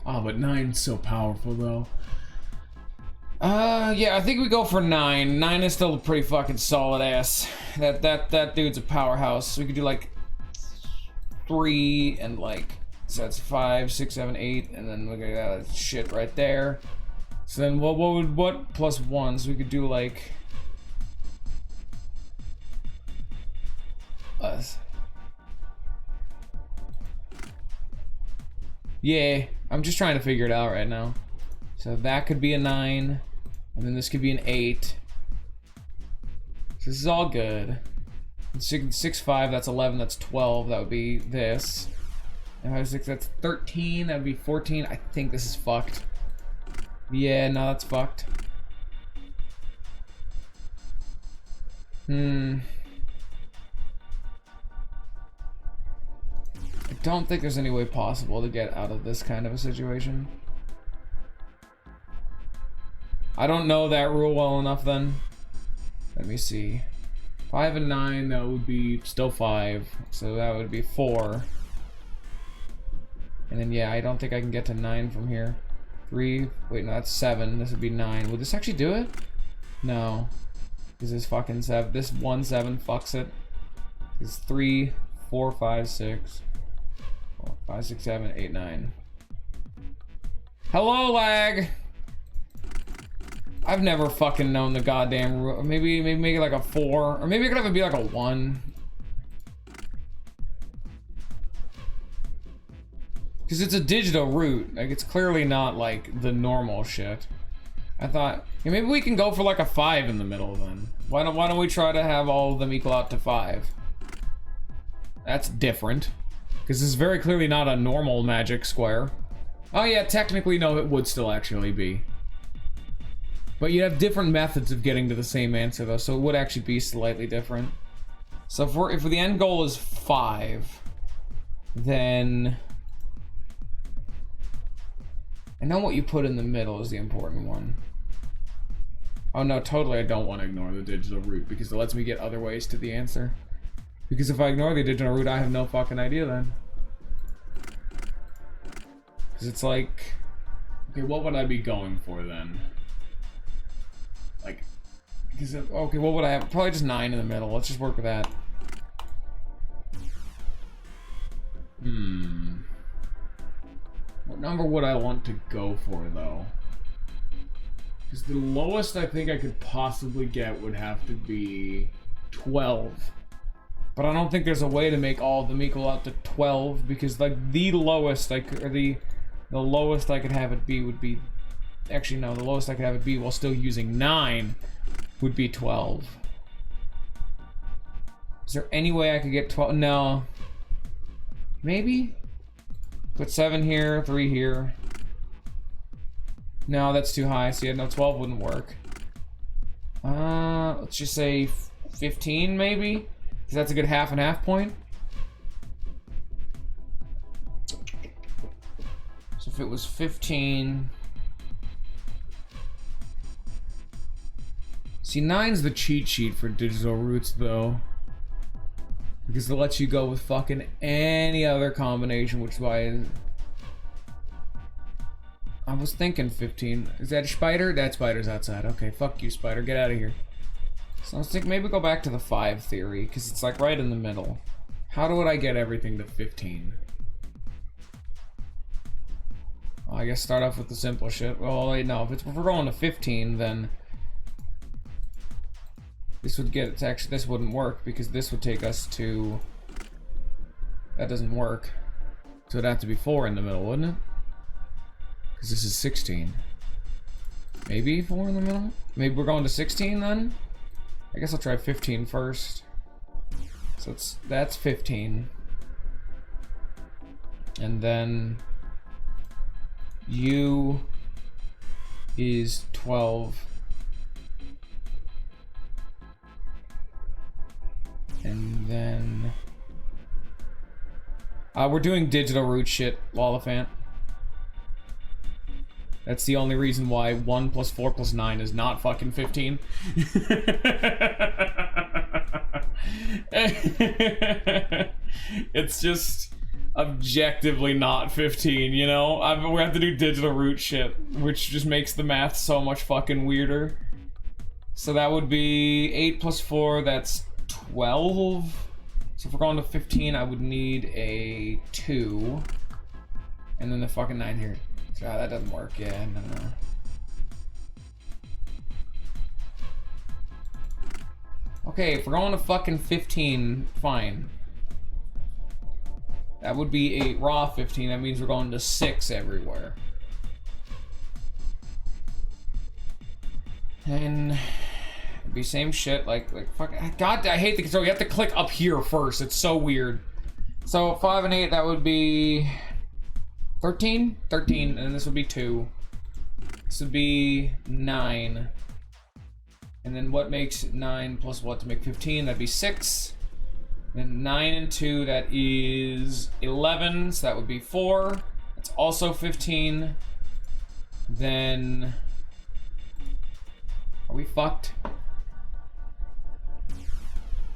Oh, but 9's so powerful though. Yeah, I think we go for 9. 9 is still a pretty fucking solid ass. That dude's a powerhouse. We could do like 3 and like, so that's 5, 6, 7, 8, and then look at that shit right there. So then what plus 1? So we could do like us. Yeah, I'm just trying to figure it out right now. So that could be a 9, and then this could be an 8. So this is all good. 6, 5, that's 11, that's 12, that would be this. And 5, 6, that's 13, that would be 14. I think this is fucked.
Yeah, no, that's fucked. I don't think there's any way possible to get out of this kind of a situation. I don't know that rule well enough then. Let me see. 5 and 9, that would be still 5. So that would be 4. And then, yeah, I don't think I can get to 9 from here. 3, wait, no, that's 7. This would be 9. Would this actually do it? No. Because this fucking 7, this 1, 7 fucks it. It's 3, 4, 5, 6. 5, 6, 7, 8, 9. Hello, lag! I've never fucking known the goddamn rule. Maybe make it like a 4. Or maybe it could have it be like a 1. Because it's a digital route. Like, it's clearly not like the normal shit. I thought, yeah, maybe we can go for like a 5 in the middle then. Why don't we try to have all of them equal out to 5? That's different. Because this is very clearly not a normal magic square. Oh yeah, technically no, it would still actually be. But you have different methods of getting to the same answer though, so it would actually be slightly different. So if the end goal is 5, then I know what you put in the middle is the important one. Oh no, totally I don't want to ignore the digital route because it lets me get other ways to the answer. Because if I ignore the digital route, I have no fucking idea then. Because it's like,
okay, what would I be going for then?
Like, because okay, what would I have? Probably just 9 in the middle. Let's just work with that.
What number would I want to go for though? Because the lowest I think I could possibly get would have to be 12.
But I don't think there's a way to make all of them equal out to 12 because like the lowest I could, or the lowest I could have it be would be, actually no, the lowest I could have it be while still using 9 would be 12. Is there any way I could get 12? No. Maybe? Put 7 here, 3 here. No, that's too high. So yeah, no, 12 wouldn't work. Let's just say 15 maybe? Because that's a good half and half point. So if it was 15... See, 9's the cheat sheet for digital routes, though. Because it lets you go with fucking any other combination, which is why... I was thinking 15. Is that a spider? That spider's outside. Okay, fuck you, spider. Get out of here. So I was thinking maybe go back to the 5 theory, because it's like right in the middle. How would I get everything to 15? Well, I guess start off with the simple shit. Well, wait, no, if we're going to 15, then... This would get, it's actually, this wouldn't work, because this would take us to... That doesn't work. So it'd have to be 4 in the middle, wouldn't it? Because this is 16. Maybe 4 in the middle? Maybe we're going to 16 then? I guess I'll try 15 first. So that's 15. And then U is 12. And then we're doing digital root shit, Lollifant. That's the only reason why 1 plus 4 plus 9 is not fucking 15. It's just objectively not 15, you know? We have to do digital root shit, which just makes the math so much fucking weirder. So that would be 8 plus 4, that's 12. So if we're going to 15, I would need a 2. And then the fucking 9 here. Ah, that doesn't work. Yeah, no. Okay, if we're going to fucking 15, fine. That would be a raw 15. That means we're going to 6 everywhere. And it'd be same shit. Like fuck. God, I hate the control. You have to click up here first. It's so weird. So 5 and 8, that would be 13? 13, and this would be 2. This would be 9. And then what makes 9 plus what to make 15? That'd be 6. Then 9 and 2, that is 11. So that would be 4. That's also 15. Then... Are we fucked?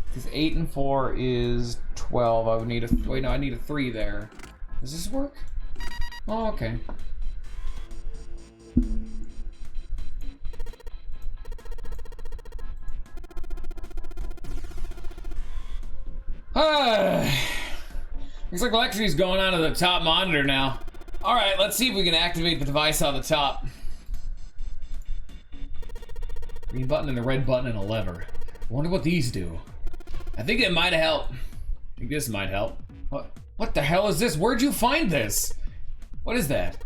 Because 8 and 4 is 12. I would need a... Wait, no, I need a 3 there. Does this work? Oh, okay. Looks like electricity's going on to the top monitor now. Alright, let's see if we can activate the device on the top. Green button and the red button and a lever. I wonder what these do. I think it might help. I think this might help. What the hell is this? Where'd you find this? What is that?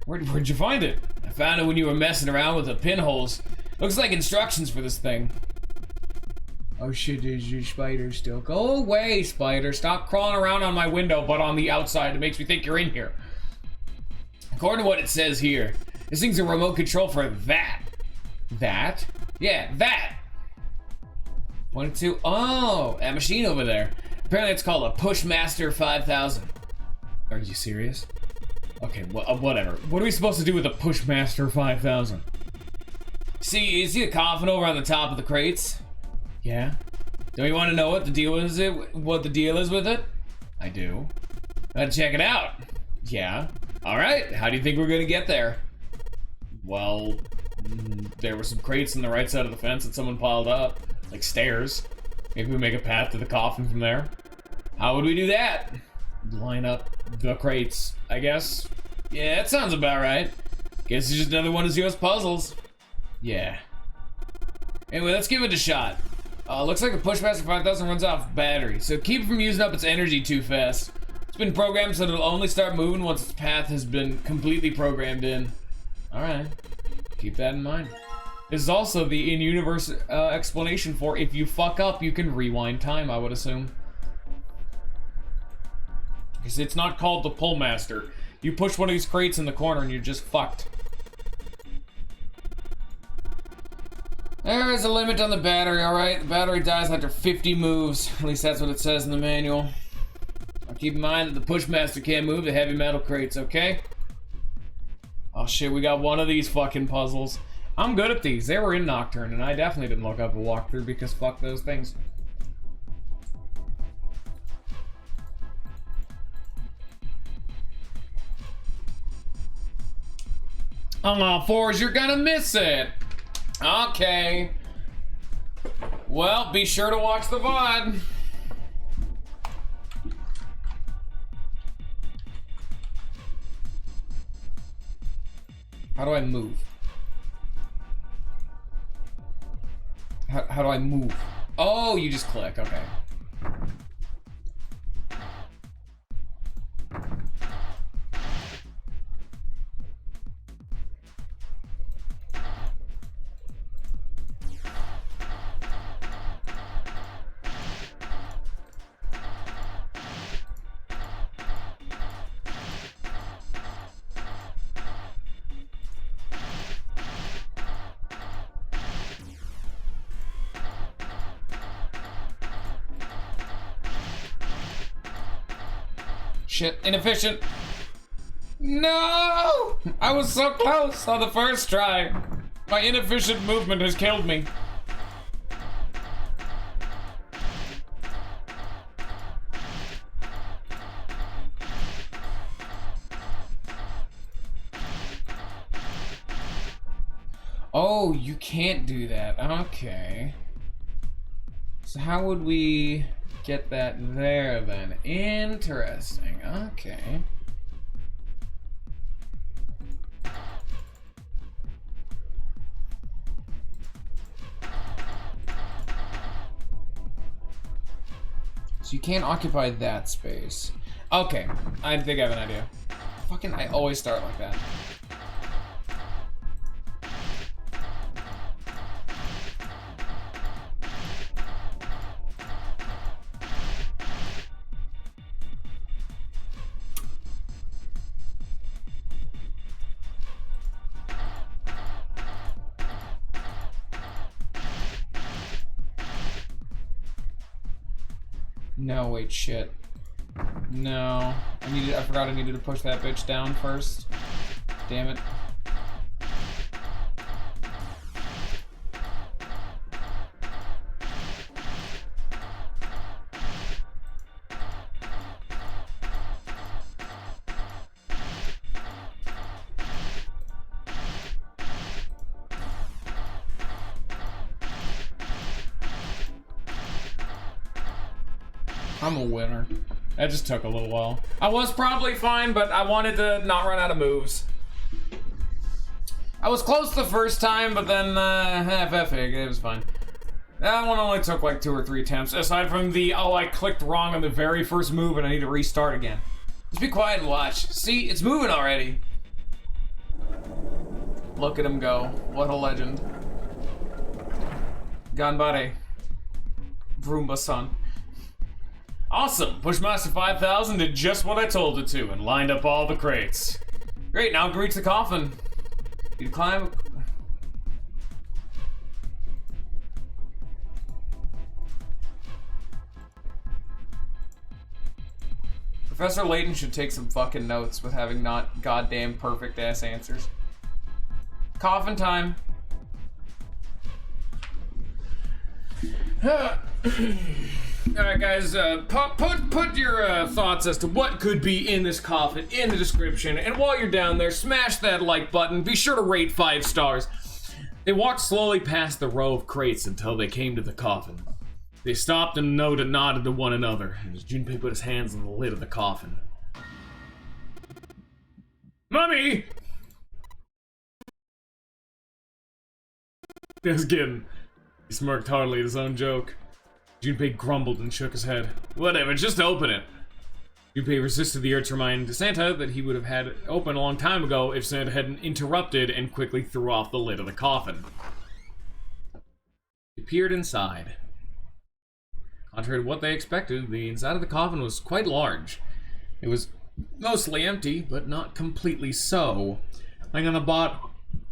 Where'd you find it? I found it when you were messing around with the pinholes. Looks like instructions for this thing. Oh shit, there's your spider still. Go away, spider. Stop crawling around on my window, but on the outside. It makes me think you're in here. According to what it says here, this thing's a remote control for that. That? Yeah, that. Pointed to, oh, that machine over there. Apparently it's called a Pushmaster 5000. Are you serious? Okay, whatever. What are we supposed to do with a Pushmaster 5000? See, you see the coffin over on the top of the crates? Yeah? Do you want to know what the deal is? What the deal is with it? I do. Gotta check it out. Yeah. All right. How do you think we're gonna get there? Well, there were some crates on the right side of the fence that someone piled up, like stairs. Maybe we make a path to the coffin from there. How would we do that? Line up the crates, I guess. Yeah, that sounds about right. Guess it's just another one of Zero's puzzles. Yeah. Anyway, let's give it a shot. Looks like the Pushmaster 5000 runs off battery, so keep it from using up its energy too fast. It's been programmed so that it'll only start moving once its path has been completely programmed in. Alright, keep that in mind. This is also the in-universe explanation for if you fuck up, you can rewind time, I would assume. Because it's not called the Pullmaster. You push one of these crates in the corner and you're just fucked. There is a limit on the battery, alright? The battery dies after 50 moves. At least that's what it says in the manual. Now keep in mind that the Pushmaster can't move the heavy metal crates, okay? Oh shit, we got one of these fucking puzzles. I'm good at these. They were in Nocturne, and I definitely didn't look up a walkthrough because fuck those things. Fours, you're gonna miss it. Okay. Well, be sure to watch the VOD. How do I move? How do I move? Oh, you just click, okay. Shit, inefficient. No! I was so close on the first try. My inefficient movement has killed me. Oh, you can't do that. Okay. So how would we get that there then? Interesting. Okay. So you can't occupy that space. Okay, I think I have an idea. Fucking, I always start like that. No, wait, shit. No. I forgot I needed to push that bitch down first. Damn it. I'm a winner. That just took a little while. I was probably fine, but I wanted to not run out of moves. I was close the first time, but then, it was fine. That one only took like 2 or 3 attempts, aside from the, oh, I clicked wrong on the very first move and I need to restart again. Just be quiet and watch. See, it's moving already. Look at him go. What a legend. Ganbare. Vroomba-san. Awesome! Pushmaster 5000 did just what I told it to and lined up all the crates. Great, now I can reach the coffin. You climb... Professor Layton should take some fucking notes with having not goddamn perfect ass answers. Coffin time. Alright guys, put your thoughts as to what could be in this coffin in the description, and while you're down there, smash that like button, be sure to rate 5 stars. They walked slowly past the row of crates until they came to the coffin. They stopped and nodded to one another, as Junpei put his hands on the lid of the coffin. Mummy! Just kidding. He smirked heartily at his own joke. Junpei grumbled and shook his head. Whatever, just open it. Junpei resisted the urge to remind Santa that he would have had it open a long time ago if Santa hadn't interrupted and quickly threw off the lid of the coffin. He peered inside. Contrary to what they expected, the inside of the coffin was quite large. It was mostly empty, but not completely so. Lying on the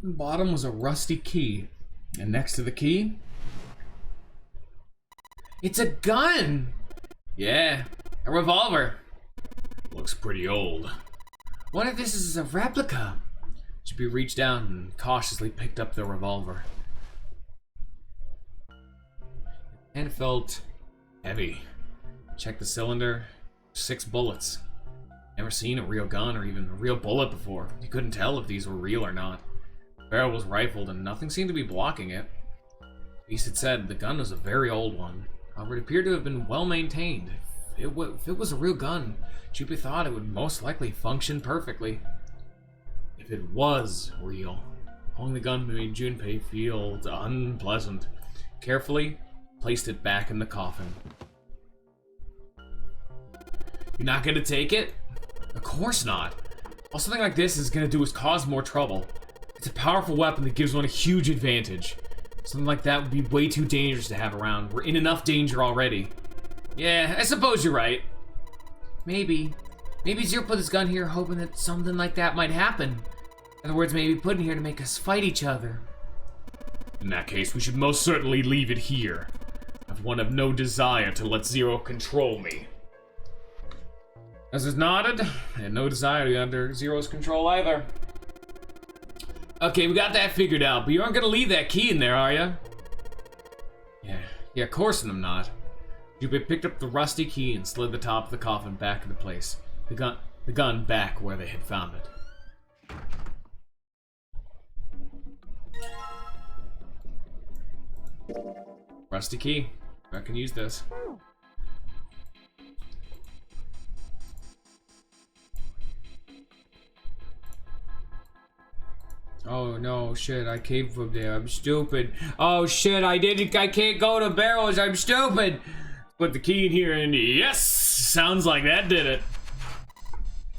bottom was a rusty key. And next to the key... It's a gun! Yeah, a revolver. Looks pretty old. What if this is a replica? Chippy reached down and cautiously picked up the revolver. And it felt heavy. Checked the cylinder. 6 bullets. Never seen a real gun or even a real bullet before. You couldn't tell if these were real or not. The barrel was rifled and nothing seemed to be blocking it. Beast had said the gun was a very old one. However, it appeared to have been well maintained. If it was a real gun, Junpei thought it would most likely function perfectly. If it was real, pulling the gun made Junpei feel unpleasant. Carefully placed it back in the coffin. You're not gonna take it? Of course not. All something like this is gonna do is cause more trouble. It's a powerful weapon that gives one a huge advantage. Something like that would be way too dangerous to have around. We're in enough danger already. Yeah, I suppose you're right. Maybe Zero put his gun here hoping that something like that might happen. In other words, maybe put it here to make us fight each other. In that case, we should most certainly leave it here. I've one of no desire to let Zero control me. As is nodded, I had no desire to be under Zero's control either. Okay, we got that figured out, but you aren't gonna leave that key in there, are you? Yeah, of course I'm not. Junpei picked up the rusty key and slid the top of the coffin back into place. The gun back where they had found it. Rusty key. I can use this. Oh no, shit, I came from there. I'm stupid. Oh shit, I can't go to barrels. I'm stupid. Put the key in here and yes! Sounds like that did it.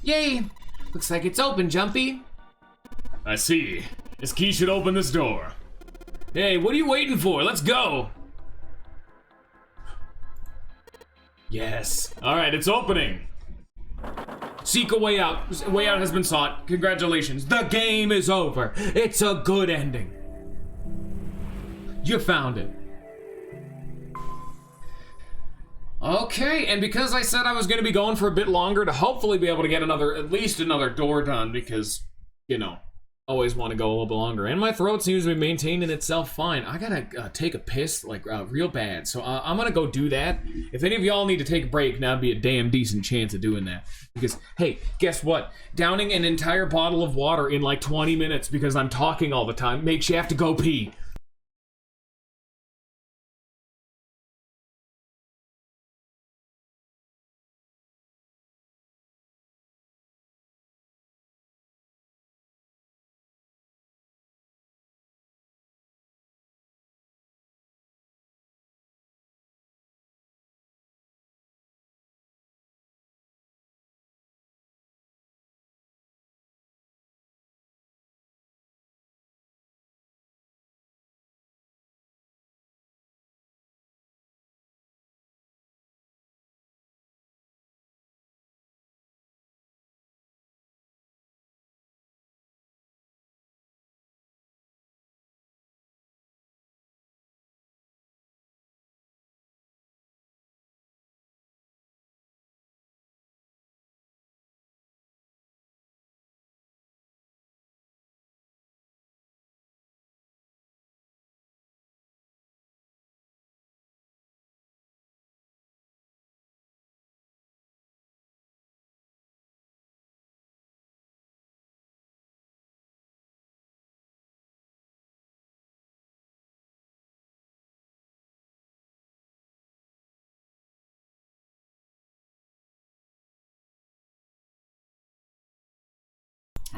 Yay! Looks like it's open, Jumpy. I see. This key should open this door. Hey, what are you waiting for? Let's go. Yes. Alright, it's opening. Seek a way out. A way out has been sought. Congratulations. The game is over. It's a good ending. You found it.
Okay, and because I said I was going to be going for a bit longer to hopefully be able to get at least another door done, because, you know, always want to go a little bit longer. And my throat seems to be maintaining itself fine. I gotta take a piss, like, real bad. So I'm gonna go do that. If any of y'all need to take a break, now'd be a damn decent chance of doing that. Because, hey, guess what? Downing an entire bottle of water in like 20 minutes because I'm talking all the time makes you have to go pee.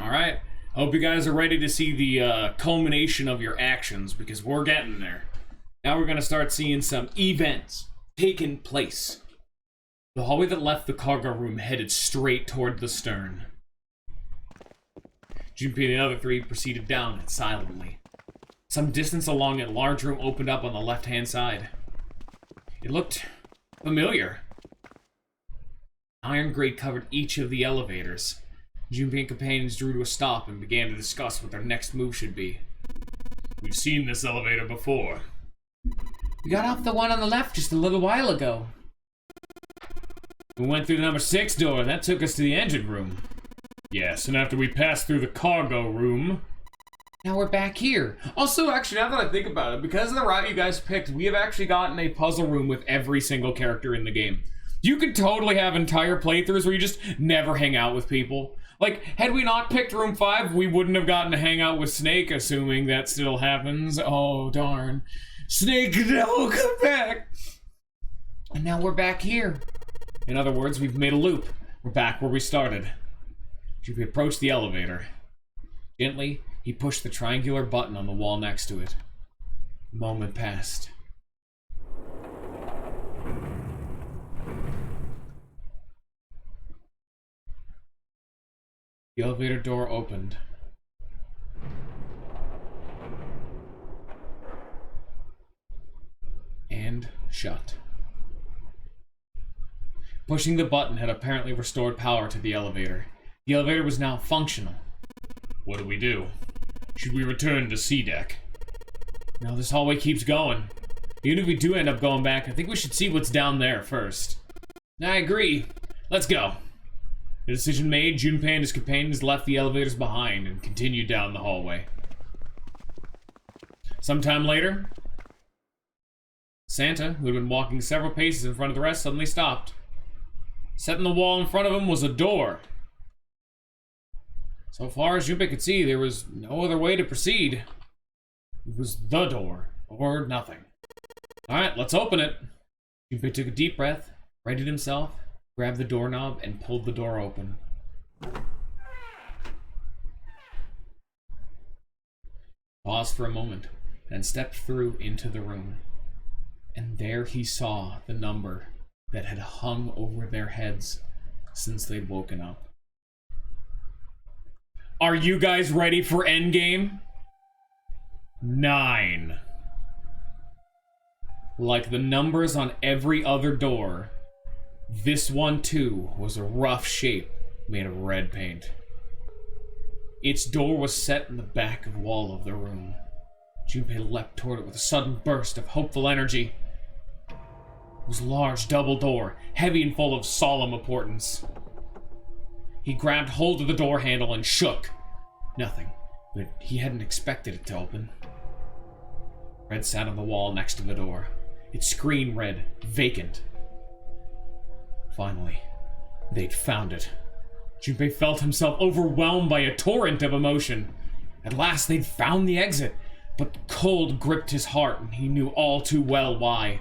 Alright, hope you guys are ready to see the culmination of your actions, because we're getting there. Now we're going to start seeing some events taking place. The hallway that left the cargo room headed straight toward the stern. Junpei and the other three proceeded down it silently. Some distance along it, a large room opened up on the left-hand side. It looked familiar. Iron grate covered each of the elevators. Junpei and companions drew to a stop and began to discuss what their next move should be. We've seen this elevator before.
We got off the one on the left just a little while ago.
We went through the number 6 door, that took us to the engine room. Yes, and after we passed through the cargo room...
Now we're back here.
Also, actually, now that I think about it, because of the route you guys picked, we have actually gotten a puzzle room with every single character in the game. You could totally have entire playthroughs where you just never hang out with people. Like, had we not picked room 5, we wouldn't have gotten to hang out with Snake, assuming that still happens. Oh, darn. Snake, no, come back!
And now we're back here.
In other words, we've made a loop. We're back where we started. Junpei approached the elevator. Gently, he pushed the triangular button on the wall next to it. A moment passed. The elevator door opened. And shut. Pushing the button had apparently restored power to the elevator. The elevator was now functional. What do we do? Should we return to C deck? No, this hallway keeps going. Even if we do end up going back, I think we should see what's down there first. I agree. Let's go. The decision made, Junpei and his companions left the elevators behind and continued down the hallway. Sometime later, Santa, who had been walking several paces in front of the rest, suddenly stopped. Set in the wall in front of him was a door. So far as Junpei could see, there was no other way to proceed. It was the door, or nothing. Alright, let's open it. Junpei took a deep breath, righted himself, grabbed the doorknob, and pulled the door open. Paused for a moment, then stepped through into the room. And there he saw the number that had hung over their heads since they'd woken up. Are you guys ready for Endgame? 9. Like the numbers on every other door, this one too was a rough shape made of red paint. Its door was set in the back of wall of the room. Junpei leapt toward it with a sudden burst of hopeful energy. It was a large double door, heavy and full of solemn importance. He grabbed hold of the door handle and shook. Nothing, but he hadn't expected it to open. Red sat on the wall next to the door. Its screen read, vacant. Finally, they'd found it. Junpei felt himself overwhelmed by a torrent of emotion. At last they'd found the exit, but cold gripped his heart and he knew all too well why.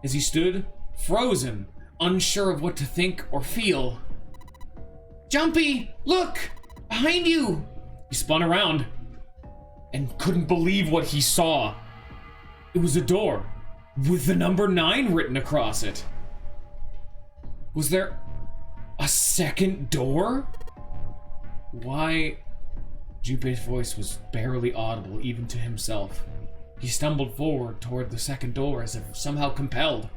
As he stood, frozen, unsure of what to think or feel. "Jumpy, look! Behind you!" He spun around and couldn't believe what he saw. It was a door with the number 9 written across it. Was there a second door? Why? Junpei's voice was barely audible even to himself. He stumbled forward toward the second door as if somehow compelled.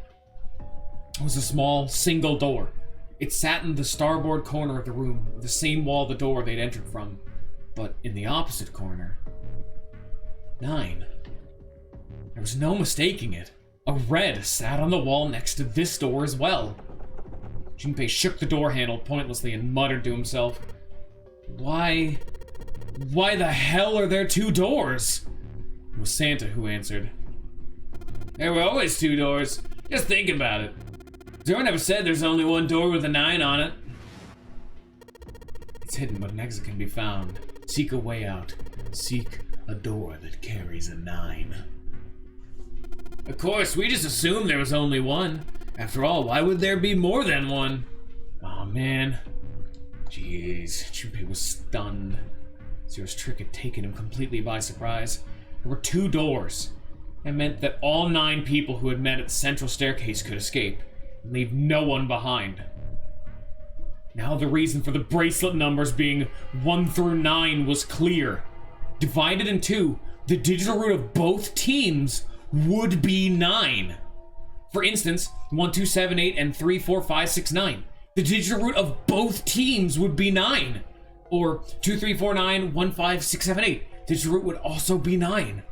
It was a small, single door. It sat in the starboard corner of the room, the same wall the door they'd entered from. But in the opposite corner, 9. There was no mistaking it. A red sat on the wall next to this door as well. Junpei shook the door handle pointlessly and muttered to himself, Why the hell are there 2 doors? It was Santa who answered. There were always 2 doors. Just think about it. Zero never said there's only 1 door with a 9 on it. It's hidden, but an exit can be found. Seek a way out. Seek a door that carries a 9. Of course, we just assumed there was only 1. After all, why would there be more than 1? Aw, man. Jeez, Junpei was stunned. Zero's trick had taken him completely by surprise. There were 2 doors. It meant that all 9 people who had met at the central staircase could escape and leave no one behind. Now the reason for the bracelet numbers being 1 through 9 was clear. Divided in 2, the digital root of both teams would be 9. For instance, 1, 2, 7, 8, and 3, 4, 5, 6, 9. The digital root of both teams would be 9. Or 2, 3, 4, 9, 1, 5, 6, 7, 8. Digital root would also be 9.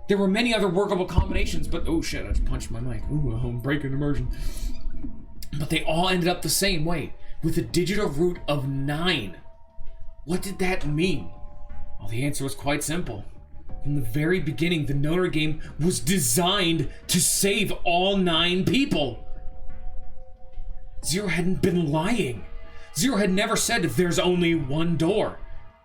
There were many other workable combinations, but oh shit, I just punched my mic. Ooh, I'm breaking immersion. But they all ended up the same way, with a digital root of 9. What did that mean? Well, the answer was quite simple. From the very beginning, the Nonary game was designed to save all 9 people. Zero hadn't been lying. Zero had never said there's only 1 door.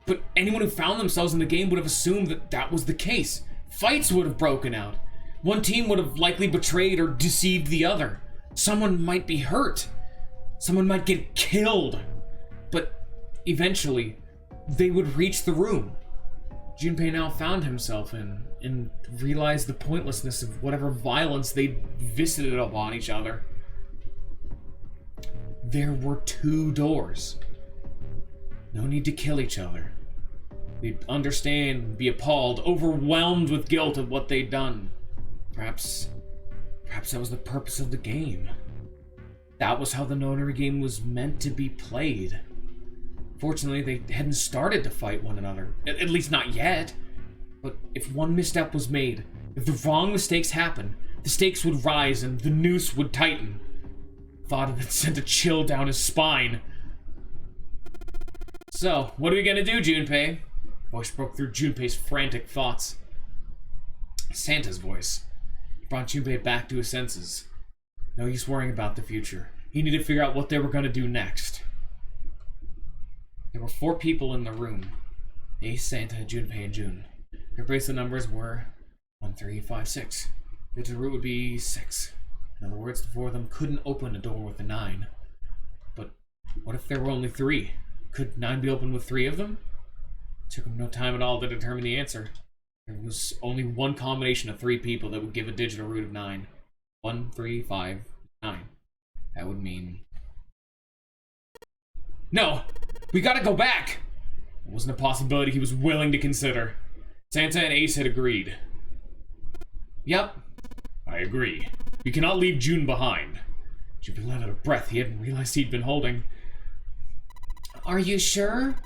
But anyone who found themselves in the game would have assumed that that was the case. Fights would have broken out. One team would have likely betrayed or deceived the other. Someone might be hurt. Someone might get killed. But eventually, they would reach the room Junpei now found himself in, and realized the pointlessness of whatever violence they'd visited upon each other. There were 2 doors. No need to kill each other. They'd understand, be appalled, overwhelmed with guilt of what they'd done. Perhaps that was the purpose of the game. That was how the Nonary game was meant to be played. Fortunately, they hadn't started to fight one another. At least not yet. But if one misstep was made, if the wrong mistakes happened, the stakes would rise and the noose would tighten. Thought of it sent a chill down his spine. So, what are we gonna do, Junpei? Voice broke through Junpei's frantic thoughts. Santa's voice brought Junpei back to his senses. No use worrying about the future. He needed to figure out what they were gonna do next. There were 4 people in the room. Ace, Santa, Junpei, and June. Their bracelet numbers were 1, 3, 5, 6. The root would be 6. In other words, the 4 of them couldn't open a door with a 9. But what if there were only 3? Could 9 be opened with 3 of them? It took him no time at all to determine the answer. There was only one combination of 3 people that would give a digital root of 9. 1, 3, 5, 9. That would mean... No! We gotta go back! It wasn't a possibility he was willing to consider. Santa and Ace had agreed. Yep, I agree. We cannot leave June behind. Junpei let out a breath he hadn't realized he'd been holding. Are you sure?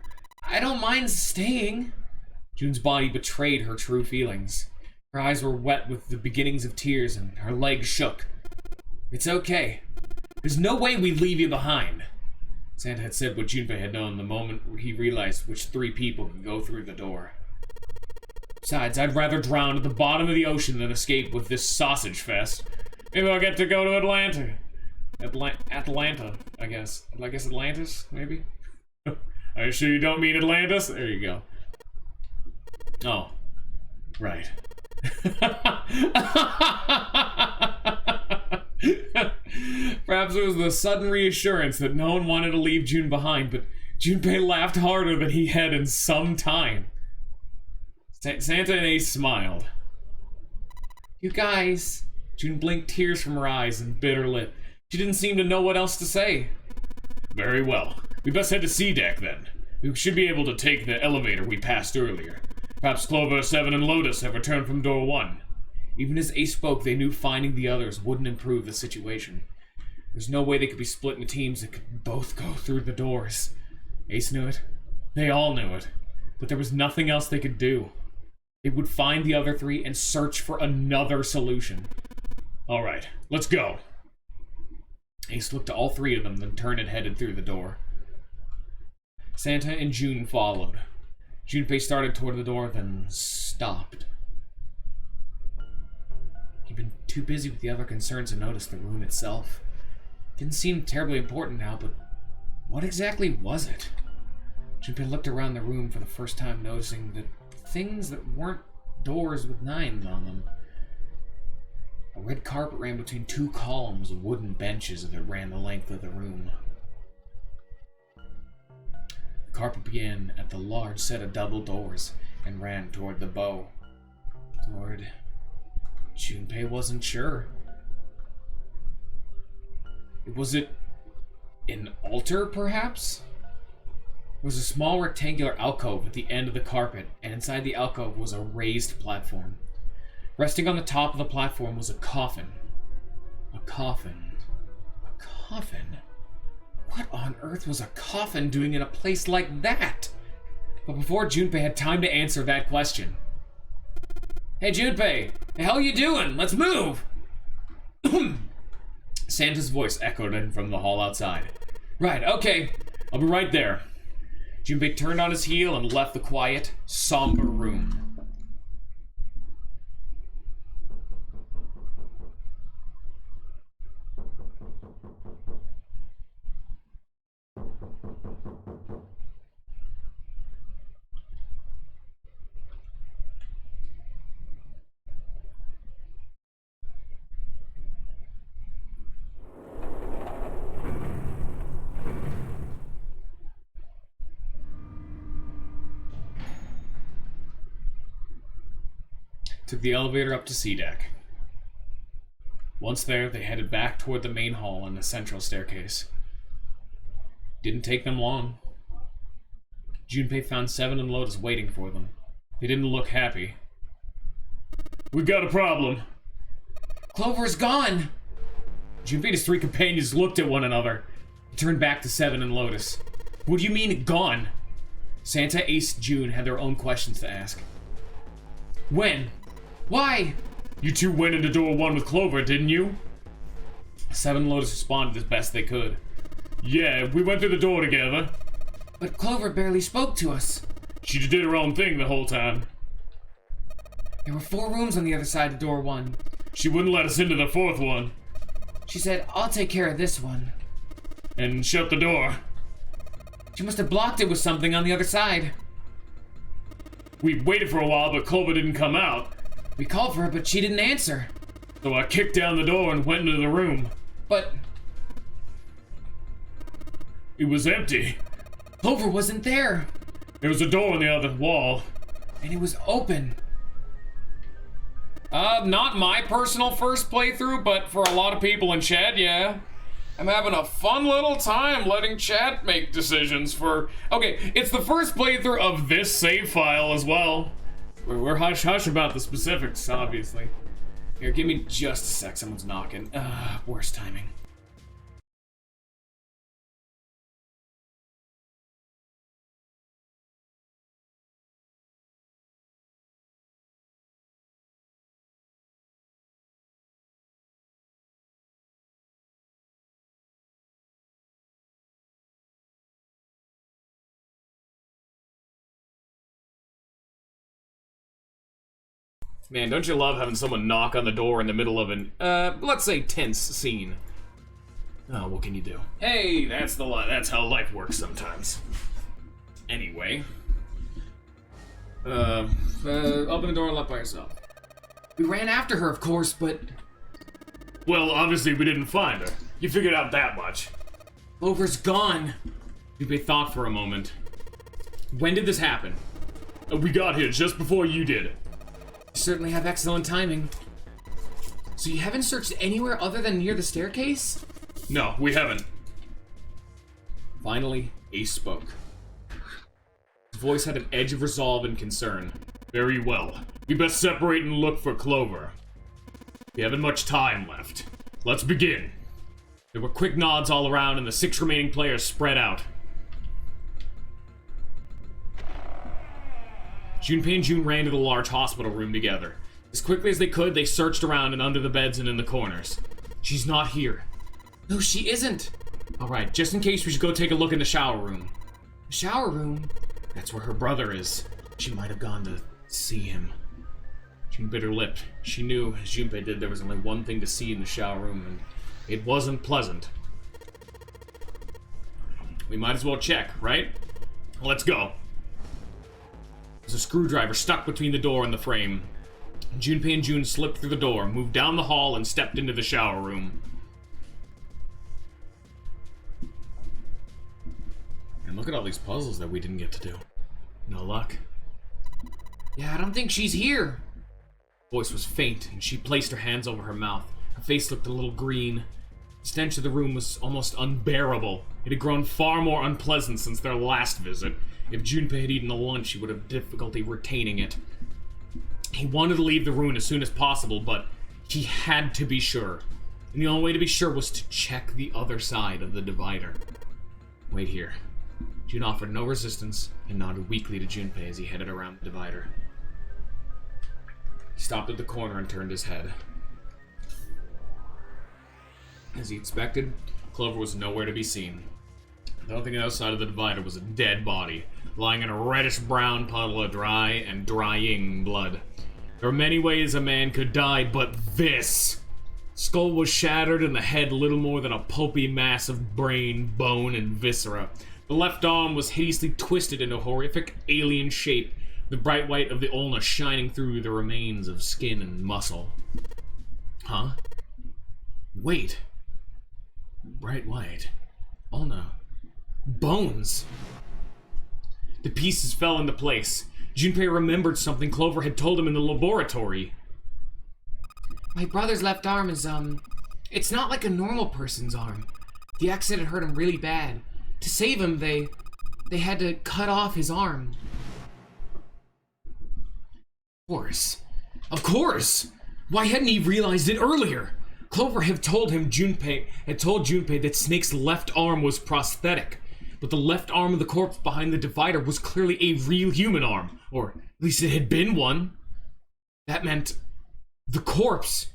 I don't mind staying. June's body betrayed her true feelings. Her eyes were wet with the beginnings of tears and her legs shook.
It's okay. There's no way we'd leave you behind. Santa had said what Junpei had known the moment he realized which 3 people could go through the door. Besides, I'd rather drown at the bottom of the ocean than escape with this sausage fest. Maybe I'll get to go to Atlanta. Atlanta, I guess. I guess Atlantis, maybe? Are you sure you don't mean Atlantis? There you go. Oh. Right. Perhaps it was the sudden reassurance that no one wanted to leave June behind, but Junpei laughed harder than he had in some time. Santa and Ace smiled. You guys. June blinked tears from her eyes and bit her lip. She didn't seem to know what else to say. Very well. We best head to C deck then. We should be able to take the elevator we passed earlier. Perhaps Clover, Seven, and Lotus have returned from door 1. Even as Ace spoke, they knew finding the others wouldn't improve the situation. There's no way they could be split into teams that could both go through the doors. Ace knew it. They all knew it. But there was nothing else they could do. They would find the other 3 and search for another solution. All right, let's go. Ace looked at all 3 of them, then turned and headed through the door. Santa and June followed. Junpei started toward the door, then stopped. He'd been too busy with the other concerns to notice the room itself. Didn't seem terribly important now, but what exactly was it? Junpei looked around the room for the first time, noticing that things that weren't doors with 9s on them. A red carpet ran between 2 columns of wooden benches that ran the length of the room. The carpet began at the large set of double doors and ran toward the bow. Toward... Junpei wasn't sure. Was it an altar, perhaps? There was a small rectangular alcove at the end of the carpet, and inside the alcove was a raised platform. Resting on the top of the platform was a coffin. A coffin. A coffin? What on earth was a coffin doing in a place like that? But before Junpei had time to answer that question. Hey Junpei, the hell you doing? Let's move! Santa's voice echoed in from the hall outside. Right, okay, I'll be right there. Junpei turned on his heel and left the quiet, somber room. Took the elevator up to C deck. Once there, they headed back toward the main hall and the central staircase. Didn't take them long. Junpei found Seven and Lotus waiting for them. They didn't look happy. We got a problem. Clover's gone! Junpei and his 3 companions looked at one another. He turned back to Seven and Lotus. What do you mean, gone? Santa, Ace, June had their own questions to ask. When? Why? You 2 went into door 1 with Clover, didn't you? Seven and Lotus responded as best they could. Yeah, we went through the door together. But Clover barely spoke to us. She just did her own thing the whole time. There were 4 rooms on the other side of door 1. She wouldn't let us into the 4th one. She said, I'll take care of this one. And shut the door. She must have blocked it with something on the other side. We waited for a while, but Clover didn't come out. We called for her, but she didn't answer. So I kicked down the door and went into the room. But... it was empty. Clover wasn't there. There was a door on the other wall. And it was open.
Not my personal first playthrough, but for a lot of people in chat, yeah. I'm having a fun little time letting chat make decisions for... Okay, it's the first playthrough of this save file as well. We're hush-hush about the specifics, obviously. Here, give me just a sec, someone's knocking. Worst timing.
Man, don't you love having someone knock on the door in the middle of an, let's say tense scene? Oh, what can you do? Hey, that's how life works sometimes. Anyway. Open the door and left by yourself.
We ran after her, of course, but...
Well, obviously we didn't find her. You figured out that much.
Clover's gone.
Junpei thought for a moment. When did this happen? We got here just before you did.
You certainly have excellent timing. So you haven't searched anywhere other than near the staircase?
No, we haven't. Finally, Ace spoke. His voice had an edge of resolve and concern. Very well. We best separate and look for Clover. We haven't much time left. Let's begin. There were quick nods all around and the 6 remaining players spread out. Junpei and June ran to the large hospital room together. As quickly as they could, they searched around and under the beds and in the corners. She's not here.
No, she isn't.
Alright, just in case, we should go take a look in the shower room.
The shower room?
That's where her brother is. She might have gone to see him. June bit her lip. She knew, as Junpei did, there was only one thing to see in the shower room, and it wasn't pleasant. We might as well check, right? Let's go. There's a screwdriver stuck between the door and the frame. Junpei and June slipped through the door, moved down the hall, and stepped into the shower room. And look at all these puzzles that we didn't get to do. No luck.
Yeah, I don't think she's here.
Voice was faint, and she placed her hands over her mouth. Her face looked a little green. The stench of the room was almost unbearable. It had grown far more unpleasant since their last visit. If Junpei had eaten a lunch, he would have difficulty retaining it. He wanted to leave the room as soon as possible, but he had to be sure. And the only way to be sure was to check the other side of the divider. Wait here. June offered no resistance and nodded weakly to Junpei as he headed around the divider. He stopped at the corner and turned his head. As he expected, Clover was nowhere to be seen. The only thing outside of the divider was a dead body, lying in a reddish-brown puddle of dry and drying blood. There were many ways a man could die, but this! Skull was shattered and the head little more than a pulpy mass of brain, bone, and viscera. The left arm was hideously twisted into a horrific alien shape, the bright white of the ulna shining through the remains of skin and muscle. Huh? Wait. Bright white. Ulna. Bones. The pieces fell into place. Junpei remembered something Clover had told him in the laboratory.
My brother's left arm is, it's not like a normal person's arm. The accident hurt him really bad. To save him, they had to cut off his arm.
Of course! Why hadn't he realized it earlier? Clover had told Junpei that Snake's left arm was prosthetic. But the left arm of the corpse behind the divider was clearly a real human arm. Or at least it had been one. That meant the corpse.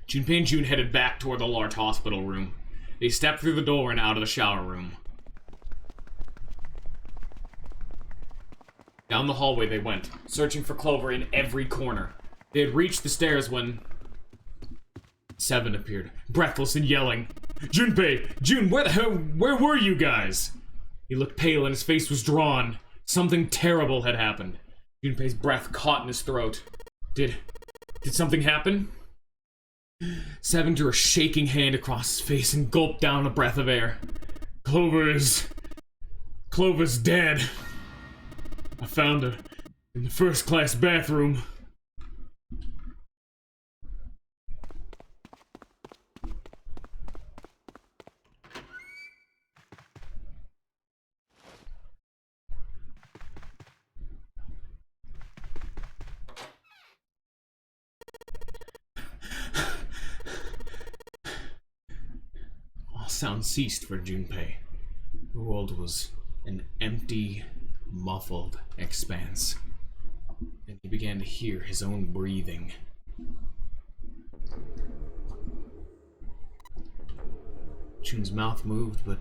Junpei and June headed back toward the large hospital room. They stepped through the door and out of the shower room. Down the hallway they went, searching for Clover in every corner. They had reached the stairs when Seven appeared, breathless and yelling. Junpei! June, where were you guys? He looked pale and his face was drawn. Something terrible had happened. Junpei's breath caught in his throat. Did something happen? Seven drew a shaking hand across his face and gulped down a breath of air. Clover's dead. I found her in the first-class bathroom. All sound ceased for Junpei. The world was an empty, muffled expanse. And he began to hear his own breathing. Jun's mouth moved, but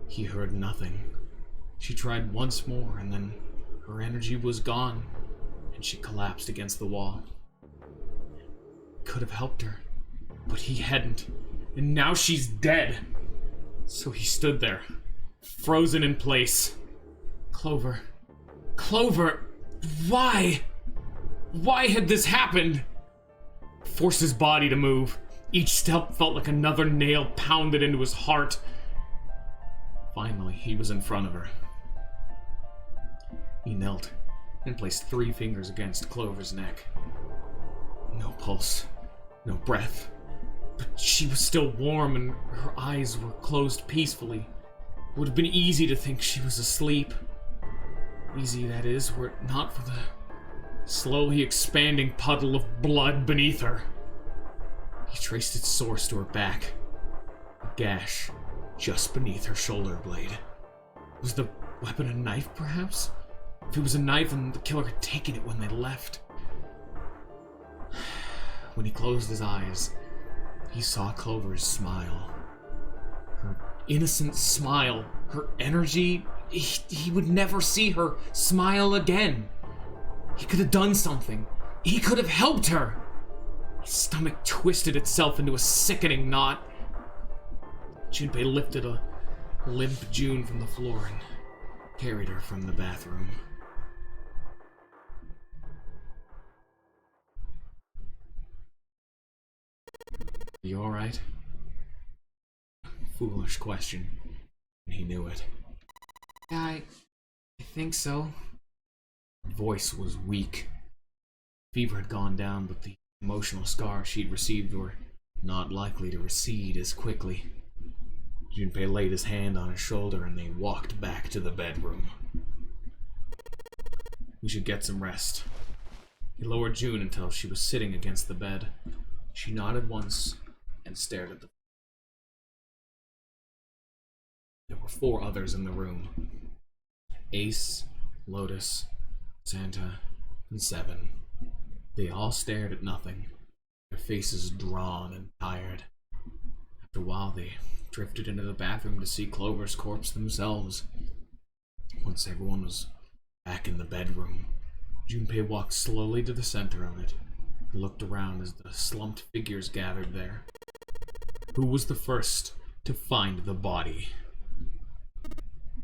he heard nothing. She tried once more, and then her energy was gone, and she collapsed against the wall. Could have helped her, but he hadn't, and now she's dead. So he stood there, frozen in place. Clover, why? Why had this happened? Forced his body to move. Each step felt like another nail pounded into his heart. Finally, he was in front of her. He knelt and placed 3 fingers against Clover's neck. No pulse, no breath, but she was still warm and her eyes were closed peacefully. It would have been easy to think she was asleep. Easy, that is, were it not for the slowly expanding puddle of blood beneath her. He traced its source to her back. A gash just beneath her shoulder blade. Was the weapon a knife, perhaps? If it was a knife, then the killer had taken it when they left. When he closed his eyes, he saw Clover's smile. Her innocent smile, her energy. He would never see her smile again. He could have done something. He could have helped her. His stomach twisted itself into a sickening knot. Junpei lifted a limp June from the floor and carried her from the bathroom. You alright? Foolish question. And he knew it.
Yeah, I think so.
Her voice was weak. Fever had gone down, but the emotional scars she'd received were not likely to recede as quickly. Junpei laid his hand on his shoulder and they walked back to the bedroom. We should get some rest. He lowered June until she was sitting against the bed. She nodded once and stared at the... There were 4 others in the room. Ace, Lotus, Santa, and Seven. They all stared at nothing, their faces drawn and tired. After a while, they drifted into the bathroom to see Clover's corpse themselves. Once everyone was back in the bedroom, Junpei walked slowly to the center of it. He looked around as the slumped figures gathered there. Who was the first to find the body?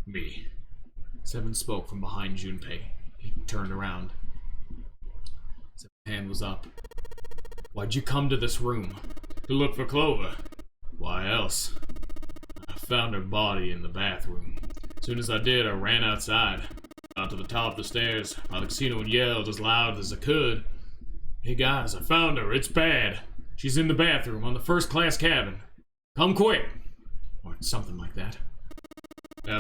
Me. Seven spoke from behind Junpei. He turned around. Seven's hand was up. Why'd you come to this room? To look for Clover. Why else? I found her body in the bathroom. As soon as I did, I ran outside. Out to the top of the stairs by the casino and yelled as loud as I could. Hey guys, I found her. It's bad. She's in the bathroom on the first-class cabin. Come quick. Or something like that.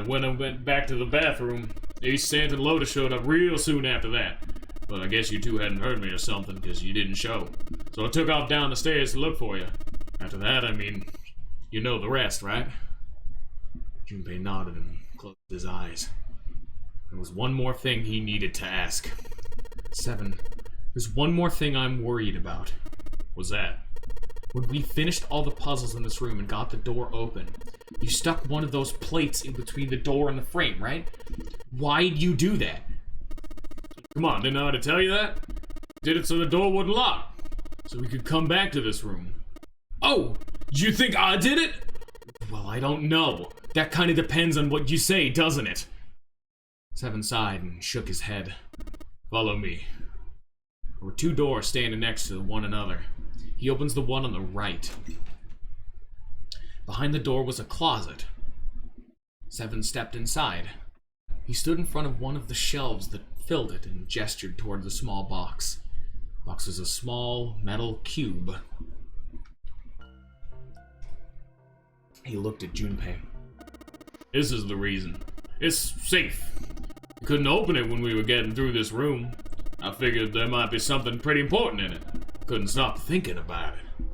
When I went back to the bathroom, Ace, Santa, and Lotus showed up real soon after that. But I guess you two hadn't heard me or something, because you didn't show. So I took off down the stairs to look for you. After that, I mean, you know the rest, right? Junpei nodded and closed his eyes. There was one more thing he needed to ask. Seven, there's one more thing I'm worried about. What's that? When we finished all the puzzles in this room and got the door open, you stuck one of those plates in between the door and the frame, right? Why'd you do that? Come on, didn't I have to tell you that? Did it so the door wouldn't lock. So we could come back to this room. Oh, do you think I did it? Well, I don't know. That kind of depends on what you say, doesn't it? Seven sighed and shook his head. Follow me. There were 2 doors standing next to one another. He opens the one on the right. Behind the door was a closet. Seven stepped inside. He stood in front of one of the shelves that filled it and gestured toward the small box. The box was a small metal cube. He looked at Junpei. This is the reason. It's safe. We couldn't open it when we were getting through this room. I figured there might be something pretty important in it. Couldn't stop thinking about it.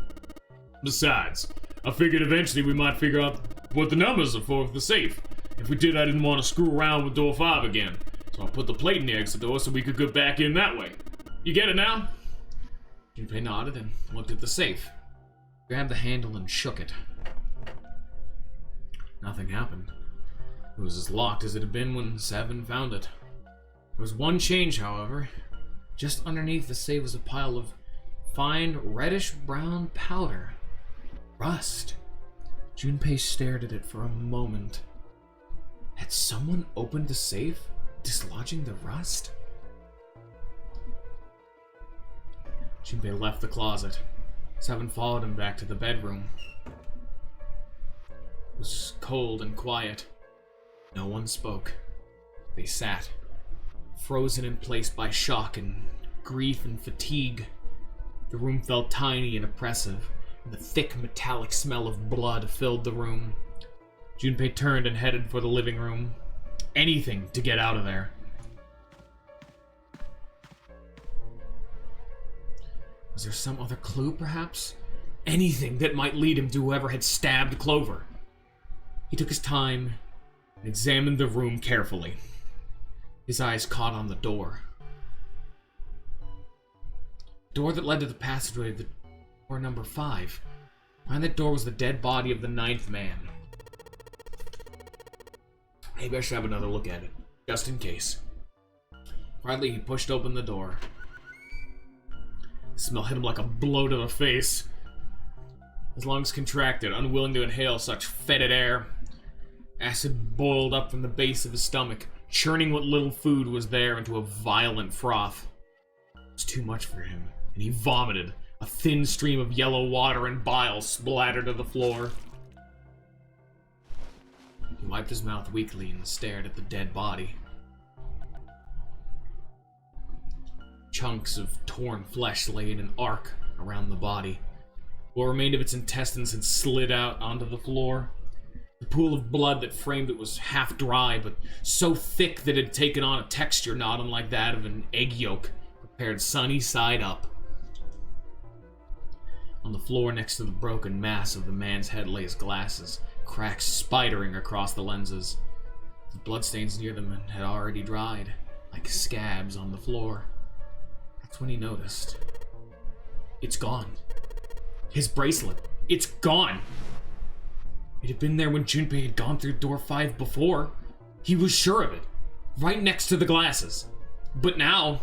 Besides, I figured eventually we might figure out what the numbers are for the safe. If we did, I didn't want to screw around with door 5 again. So I put the plate in the exit door so we could go back in that way. You get it now? Junpei nodded and looked at the safe. Grabbed the handle and shook it. Nothing happened. It was as locked as it had been when Seven found it. There was one change, however. Just underneath the safe was a pile of fine reddish-brown powder. Rust. Junpei stared at it for a moment. Had someone opened the safe, dislodging the rust? Junpei left the closet. Seven followed him back to the bedroom. It was cold and quiet. No one spoke. They sat, frozen in place by shock and grief and fatigue. The room felt tiny and oppressive, and the thick metallic smell of blood filled the room. Junpei turned and headed for the living room. Anything to get out of there. Was there some other clue, perhaps? Anything that might lead him to whoever had stabbed Clover. He took his time and examined the room carefully. His eyes caught on the door. The door that led to the passageway of the door number 5. Behind that door was the dead body of the 9th man. Maybe I should have another look at it, just in case. Quietly, he pushed open the door. The smell hit him like a blow to the face. His lungs contracted, unwilling to inhale such fetid air. Acid boiled up from the base of his stomach, churning what little food was there into a violent froth. It was too much for him, and he vomited. A thin stream of yellow water and bile splattered to the floor. He wiped his mouth weakly and stared at the dead body. Chunks of torn flesh lay in an arc around the body. What remained of its intestines had slid out onto the floor. The pool of blood that framed it was half dry, but so thick that it had taken on a texture not unlike that of an egg yolk, prepared sunny side up. On the floor next to the broken mass of the man's head lay his glasses, cracks spidering across the lenses. The bloodstains near them had already dried, like scabs on the floor. That's when he noticed. It's gone. His bracelet. It's gone! It had been there when Junpei had gone through door 5 before. He was sure of it. Right next to the glasses. But now...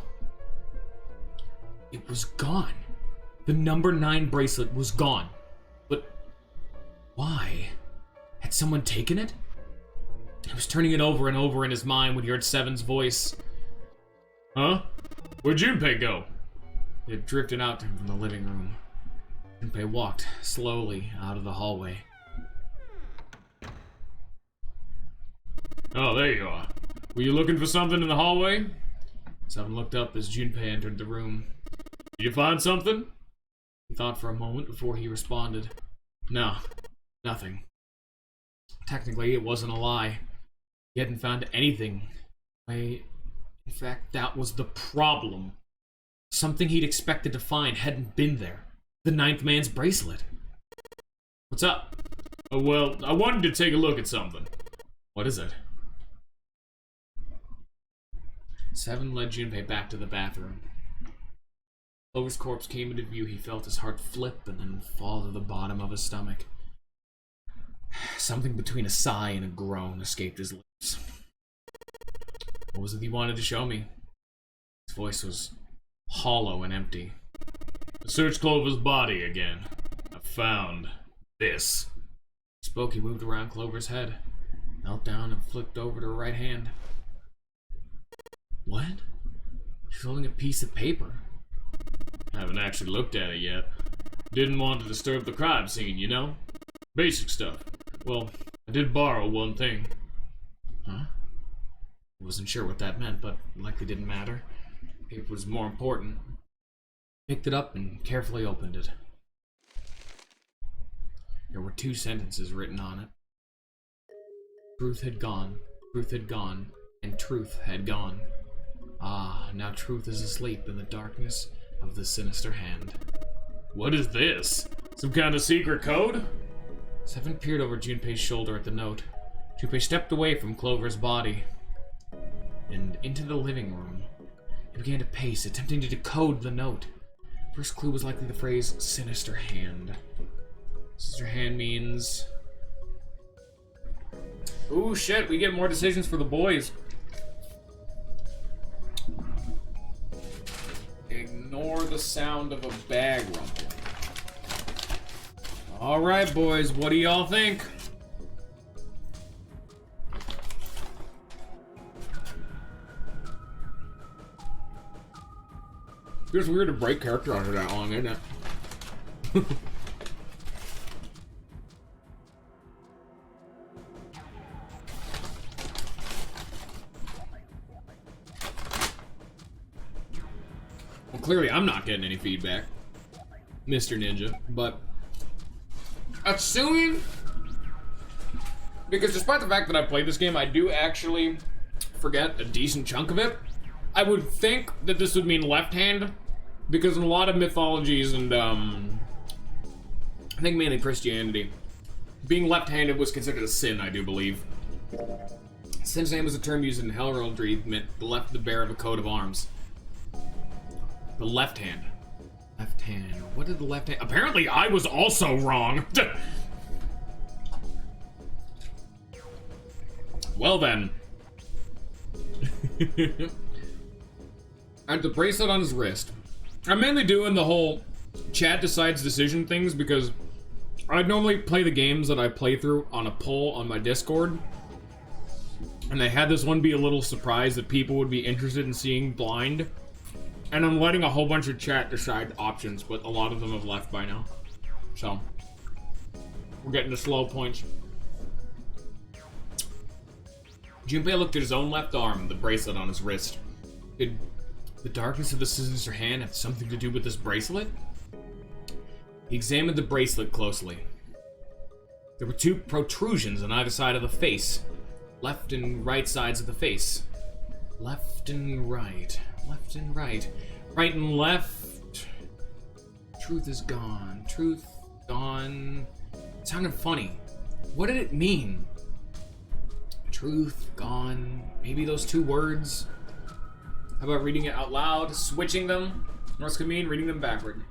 it was gone. The number 9 bracelet was gone. But... why? Had someone taken it? He was turning it over and over in his mind when he heard Seven's voice. Huh? Where'd Junpei go? It had drifted out to him from the living room. Junpei walked slowly out of the hallway. Oh, there you are. Were you looking for something in the hallway? Seven looked up as Junpei entered the room. Did you find something? He thought for a moment before he responded. No, nothing. Technically, it wasn't a lie. He hadn't found anything. In fact, that was the problem. Something he'd expected to find hadn't been there. The 9th man's bracelet. What's up? Oh, well, I wanted to take a look at something. What is it? Seven led Junpei back to the bathroom. Clover's corpse came into view. He felt his heart flip and then fall to the bottom of his stomach. Something between a sigh and a groan escaped his lips. What was it he wanted to show me? His voice was hollow and empty. I searched Clover's body again. I found this. He spoke. He moved around Clover's head, knelt down and flipped over to her right hand. What? She's holding a piece of paper. Haven't actually looked at it yet. Didn't want to disturb the crime scene, you know? Basic stuff. Well, I did borrow one thing. Huh? I wasn't sure what that meant, but likely didn't matter. Paper was more important. Picked it up and carefully opened it. There were 2 sentences written on it. Truth had gone, and truth had gone. Ah, now truth is asleep in the darkness of the sinister hand. What is this? Some kind of secret code? Seven peered over Junpei's shoulder at the note. Junpei stepped away from Clover's body and into the living room. He began to pace, attempting to decode the note. First clue was likely the phrase, sinister hand. Sinister hand means...
Ooh, shit, we get more decisions for the boys. Ignore the sound of a bag rumbling. Alright, boys, what do y'all think? Feels weird to break character on her that long, isn't it? Well, clearly I'm not getting any feedback, Mr. Ninja, but assuming, because despite the fact that I played this game, I do actually forget a decent chunk of it. I would think that this would mean left hand, because in a lot of mythologies and I think mainly Christianity, being left-handed was considered a sin, I do believe. Since name was a term used in heraldry, meant the bearer of a coat of arms. The left hand. Left hand. What did the left hand? Apparently, I was also wrong. Well then. And the bracelet on his wrist. I'm mainly doing the whole chat decides decision things because I normally play the games that I play through on a poll on my Discord. And I had this one be a little surprised that people would be interested in seeing blind. And I'm letting a whole bunch of chat decide options, but a lot of them have left by now. So, we're getting to slow points. Junpei looked at his own left arm, the bracelet on his wrist. Did the darkness of the sinister hand have something to do with this bracelet? He examined the bracelet closely. There were two protrusions on either side of the face. Left and right sides of the face. Left and right. Left and right. Right and left. Truth is gone. Truth gone. It sounded funny. What did it mean? Truth gone. Maybe those two words? How about reading it out loud? Switching them? Norse could mean reading them backward.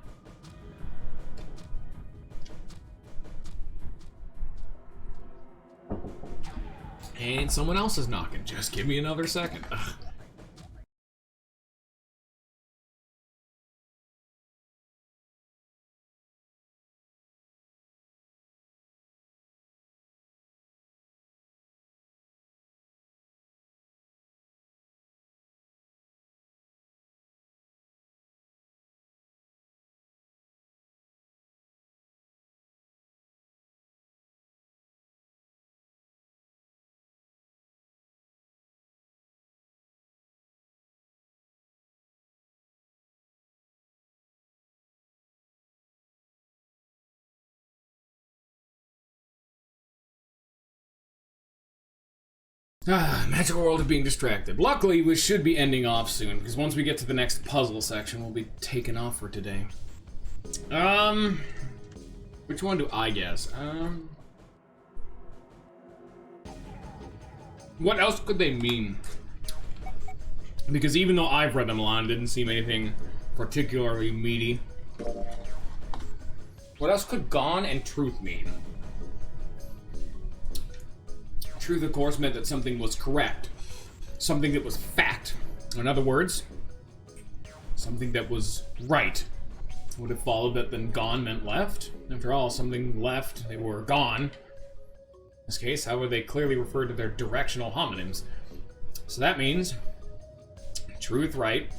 And someone else is knocking. Just give me another second. Ugh. Magical world of being distracted. Luckily, we should be ending off soon, because once we get to the next puzzle section, we'll be taken off for today. Which one do I guess? What else could they mean? Because even though I've read them a lot, it didn't seem anything particularly meaty. What else could gone and truth mean? Truth, of course, meant that something was correct. Something that was fact. In other words, something that was right. Would it follow that then gone meant left? After all, something left, they were gone. In this case, however, they clearly referred to their directional homonyms. So that means truth right,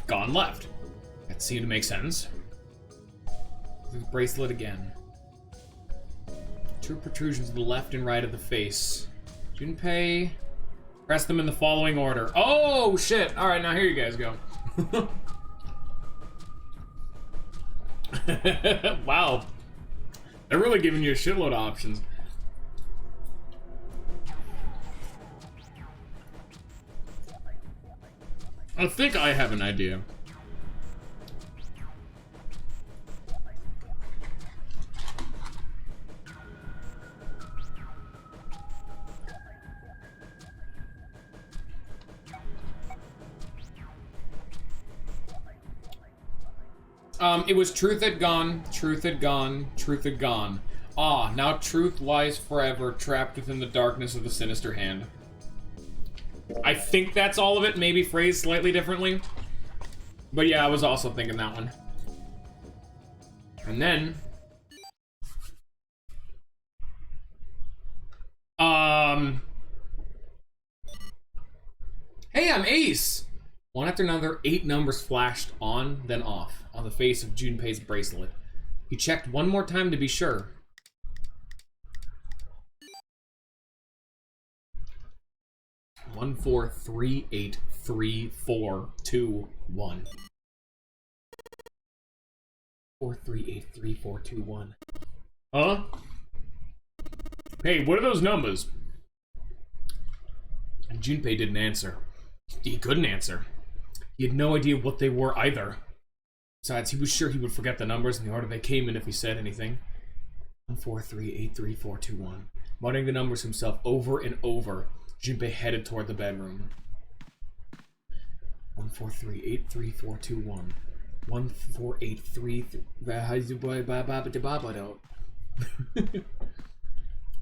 gone left. That seemed to make sense. The bracelet again. Two protrusions to the left and right of the face. Junpei, press them in the following order. Oh, shit. All right, now here you guys go. Wow. They're really giving you a shitload of options. I think I have an idea. It was truth had gone, truth had gone, truth had gone.
Ah, now truth lies forever, trapped within the darkness of the sinister hand. I think that's all of it, maybe phrased slightly differently. But yeah, I was also thinking that one. And then... Hey, I'm Ace! One after another, 8 numbers flashed on, then off, on the face of Junpei's bracelet. He checked one more time to be sure. One, 4, 3, 8, 3, 4, 2, 1. 4, 3, 8, 3, 4, 2, 1. Huh? Hey, what are those numbers? And Junpei didn't answer. He couldn't answer. He had no idea what they were either. Besides, he was sure he would forget the numbers in the order they came in if he said anything. 1, 4, 3, 8, 3, 4, 2, 1. Muttering the numbers himself over and over, Junpei headed toward the bedroom. 1, 4, 3, 8, 3, 4, 2, 1. 1, 4, 8, 3,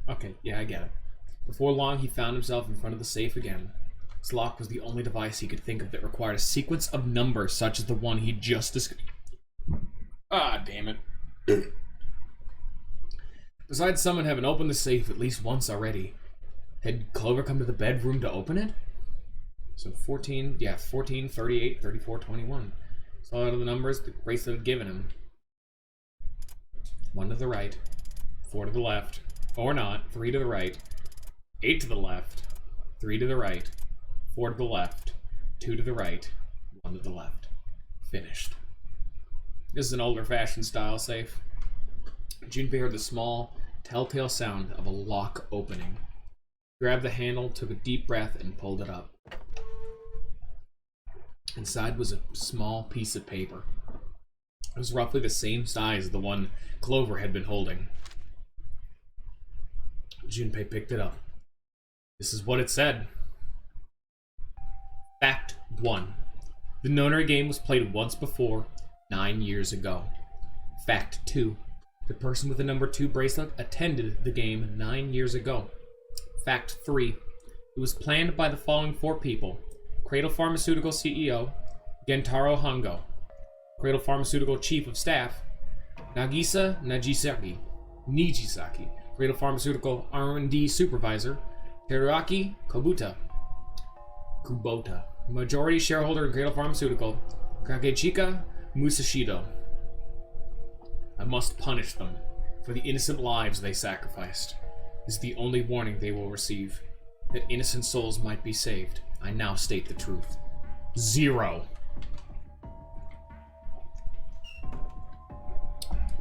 Okay, yeah, I get it. Before long, he found himself in front of the safe again. Its lock was the only device he could think of that required a sequence of numbers such as the one he just discovered. Ah, damn it. Besides someone having opened the safe at least once already, had Clover come to the bedroom to open it? So 14, 38, 34, 21. So out of the numbers the bracelet had given him. 1 to the right, 4 to the left, or not, 3 to the right, 8 to the left, 3 to the right, 4 to the left, 2 to the right, 1 to the left. Finished. This is an older-fashioned style safe. Junpei heard the small, telltale sound of a lock opening. He grabbed the handle, took a deep breath, and pulled it up. Inside was a small piece of paper. It was roughly the same size as the one Clover had been holding. Junpei picked it up. This is what it said. Fact 1. The Nonary game was played once before, 9 years ago. Fact 2. The person with the number 2 bracelet attended the game 9 years ago. Fact 3. It was planned by the following 4 people. Cradle Pharmaceutical CEO, Gentaro Hongo. Cradle Pharmaceutical Chief of Staff, Nagisa Nijisaki. Cradle Pharmaceutical R&D Supervisor, Teruaki Kubota. Majority shareholder in Cradle Pharmaceutical, Kagechika Musashido. I must punish them for the innocent lives they sacrificed. This is the only warning they will receive. That innocent souls might be saved. I now state the truth. 0.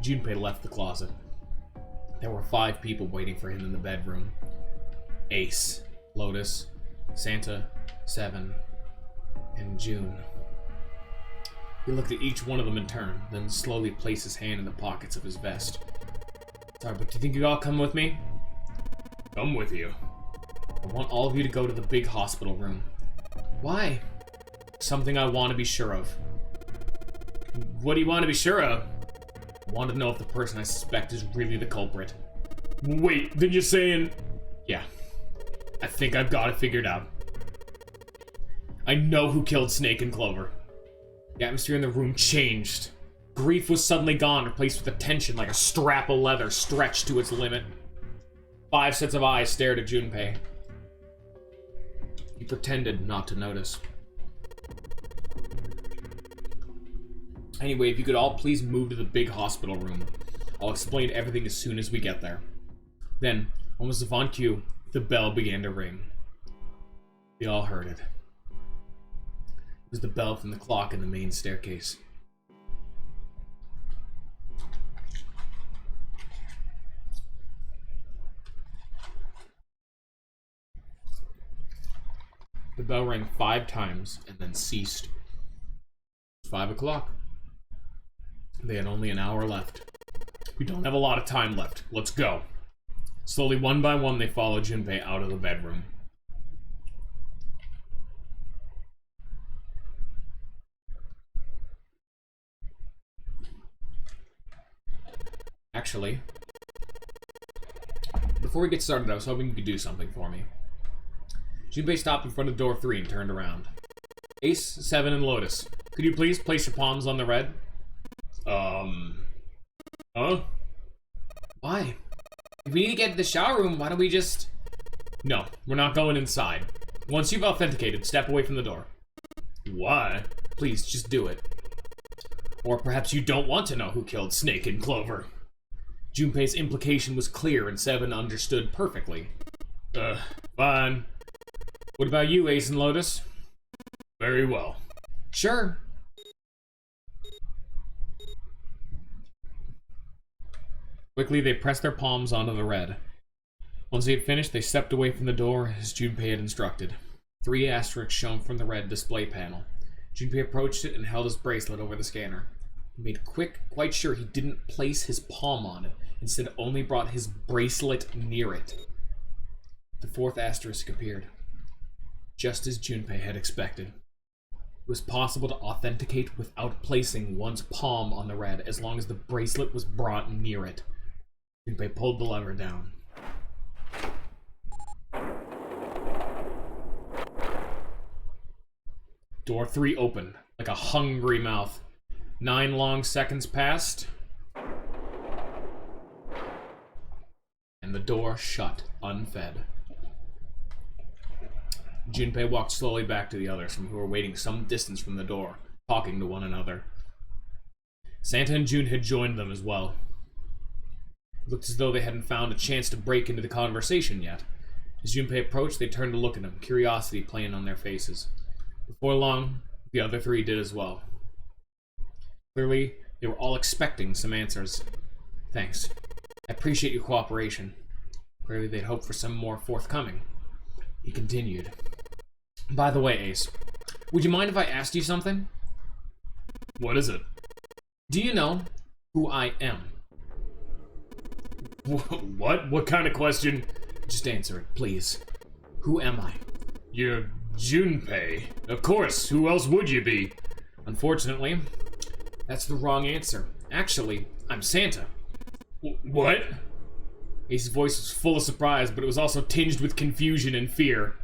Junpei left the closet. There were 5 people waiting for him in the bedroom. Ace, Lotus, Santa, Seven, and June. He looked at each one of them in turn, then slowly placed his hand in the pockets of his vest. Sorry, but do you think you'd all come with me? Come with you. I want all of you to go to the big hospital room. Why? Something I want to be sure of. What do you want to be sure of? I want to know if the person I suspect is really the culprit. Wait, then you're saying... Yeah. I think I've got it figured out. I know who killed Snake and Clover. The atmosphere in the room changed. Grief was suddenly gone, replaced with attention like a strap of leather stretched to its limit. 5 sets of eyes stared at Junpei. He pretended not to notice. Anyway, if you could all please move to the big hospital room. I'll explain everything as soon as we get there. Then, almost upon cue, the bell began to ring. We all heard it. It was the bell from the clock in the main staircase. The bell rang 5 times and then ceased. 5 o'clock. They had only an hour left. We don't have a lot of time left. Let's go. Slowly, one by one, they followed Junpei out of the bedroom. Actually,
Before we get started, I was hoping you could do something for me. Junpei stopped in front of door 3 and turned around. Ace, 7, and Lotus, could you please place your palms on the red?
Huh?
Why? If we need to get to the shower room, why don't we just... No, we're not going inside. Once you've authenticated, step away from the door.
Why?
Please, just do it. Or perhaps you don't want to know who killed Snake and Clover. Junpei's implication was clear and Seven understood perfectly.
Fine.
What about you, Ace and Lotus?
Very well.
Sure. Quickly, they pressed their palms onto the red. Once they had finished, they stepped away from the door as Junpei had instructed. 3 asterisks shone from the red display panel. Junpei approached it and held his bracelet over the scanner. He made quite sure he didn't place his palm on it, instead only brought his bracelet near it. The 4th asterisk appeared, just as Junpei had expected. It was possible to authenticate without placing one's palm on the red as long as the bracelet was brought near it. Junpei pulled the lever down. Door 3 opened, like a hungry mouth. 9 long seconds passed, and the door shut, unfed. Junpei walked slowly back to the others, who were waiting some distance from the door, talking to one another. Santa and June had joined them as well. It looked as though they hadn't found a chance to break into the conversation yet. As Junpei approached, they turned to look at him, curiosity playing on their faces. Before long, the other 3 did as well. Clearly, they were all expecting some answers. Thanks. I appreciate your cooperation. Clearly, they'd hoped for some more forthcoming. He continued. By the way, Ace, would you mind if I asked you something?
What is it?
Do you know who I am?
What? What kind of question?
Just answer it, please. Who am I?
You're Junpei. Of course, who else would you be?
Unfortunately, that's the wrong answer. Actually, I'm Santa.
What?
Ace's voice was full of surprise, but it was also tinged with confusion and fear.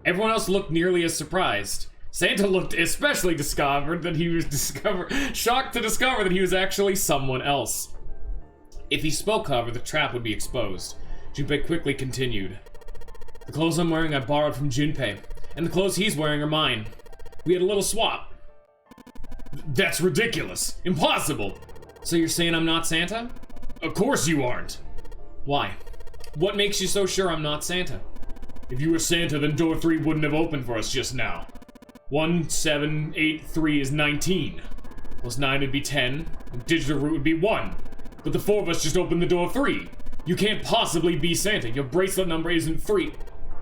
Everyone else looked nearly as surprised. Santa looked especially shocked to discover that he was actually someone else. If he spoke, however, the trap would be exposed. Junpei quickly continued. The clothes I'm wearing I borrowed from Junpei, and the clothes he's wearing are mine. We had a little swap.
That's ridiculous. Impossible.
So you're saying I'm not Santa?
Of course you aren't.
Why? What makes you so sure I'm not Santa?
If you were Santa, then door 3 wouldn't have opened for us just now. 1, 7, 8, 3 is 19.
Plus 9 would be 10.
The digital root would be 1. But the 4 of us just opened the door 3. You can't possibly be Santa. Your bracelet number isn't 3.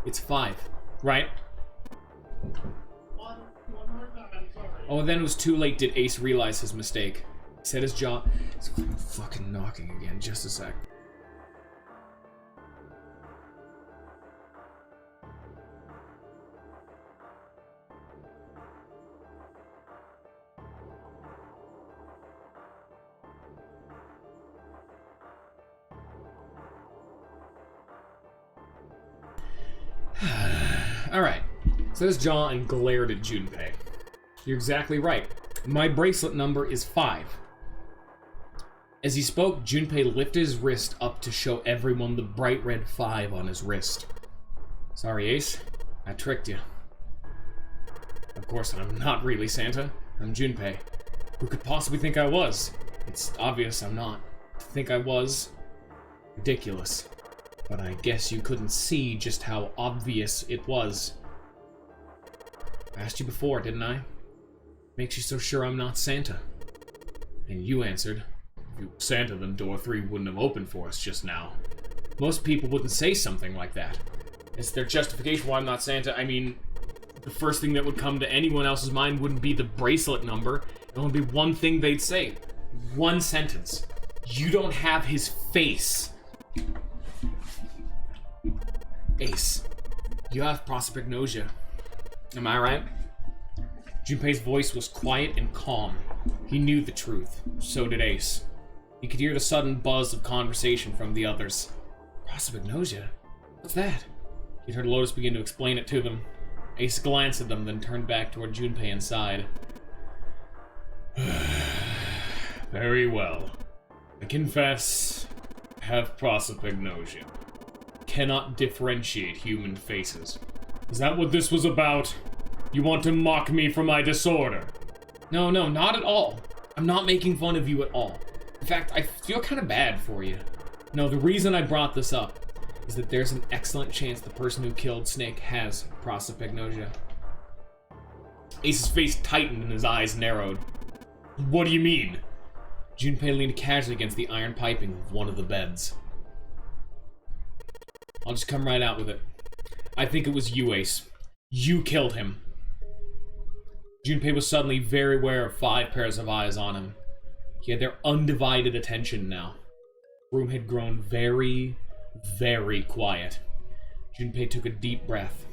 It's 5, right?
One more time, sorry.
Oh, and then it was too late did Ace realize his mistake. He set his jaw. It's fucking knocking again. Just a sec. Alright, so this jaw and glared at Junpei. You're exactly right. My bracelet number is 5. As he spoke, Junpei lifted his wrist up to show everyone the bright red 5 on his wrist. Sorry, Ace. I tricked you. Of course, I'm not really Santa. I'm Junpei. Who could possibly think I was? It's obvious I'm not. To think I was... ridiculous. But I guess you couldn't see just how obvious it was. I asked you before, didn't I? Makes you so sure I'm not Santa. And you answered, if you were Santa, then door 3 wouldn't have opened for us just now. Most people wouldn't say something like that. It's their justification why I'm not Santa. I mean, the first thing that would come to anyone else's mind wouldn't be the bracelet number. It would be one thing they'd say. One sentence. You don't have his face. Ace, you have prosopagnosia. Am I right? Junpei's voice was quiet and calm. He knew the truth. So did Ace. He could hear the sudden buzz of conversation from the others. Prosopagnosia? What's that? He'd heard Lotus begin to explain it to them. Ace glanced at them, then turned back toward Junpei and sighed. Very well. I confess, I have prosopagnosia. Cannot differentiate human faces. Is that what this was about? You want to mock me for my disorder? No, not at all. I'm not making fun of you at all. In fact, I feel kind of bad for you. No, the reason I brought this up is that there's an excellent chance the person who killed Snake has prosopagnosia. Ace's face tightened and his eyes narrowed. What do you mean? Junpei leaned casually against the iron piping of one of the beds. I'll just come right out with it. I think it was you, Ace. You killed him. Junpei was suddenly very aware of 5 pairs of eyes on him. He had their undivided attention now. The room had grown very, very quiet. Junpei took a deep breath.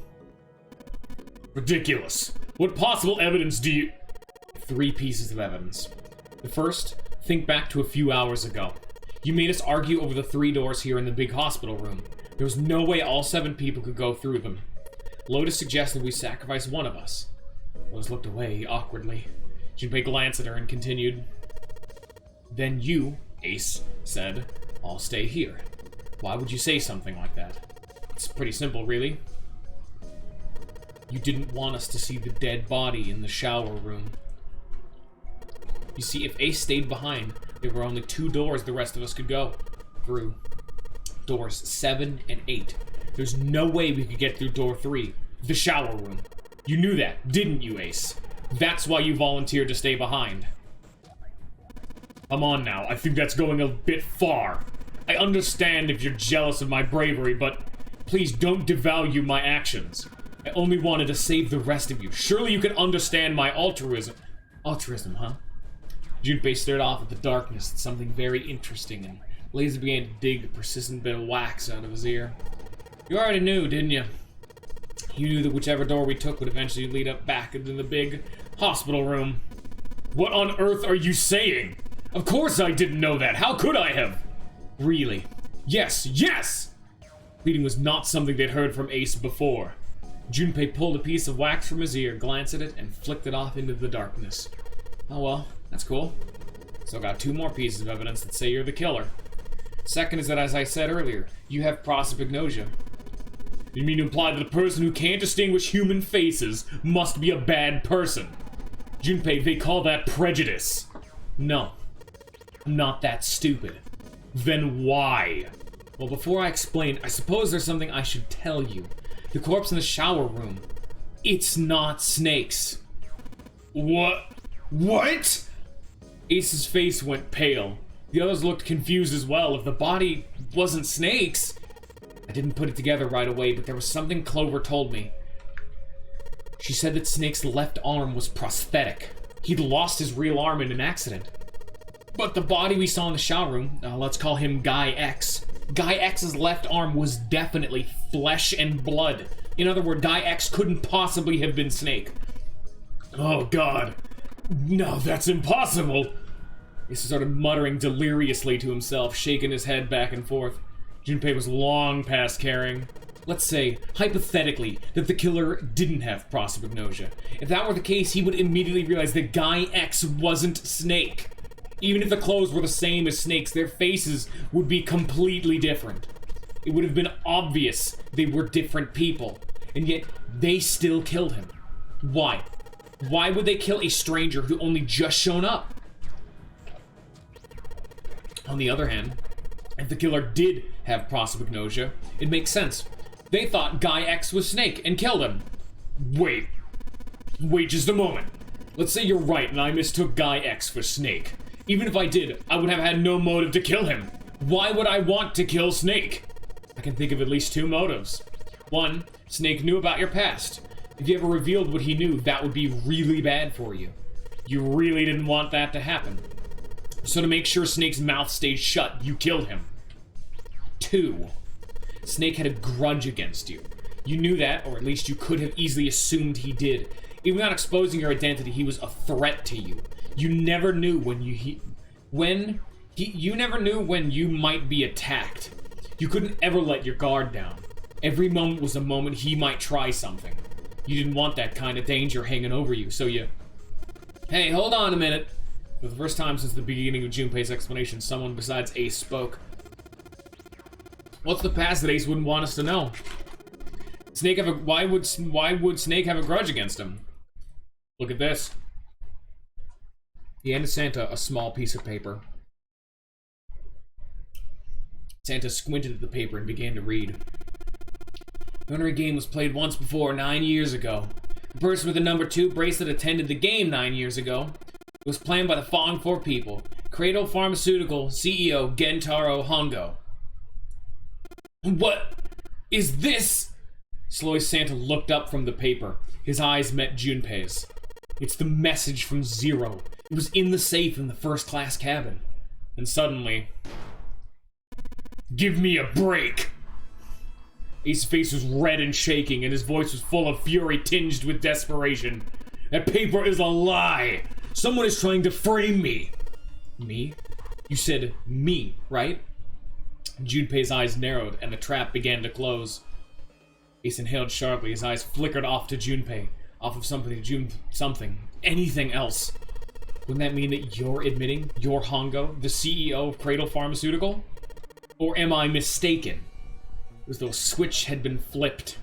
Ridiculous. What possible evidence do you... 3 pieces of evidence. The first, think back to a few hours ago. You made us argue over the 3 doors here in the big hospital room. There was no way all 7 people could go through them. Lotus suggested we sacrifice one of us. Lotus looked away awkwardly. Junpei glanced at her and continued. Then you, Ace, said, I'll stay here. Why would you say something like that? It's pretty simple, really. You didn't want us to see the dead body in the shower room. You see, if Ace stayed behind, there were only 2 doors the rest of us could go through. Doors 7 and 8. There's no way we could get through door 3, the shower room. You knew that, didn't you, Ace? That's why you volunteered to stay behind. Come on now, I think that's going a bit far. I understand if you're jealous of my bravery, but please don't devalue my actions. I only wanted to save the rest of you. Surely you can understand my altruism. Altruism, huh? Junpei stared off at the darkness at something very interesting, and Laser began to dig a persistent bit of wax out of his ear. You already knew, didn't you? You knew that whichever door we took would eventually lead up back into the big hospital room. What on earth are you saying? Of course I didn't know that. How could I have? Really? Yes! Pleading was not something they'd heard from Ace before. Junpei pulled a piece of wax from his ear, glanced at it, and flicked it off into the darkness. Oh well, that's cool. Still got 2 more pieces of evidence that say you're the killer. Second is that, as I said earlier, you have prosopagnosia. You mean to imply that a person who can't distinguish human faces must be a bad person? Junpei, they call that prejudice. No, I'm not that stupid. Then why? Well, before I explain, I suppose there's something I should tell you. The corpse in the shower room, it's not Snake's. What? Ace's face went pale. The others looked confused as well. If the body wasn't Snake's... I didn't put it together right away, but there was something Clover told me. She said that Snake's left arm was prosthetic. He'd lost his real arm in an accident. But the body we saw in the shower room, let's call him Guy X. Guy X's left arm was definitely flesh and blood. In other words, Guy X couldn't possibly have been Snake. Oh god. No, that's impossible. He started muttering deliriously to himself, shaking his head back and forth. Junpei was long past caring. Let's say, hypothetically, that the killer didn't have prosopagnosia. If that were the case, he would immediately realize that Guy X wasn't Snake. Even if the clothes were the same as Snake's, their faces would be completely different. It would have been obvious they were different people, and yet they still killed him. Why? Why would they kill a stranger who only just shown up? On the other hand, if the killer did have prosopagnosia, it makes sense. They thought Guy X was Snake and killed him. Wait just a moment. Let's say you're right and I mistook Guy X for Snake. Even if I did, I would have had no motive to kill him. Why would I want to kill Snake? I can think of at least 2 motives. 1, Snake knew about your past. If you ever revealed what he knew, that would be really bad for you. You really didn't want that to happen. So to make sure Snake's mouth stayed shut, you killed him. 2, Snake had a grudge against you. You knew that, or at least you could have easily assumed he did. Even without exposing your identity, he was a threat to you. You never knew when you never knew when you might be attacked. You couldn't ever let your guard down. Every moment was a moment he might try something. You didn't want that kind of danger hanging over you, so you... Hey, hold on a minute. For the first time since the beginning of Junpei's explanation, someone besides Ace spoke. What's the past that Ace wouldn't want us to know? Snake have a... Why would Snake have a grudge against him? Look at this. He handed Santa a small piece of paper. Santa squinted at the paper and began to read. The nonary game was played once before, 9 years ago. The person with the number 2 bracelet attended the game 9 years ago. It was planned by the following 4 people. Cradle Pharmaceutical CEO Gentaro Hongo. What is this? Slowly Santa looked up from the paper. His eyes met Junpei's. It's the message from Zero. It was in the safe in the first-class cabin. And suddenly... Give me a break! Ace's face was red and shaking, and his voice was full of fury tinged with desperation. That paper is a lie! Someone is trying to frame me! Me? You said me, right? Junpei's eyes narrowed, and the trap began to close. Ace inhaled sharply, his eyes flickered off to Junpei. Off of something to something. Anything else. Wouldn't that mean that you're admitting you're Hongo, the CEO of Cradle Pharmaceutical? Or am I mistaken? It was though a switch had been flipped.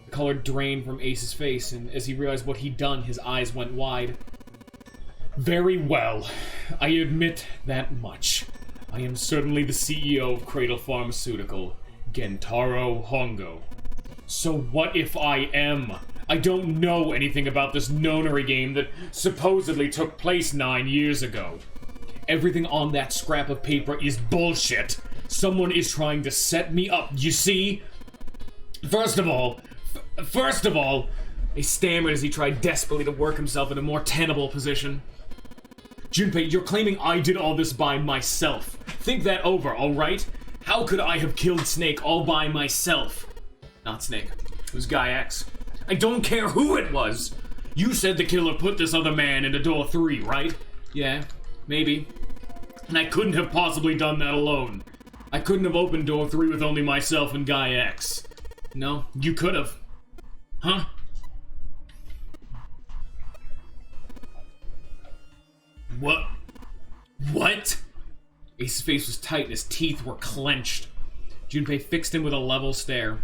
The color drained from Ace's face, and as he realized what he'd done, his eyes went wide. Very well. I admit that much. I am certainly the CEO of Cradle Pharmaceutical, Gentaro Hongo. So what if I am? I don't know anything about this nonary game that supposedly took place 9 years ago. Everything on that scrap of paper is bullshit. Someone is trying to set me up, you see? First of all, he stammered as he tried desperately to work himself in a more tenable position. Junpei, you're claiming I did all this by myself. Think that over, alright? How could I have killed Snake all by myself? Not Snake. It was Guy X. I don't care who it was! You said the killer put this other man into door 3, right? Yeah, maybe. And I couldn't have possibly done that alone. I couldn't have opened door 3 with only myself and Guy X. No, you could have. Huh? What? Ace's face was tight and his teeth were clenched. Junpei fixed him with a level stare.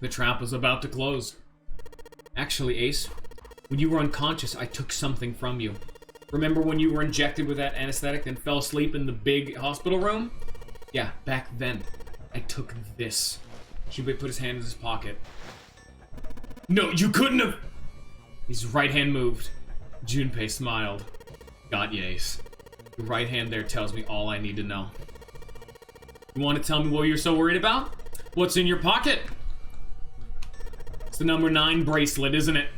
The trap was about to close. Actually, Ace, when you were unconscious, I took something from you. Remember when you were injected with that anesthetic and fell asleep in the big hospital room? Yeah, back then, I took this. Junpei put his hand in his pocket. No, you couldn't have... His right hand moved. Junpei smiled. Got ya, Ace. Your right hand there tells me all I need to know. You want to tell me what you're so worried about? What's in your pocket? It's the number 9 bracelet, isn't it?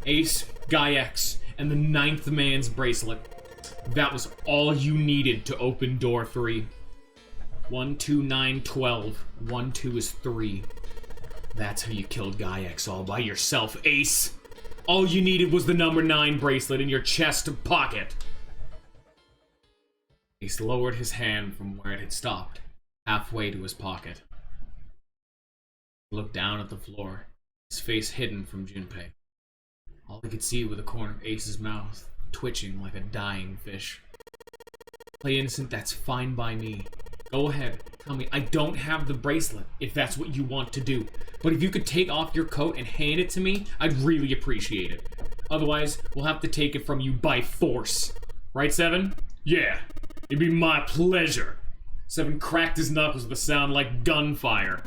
Ace, Guy X, and the 9th man's bracelet. That was all you needed to open door 3. 1, 2, 9, 12. 1, 2 is 3. That's how you killed Guy X all by yourself, Ace. All you needed was the number 9 bracelet in your chest pocket. Ace lowered his hand from where it had stopped, halfway to his pocket. He looked down at the floor, his face hidden from Junpei. All he could see was the corner of Ace's mouth, twitching like a dying fish. Play innocent, that's fine by me. Go ahead, tell me I don't have the bracelet, if that's what you want to do. But if you could take off your coat and hand it to me, I'd really appreciate it. Otherwise, we'll have to take it from you by force. Right, Seven? Yeah, it'd be my pleasure. Seven cracked his knuckles with a sound like gunfire.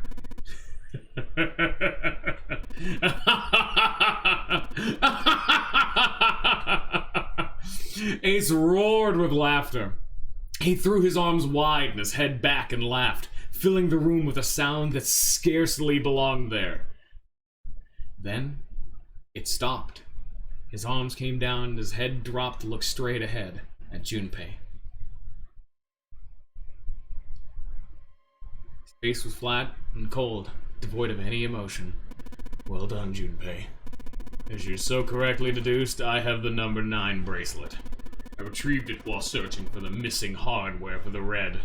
Ace roared with laughter. He threw his arms wide and his head back and laughed, filling the room with a sound that scarcely belonged there. Then, it stopped. His arms came down and his head dropped to look straight ahead at Junpei. His face was flat and cold, devoid of any emotion. Well done, Junpei. As you so correctly deduced, I have the number 9 bracelet. I retrieved it while searching for the missing hardware for the red.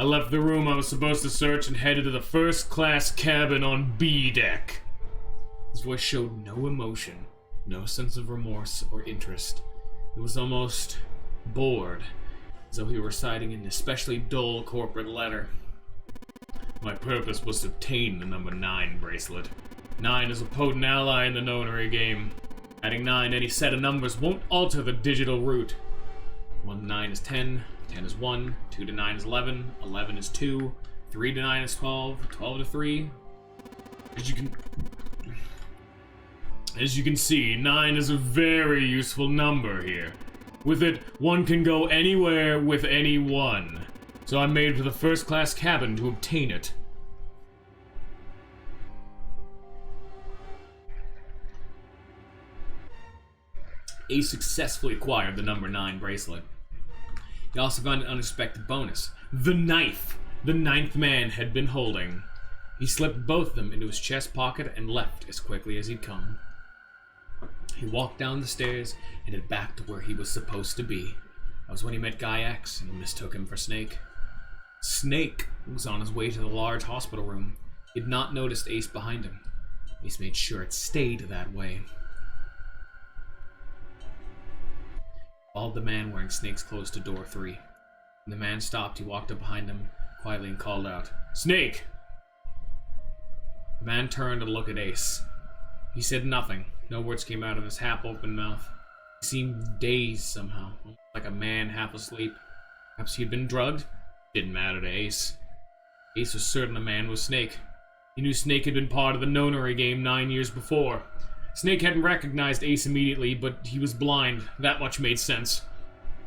I left the room I was supposed to search and headed to the first-class cabin on B deck. His voice showed no emotion, no sense of remorse or interest. It was almost bored, as though he were reciting an especially dull corporate letter. My purpose was to obtain the number 9 bracelet. 9 is a potent ally in the nonary game. Adding 9 any set of numbers won't alter the digital root. 1 to 9 is 10, 10 is 1, 2 to 9 is 11, 11 is 2, 3 to 9 is 12, 12 to 3. As you can see, 9 is a very useful number here. With it, one can go anywhere with anyone. So I made for the first-class cabin to obtain it. Ace successfully acquired the number 9 bracelet. He also found an unexpected bonus. The knife the 9th man had been holding. He slipped both of them into his chest pocket and left as quickly as he'd come. He walked down the stairs and headed back to where he was supposed to be. That was when he met Guy X and mistook him for Snake. Snake was on his way to the large hospital room. He had not noticed Ace behind him. Ace made sure it stayed that way. Followed the man wearing Snake's clothes to door 3. When the man stopped, he walked up behind him quietly and called out, "Snake!" The man turned to look at Ace. He said nothing. No words came out of his half-open mouth. He seemed dazed somehow, like a man half asleep. Perhaps he had been drugged? Didn't matter to Ace. Ace was certain the man was Snake. He knew Snake had been part of the nonary game 9 years before. Snake hadn't recognized Ace immediately, but he was blind. That much made sense.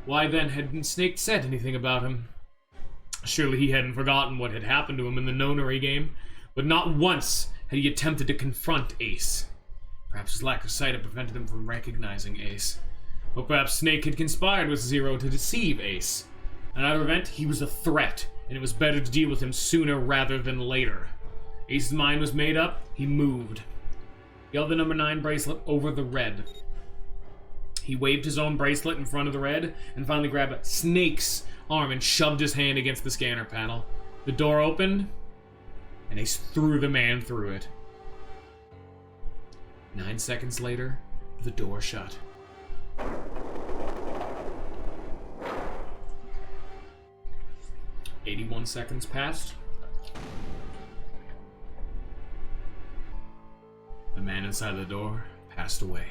Why then hadn't Snake said anything about him? Surely he hadn't forgotten what had happened to him in the nonary game, but not once had he attempted to confront Ace. Perhaps his lack of sight had prevented him from recognizing Ace. Or perhaps Snake had conspired with Zero to deceive Ace. In either event, he was a threat, and it was better to deal with him sooner rather than later. Ace's mind was made up. He moved. He held the number 9 bracelet over the red. He waved his own bracelet in front of the red, and finally grabbed Snake's arm and shoved his hand against the scanner panel. The door opened, and Ace threw the man through it. 9 seconds later, the door shut. "81 seconds passed. The man inside the door passed away.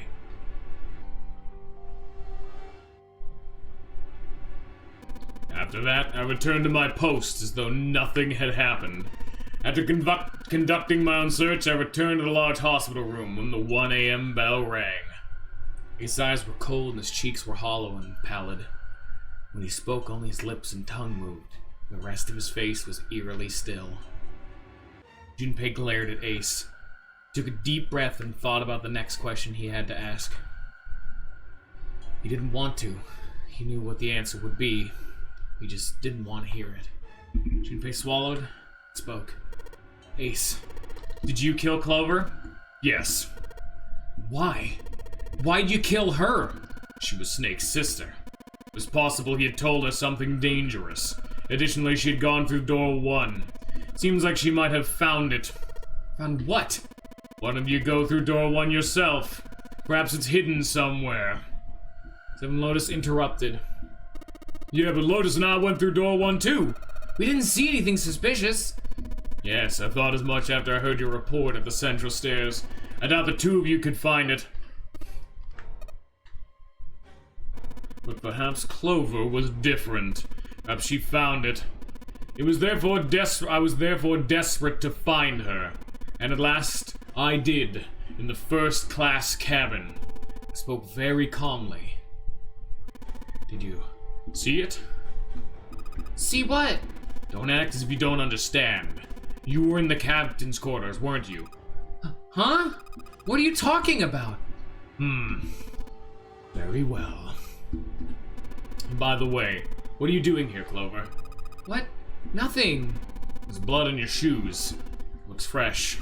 After that, I returned to my post as though nothing had happened. After conducting my own search, I returned to the large hospital room when the 1 a.m. bell rang. His eyes were cold and his cheeks were hollow and pallid. When he spoke, only his lips and tongue moved. The rest of his face was eerily still. Junpei glared at Ace. He took a deep breath and thought about the next question he had to ask. He didn't want to. He knew what the answer would be. He just didn't want to hear it. Junpei swallowed and spoke. Ace, did you kill Clover? Yes. Why? Why'd you kill her? She was Snake's sister. It was possible he had told her something dangerous. Additionally, she had gone through door 1. Seems like she might have found it. Found what? Why don't you go through door 1 yourself? Perhaps it's hidden somewhere. Seven Lotus interrupted. Yeah, but Lotus and I went through door 1 too. We didn't see anything suspicious. Yes, I thought as much after I heard your report at the central stairs. I doubt the two of you could find it. But perhaps Clover was different. Perhaps she found it. I was therefore desperate to find her. And at last, I did, in the first-class cabin. I spoke very calmly. Did you see it? See what? Don't act as if you don't understand. You were in the captain's quarters, weren't you? Huh? What are you talking about? Very well. And by the way, what are you doing here, Clover? What? Nothing. There's blood on your shoes. Looks fresh.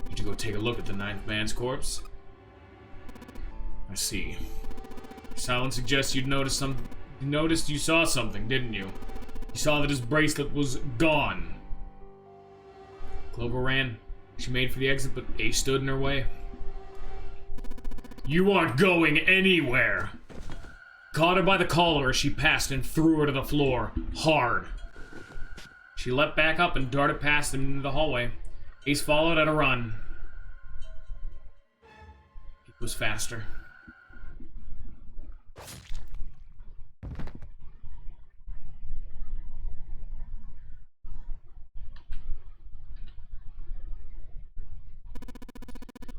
Did you go take a look at the 9th man's corpse? I see. Your silence suggests you noticed you saw something, didn't you?
He saw that his bracelet was gone. Clover ran. She made for the exit, but Ace stood in her way. You aren't going anywhere! Caught her by the collar as she passed and threw her to the floor, hard. She leapt back up and darted past him into the hallway. Ace followed at a run. He was faster.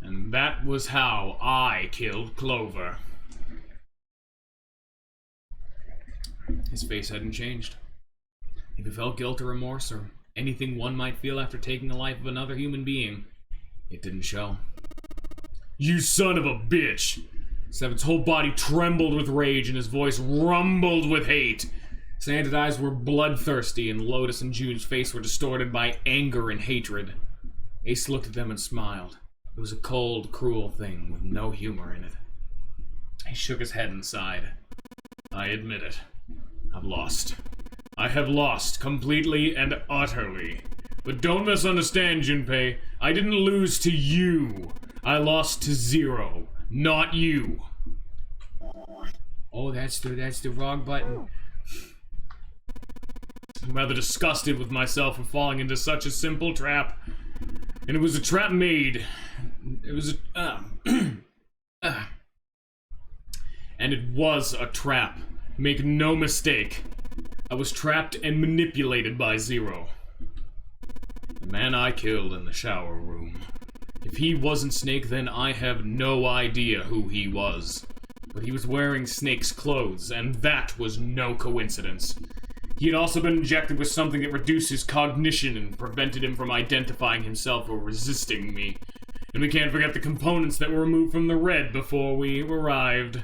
And that was how I killed Clover. His face hadn't changed. If he felt guilt or remorse or anything one might feel after taking the life of another human being, it didn't show. You son of a bitch! Seven's whole body trembled with rage and his voice rumbled with hate. Santa's eyes were bloodthirsty and Lotus and June's face were distorted by anger and hatred. Ace looked at them and smiled. It was a cold, cruel thing with no humor in it. He shook his head and sighed. I admit it. I've lost. I have lost completely and utterly. But don't misunderstand, Junpei. I didn't lose to you. I lost to Zero, not you. Oh, that's the wrong button. I'm rather disgusted with myself for falling into such a simple trap. And it was a trap made. It was a... And it was a trap. Make no mistake. I was trapped and manipulated by Zero. The man I killed in the shower room. If he wasn't Snake, then I have no idea who he was. But he was wearing Snake's clothes, and that was no coincidence. He had also been injected with something that reduced his cognition and prevented him from identifying himself or resisting me. And we can't forget the components that were removed from the red before we arrived.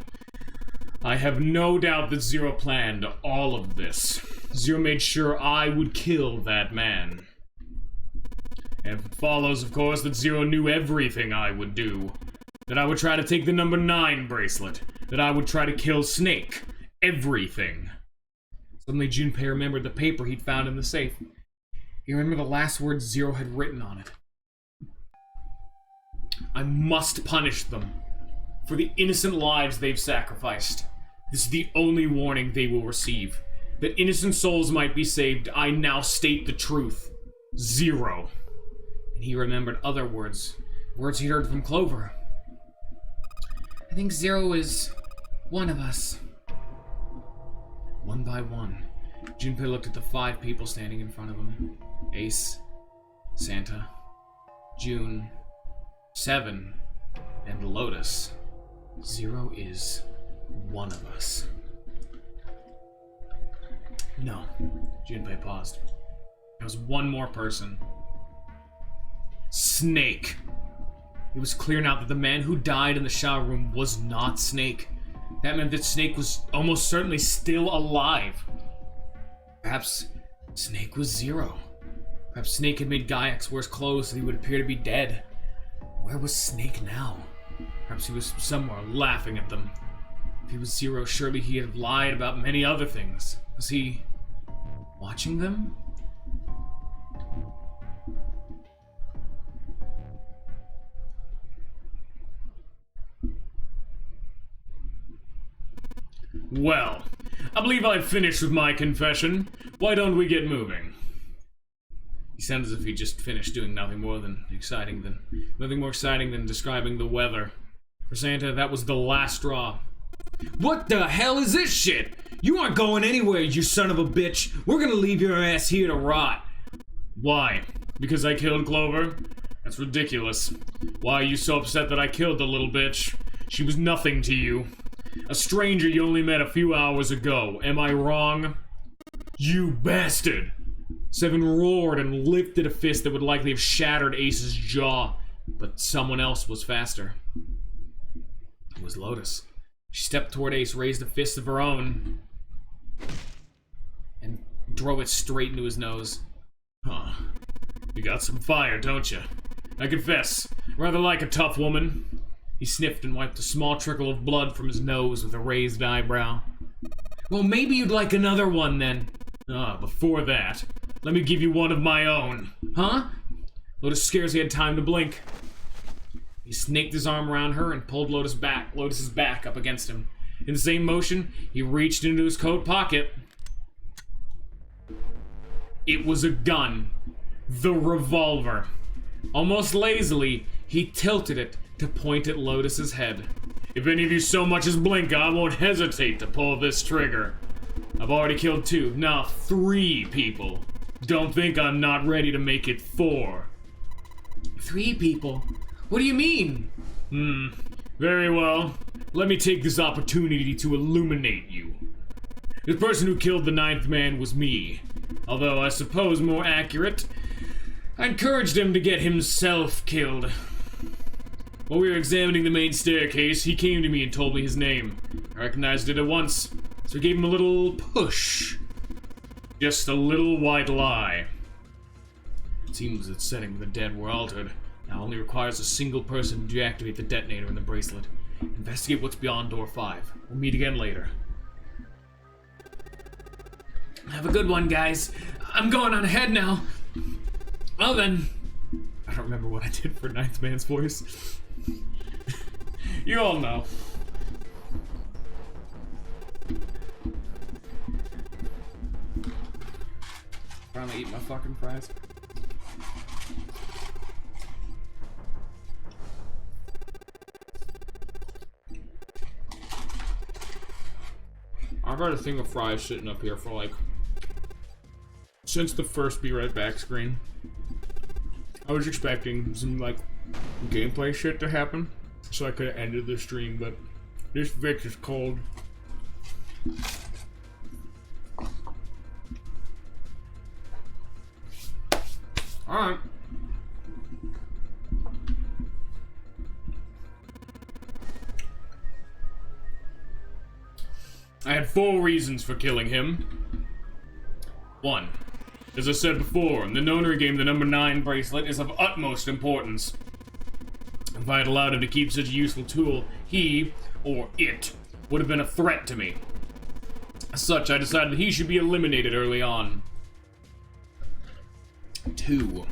I have no doubt that Zero planned all of this. Zero made sure I would kill that man. And it follows, of course, that Zero knew everything I would do. That I would try to take the number 9 bracelet. That I would try to kill Snake. Everything. Suddenly Junpei remembered the paper he'd found in the safe. He remembered the last words Zero had written on it. I must punish them. For the innocent lives they've sacrificed. This is the only warning they will receive. That innocent souls might be saved, I now state the truth. Zero. And he remembered other words. Words he'd heard from Clover. I think Zero is one of us. One by one, Junpei looked at the 5 people standing in front of him. Ace, Santa, June, Seven, and Lotus. Zero is one of us. No. Junpei paused. There was one more person. Snake. It was clear now that the man who died in the shower room was not Snake. That meant that Snake was almost certainly still alive. Perhaps Snake was Zero. Perhaps Snake had made Gaiax wear his clothes so he would appear to be dead. Where was Snake now? Perhaps he was somewhere laughing at them. If he was Zero, surely he had lied about many other things. Was he watching them? Well, I believe I've finished with my confession. Why don't we get moving? He sounded as if he just finished doing nothing more exciting than describing the weather. For Santa, that was the last straw. What the hell is this shit? You aren't going anywhere, you son of a bitch. We're gonna leave your ass here to rot. Why? Because I killed Clover? That's ridiculous. Why are you so upset that I killed the little bitch? She was nothing to you. A stranger you only met a few hours ago. Am I wrong? You bastard! Seven roared and lifted a fist that would likely have shattered Ace's jaw. But someone else was faster. It was Lotus. She stepped toward Ace, raised a fist of her own, and drove it straight into his nose. Huh. You got some fire, don't you? I confess, rather like a tough woman. He sniffed and wiped a small trickle of blood from his nose with a raised eyebrow. Well, maybe you'd like another one, then. Before that, let me give you one of my own. Huh? Lotus scarcely had time to blink. He snaked his arm around her and pulled Lotus's back up against him. In the same motion, he reached into his coat pocket. It was a gun. The revolver. Almost lazily, he tilted it to point at Lotus's head. If any of you so much as blink, I won't hesitate to pull this trigger. I've already killed 2, now 3 people. Don't think I'm not ready to make it 4.
3 people? What do you mean?
Very well. Let me take this opportunity to illuminate you. The person who killed the 9th man was me. Although I suppose more accurate, I encouraged him to get himself killed. While we were examining the main staircase, he came to me and told me his name. I recognized it at once, so I gave him a little push. Just a little white lie. It seems that setting of the dead were altered. Now only requires a single person to deactivate the detonator in the bracelet. Investigate what's beyond door 5. We'll meet again later.
Have a good one, guys. I'm going on ahead now. Well then.
I don't remember what I did for 9th man's voice. You all know.
Trying to eat my fucking fries.
I've had a thing of fries sitting up here for like since the first Be Right Back screen. I was expecting some like gameplay shit to happen, so I could have ended the stream, but this Vic is cold. Alright. I had 4 reasons for killing him. 1. As I said before, in the nonary game, the number 9 bracelet is of utmost importance. If I had allowed him to keep such a useful tool, he, or it, would have been a threat to me. As such, I decided that he should be eliminated early on. 2.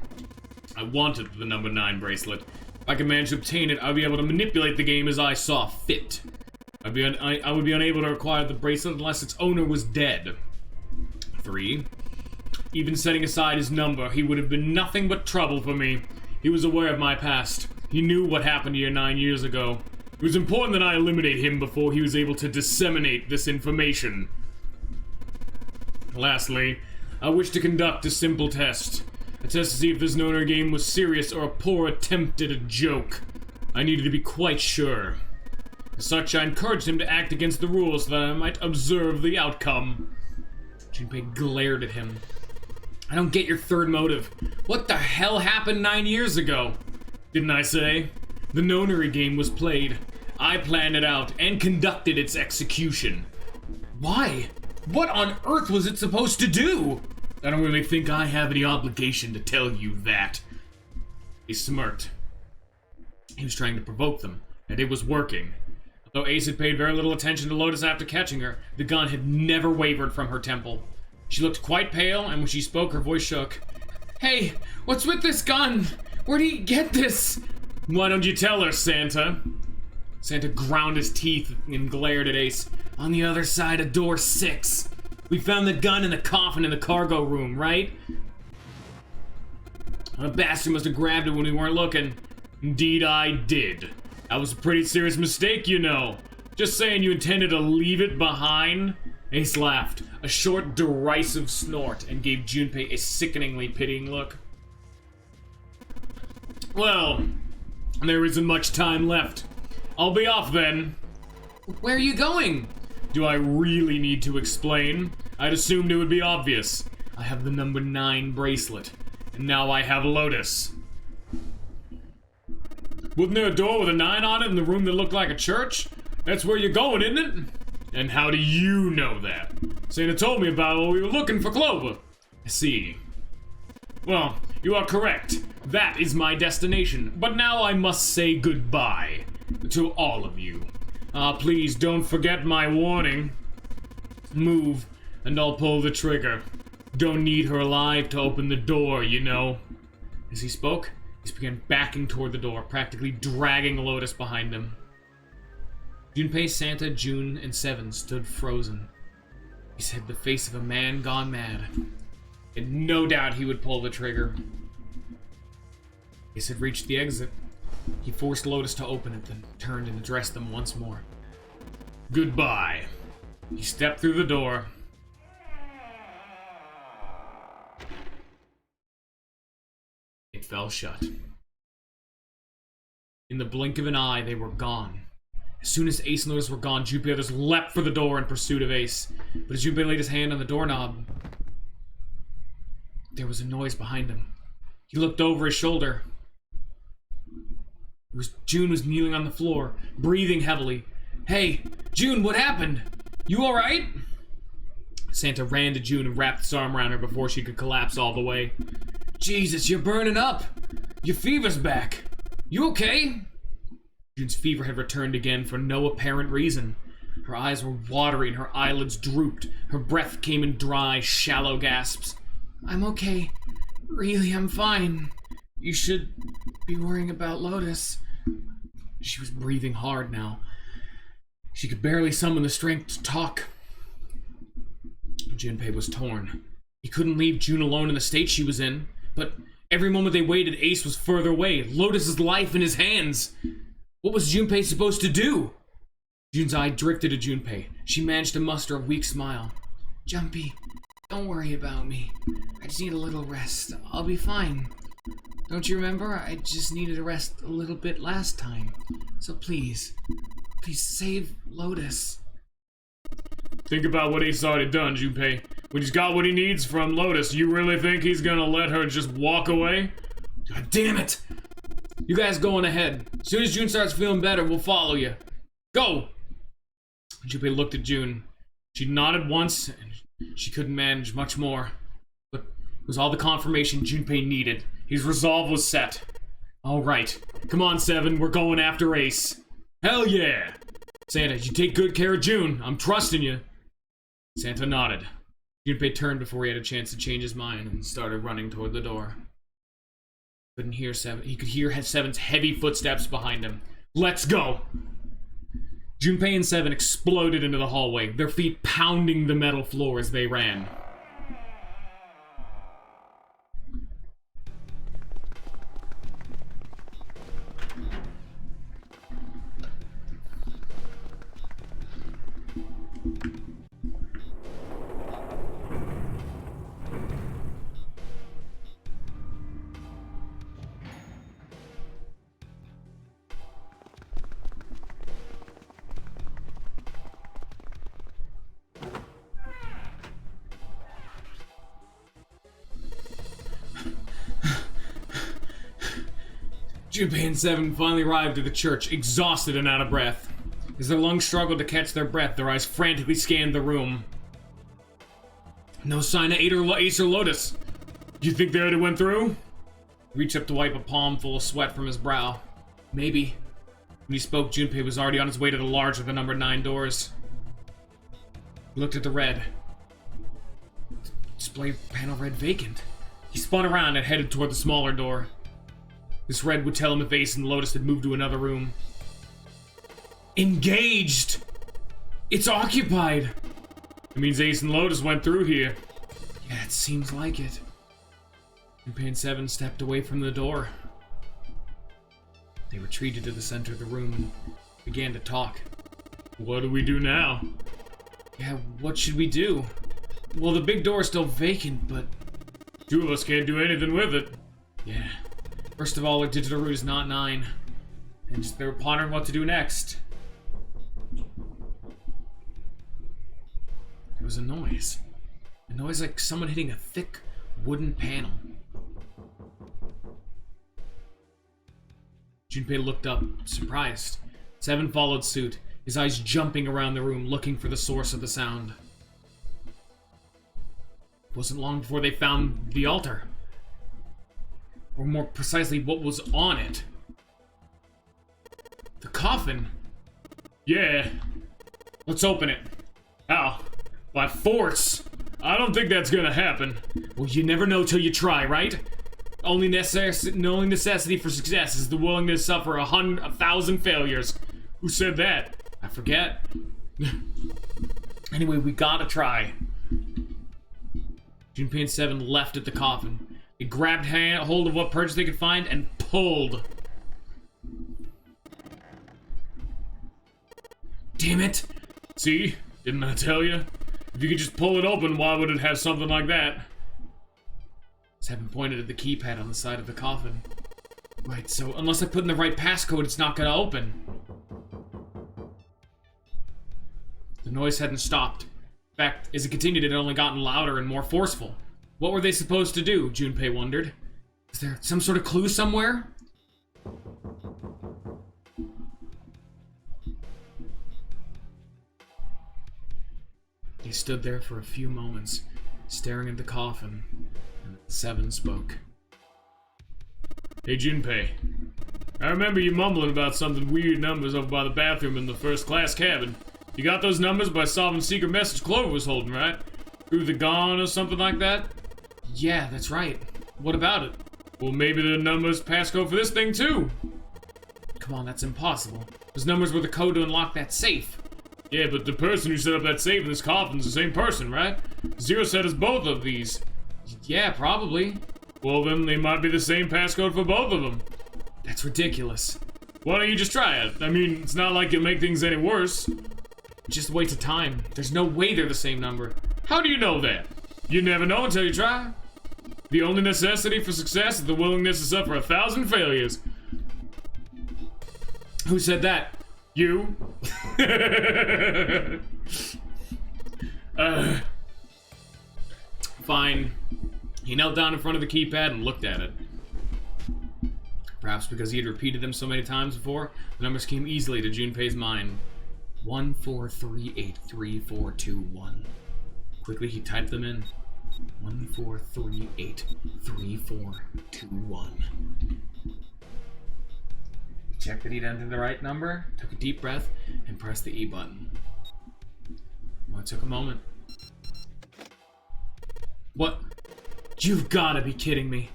I wanted the number 9 bracelet. If I could manage to obtain it, I'd be able to manipulate the game as I saw fit. I would be unable to acquire the bracelet unless its owner was dead. 3. Even setting aside his number, he would have been nothing but trouble for me. He was aware of my past. He knew what happened here 9 years ago. It was important that I eliminate him before he was able to disseminate this information. Lastly, I wish to conduct a simple test. A test to see if this nonary game was serious or a poor attempt at a joke. I needed to be quite sure. As such, I encouraged him to act against the rules so that I might observe the outcome. Junpei glared at him. I don't get your third motive. What the hell happened 9 years ago? Didn't I say? The nonary game was played. I planned it out and conducted its execution. Why? What on earth was it supposed to do? I don't really think I have any obligation to tell you that. He smirked. He was trying to provoke them, and it was working. Though Ace had paid very little attention to Lotus after catching her, the gun had never wavered from her temple. She looked quite pale, and when she spoke, her voice shook. Hey, what's with this gun? Where'd he get this? Why don't you tell her, Santa? Santa ground his teeth and glared at Ace. On the other side of door 6. We found the gun in the coffin in the cargo room, right? A bastard must have grabbed it when we weren't looking. Indeed I did. That was a pretty serious mistake, you know. Just saying you intended to leave it behind? Ace laughed, a short, derisive snort, and gave Junpei a sickeningly pitying look. Well, there isn't much time left. I'll be off then.
Where are you going?
Do I really need to explain? I'd assumed it would be obvious. I have the number 9 bracelet, and now I have Lotus. Wasn't there a door with a 9 on it in the room that looked like a church? That's where you're going, isn't it? And how do you know that? Santa told me about it while we were looking for Clover. I see. Well, you are correct. That is my destination. But now I must say goodbye to all of you. Please don't forget my warning. Move, and I'll pull the trigger. Don't need her alive to open the door, you know. As he spoke, he began backing toward the door, practically dragging Lotus behind him. Junpei, Santa, June, and Seven stood frozen. He had the face of a man gone mad. And no doubt he would pull the trigger. Ace had reached the exit. He forced Lotus to open it, then turned and addressed them once more. Goodbye. He stepped through the door. It fell shut. In the blink of an eye, they were gone. As soon as Ace and Lotus were gone, Junpei others leapt for the door in pursuit of Ace. But as Junpei laid his hand on the doorknob, there was a noise behind him. He looked over his shoulder. June was kneeling on the floor, breathing heavily. Hey, June, what happened? You alright? Santa ran to June and wrapped his arm around her before she could collapse all the way. Jesus, you're burning up. Your fever's back. You okay? June's fever had returned again for no apparent reason. Her eyes were watery and her eyelids drooped. Her breath came in dry, shallow gasps. I'm okay. Really, I'm fine. You should be worrying about Lotus. She was breathing hard now. She could barely summon the strength to talk. Junpei was torn. He couldn't leave June alone in the state she was in, but every moment they waited, Ace was further away, Lotus's life in his hands. What was Junpei supposed to do? June's eye drifted to Junpei. She managed to muster a weak smile. Jumpy, don't worry about me. I just need a little rest. I'll be fine. Don't you remember? I just needed to rest a little bit last time. So please save Lotus. Think about what he's already done, Junpei. When he's got what he needs from Lotus, you really think he's gonna let her just walk away? God damn it! You guys go on ahead. As soon as June starts feeling better, we'll follow you. Go! Junpei looked at June. She nodded once, and she couldn't manage much more. But it was all the confirmation Junpei needed. His resolve was set. Alright, come on, Seven, we're going after Ace. Hell yeah! Santa, you take good care of June. I'm trusting you. Santa nodded. Junpei turned before he had a chance to change his mind and started running toward the door. Couldn't hear Seven. He could hear Seven's heavy footsteps behind him. Let's go! Junpei and Seven exploded into the hallway, their feet pounding the metal floor as they ran. Junpei and Seven finally arrived at the church, exhausted and out of breath. As their lungs struggled to catch their breath, their eyes frantically scanned the room. No sign of Ace or Lotus. You think they already went through? He reached up to wipe a palm full of sweat from his brow. Maybe. When he spoke, Junpei was already on his way to the large with the number 9 doors. He looked at the red. Display panel read vacant. He spun around and headed toward the smaller door. This red would tell him if Ace and Lotus had moved to another room. Engaged! It's occupied! It means Ace and Lotus went through here. Yeah, it seems like it. Junpei and Seven stepped away from the door. They retreated to the center of the room and began to talk. What do we do now? Yeah, what should we do? Well, the big door is still vacant, but... 2 of us can't do anything with it. Yeah. First of all, our digital route is not 9. And they were pondering what to do next. There was a noise. A noise like someone hitting a thick wooden panel. Junpei looked up, surprised. Seven followed suit, his eyes jumping around the room, looking for the source of the sound. It wasn't long before they found the altar. Or more precisely, what was on it. The coffin? Yeah. Let's open it. How? By force? I don't think that's gonna happen. Well, you never know till you try, right? Only necessity for success is the willingness to suffer 1,000 failures. Who said that? I forget. Anyway, we gotta try. Junpei and Seven left at the coffin. They grabbed hold of what purchase they could find and pulled. Damn it! See? Didn't I tell you? If you could just pull it open, why would it have something like that? Seven pointed at the keypad on the side of the coffin. Right, so unless I put in the right passcode, it's not gonna open. The noise hadn't stopped. In fact, as it continued, it had only gotten louder and more forceful. What were they supposed to do? Junpei wondered. Is there some sort of clue somewhere? They stood there for a few moments, staring at the coffin, and Seven spoke. Hey, Junpei. I remember you mumbling about something weird numbers over by the bathroom in the first-class cabin. You got those numbers by solving the secret message Clover was holding, right? Through the Gone or something like that? Yeah, that's right. What about it? Well, maybe the numbers passcode for this thing, too. Come on, that's impossible. Those numbers were the code to unlock that safe. Yeah, but the person who set up that safe in this coffin's the same person, right? Zero set us both of these. Yeah, probably. Well, then they might be the same passcode for both of them. That's ridiculous. Why don't you just try it? I mean, it's not like it'll make things any worse. Just waste of time. There's no way they're the same number. How do you know that? You never know until you try. The only necessity for success is the willingness to suffer 1,000 failures. Who said that? You? Fine. He knelt down in front of the keypad and looked at it. Perhaps because he had repeated them so many times before, the numbers came easily to Junpei's mind. 1438341. Quickly, he typed them in. 1438341. He checked that he'd entered the right number, took a deep breath, and pressed the E button. Well, it took a moment. What? You've gotta be kidding me.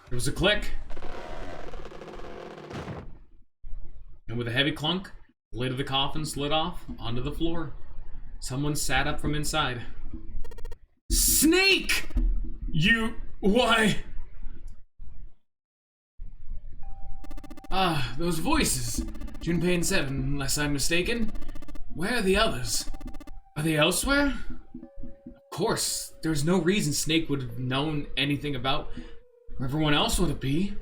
There was a click. And with a heavy clunk, the lid of the coffin slid off onto the floor. Someone sat up from inside. Snake! Why? Those voices. Junpei and Seven, unless I'm mistaken. Where are the others? Are they elsewhere? Of course, there's no reason Snake would have known anything about where everyone else would it be.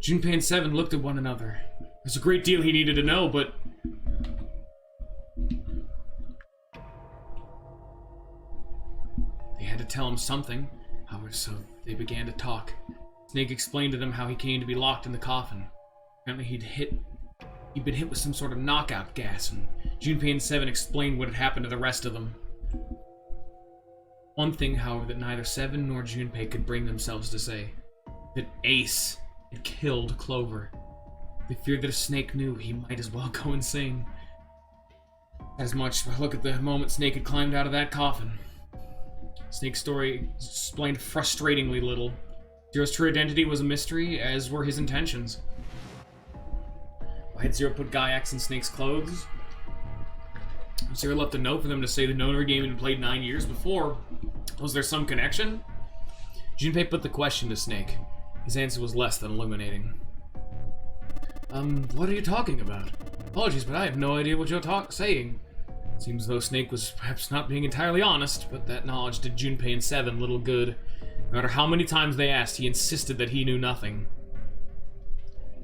Junpei and Seven looked at one another. There's a great deal he needed to know, but... They had to tell him something, however, so they began to talk. Snake explained to them how he came to be locked in the coffin. Apparently he'd been hit with some sort of knockout gas, and Junpei and Seven explained what had happened to the rest of them. One thing, however, that neither Seven nor Junpei could bring themselves to say. That Ace had killed Clover. They feared that if Snake knew, he might as well go insane. As much look at the moment Snake had climbed out of that coffin. Snake's story explained frustratingly little. Zero's true identity was a mystery, as were his intentions. Why had Zero put Gaiax in Snake's clothes? Zero left a note for them to say the notary game had been played 9 years before. Was there some connection? Junpei put the question to Snake. His answer was less than illuminating. What are you talking about? Apologies, but I have no idea what you're saying. Seems as though Snake was perhaps not being entirely honest, but that knowledge did Junpei and Seven little good. No matter how many times they asked, he insisted that he knew nothing.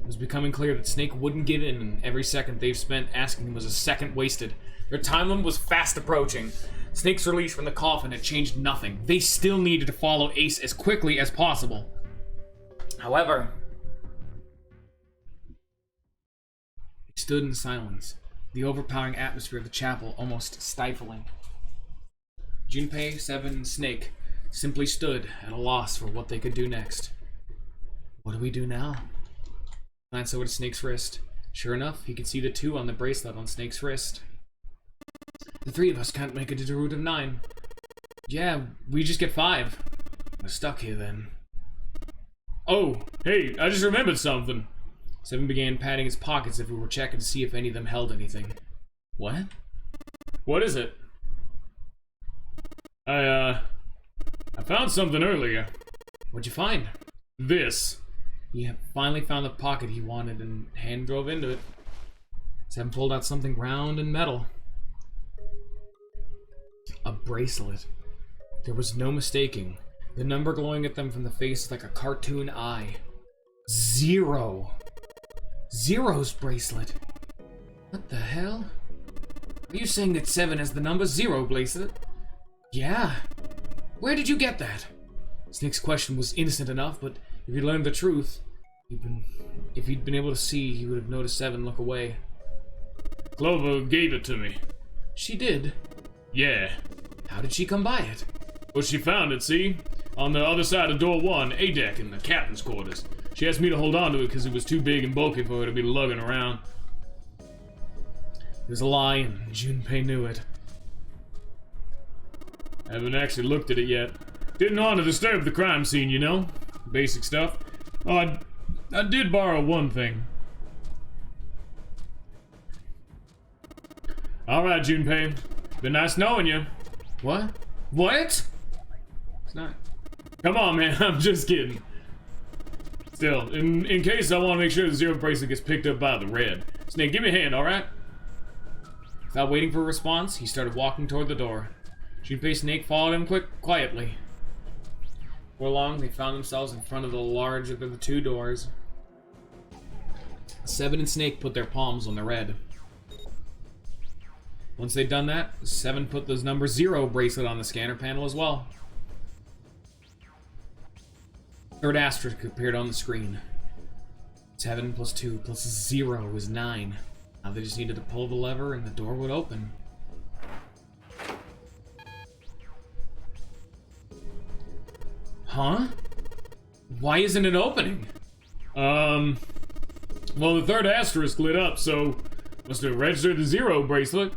It was becoming clear that Snake wouldn't give in, and every second they've spent asking him was a second wasted. Their time limit was fast approaching. Snake's release from the coffin had changed nothing. They still needed to follow Ace as quickly as possible. However, they stood in silence, the overpowering atmosphere of the chapel almost stifling. Junpei, Seven, and Snake simply stood at a loss for what they could do next. What do we do now? Glanced over to Snake's wrist. Sure enough, he could see the 2 on the bracelet on Snake's wrist. The 3 of us can't make it to the root of 9. Yeah, we just get 5. We're stuck here then. Oh, hey, I just remembered something. Seven began patting his pockets if we were checking to see if any of them held anything. What? What is it? I found something earlier. What'd you find? This. He finally found the pocket he wanted and hand drove into it. Seven pulled out something round and metal. A bracelet. There was no mistaking. The number glowing at them from the face like a cartoon eye. 0. Zero's bracelet. What the hell? Are you saying that 7 has the number 0 bracelet? Yeah. Where did you get that? Snake's question was innocent enough, but if he learned the truth, if he'd been able to see, he would have noticed 7 look away. Clover gave it to me. She did? Yeah. How did she come by it? Well, she found it, see? On the other side of door 1, A deck in the captain's quarters. She asked me to hold on to it because it was too big and bulky for her to be lugging around. It was a lie, and Junpei knew it. I haven't actually looked at it yet. Didn't want to disturb the crime scene, you know? Basic stuff. Oh, I did borrow one thing. Alright, Junpei. Been nice knowing you. What? What? It's not. Come on, man. I'm just kidding. Still, in case I want to make sure the 0 bracelet gets picked up by the red. Snake, give me a hand, alright? Without waiting for a response, he started walking toward the door. Junpei Snake followed him quietly. Before long, they found themselves in front of the larger of the 2 doors. Seven and Snake put their palms on the red. Once they'd done that, Seven put the number 0 bracelet on the scanner panel as well. Third asterisk appeared on the screen. 7 plus 2 plus 0 is 9. Now they just needed to pull the lever and the door would open. Huh? Why isn't it opening? Well, the third asterisk lit up, so must have registered the 0 bracelet.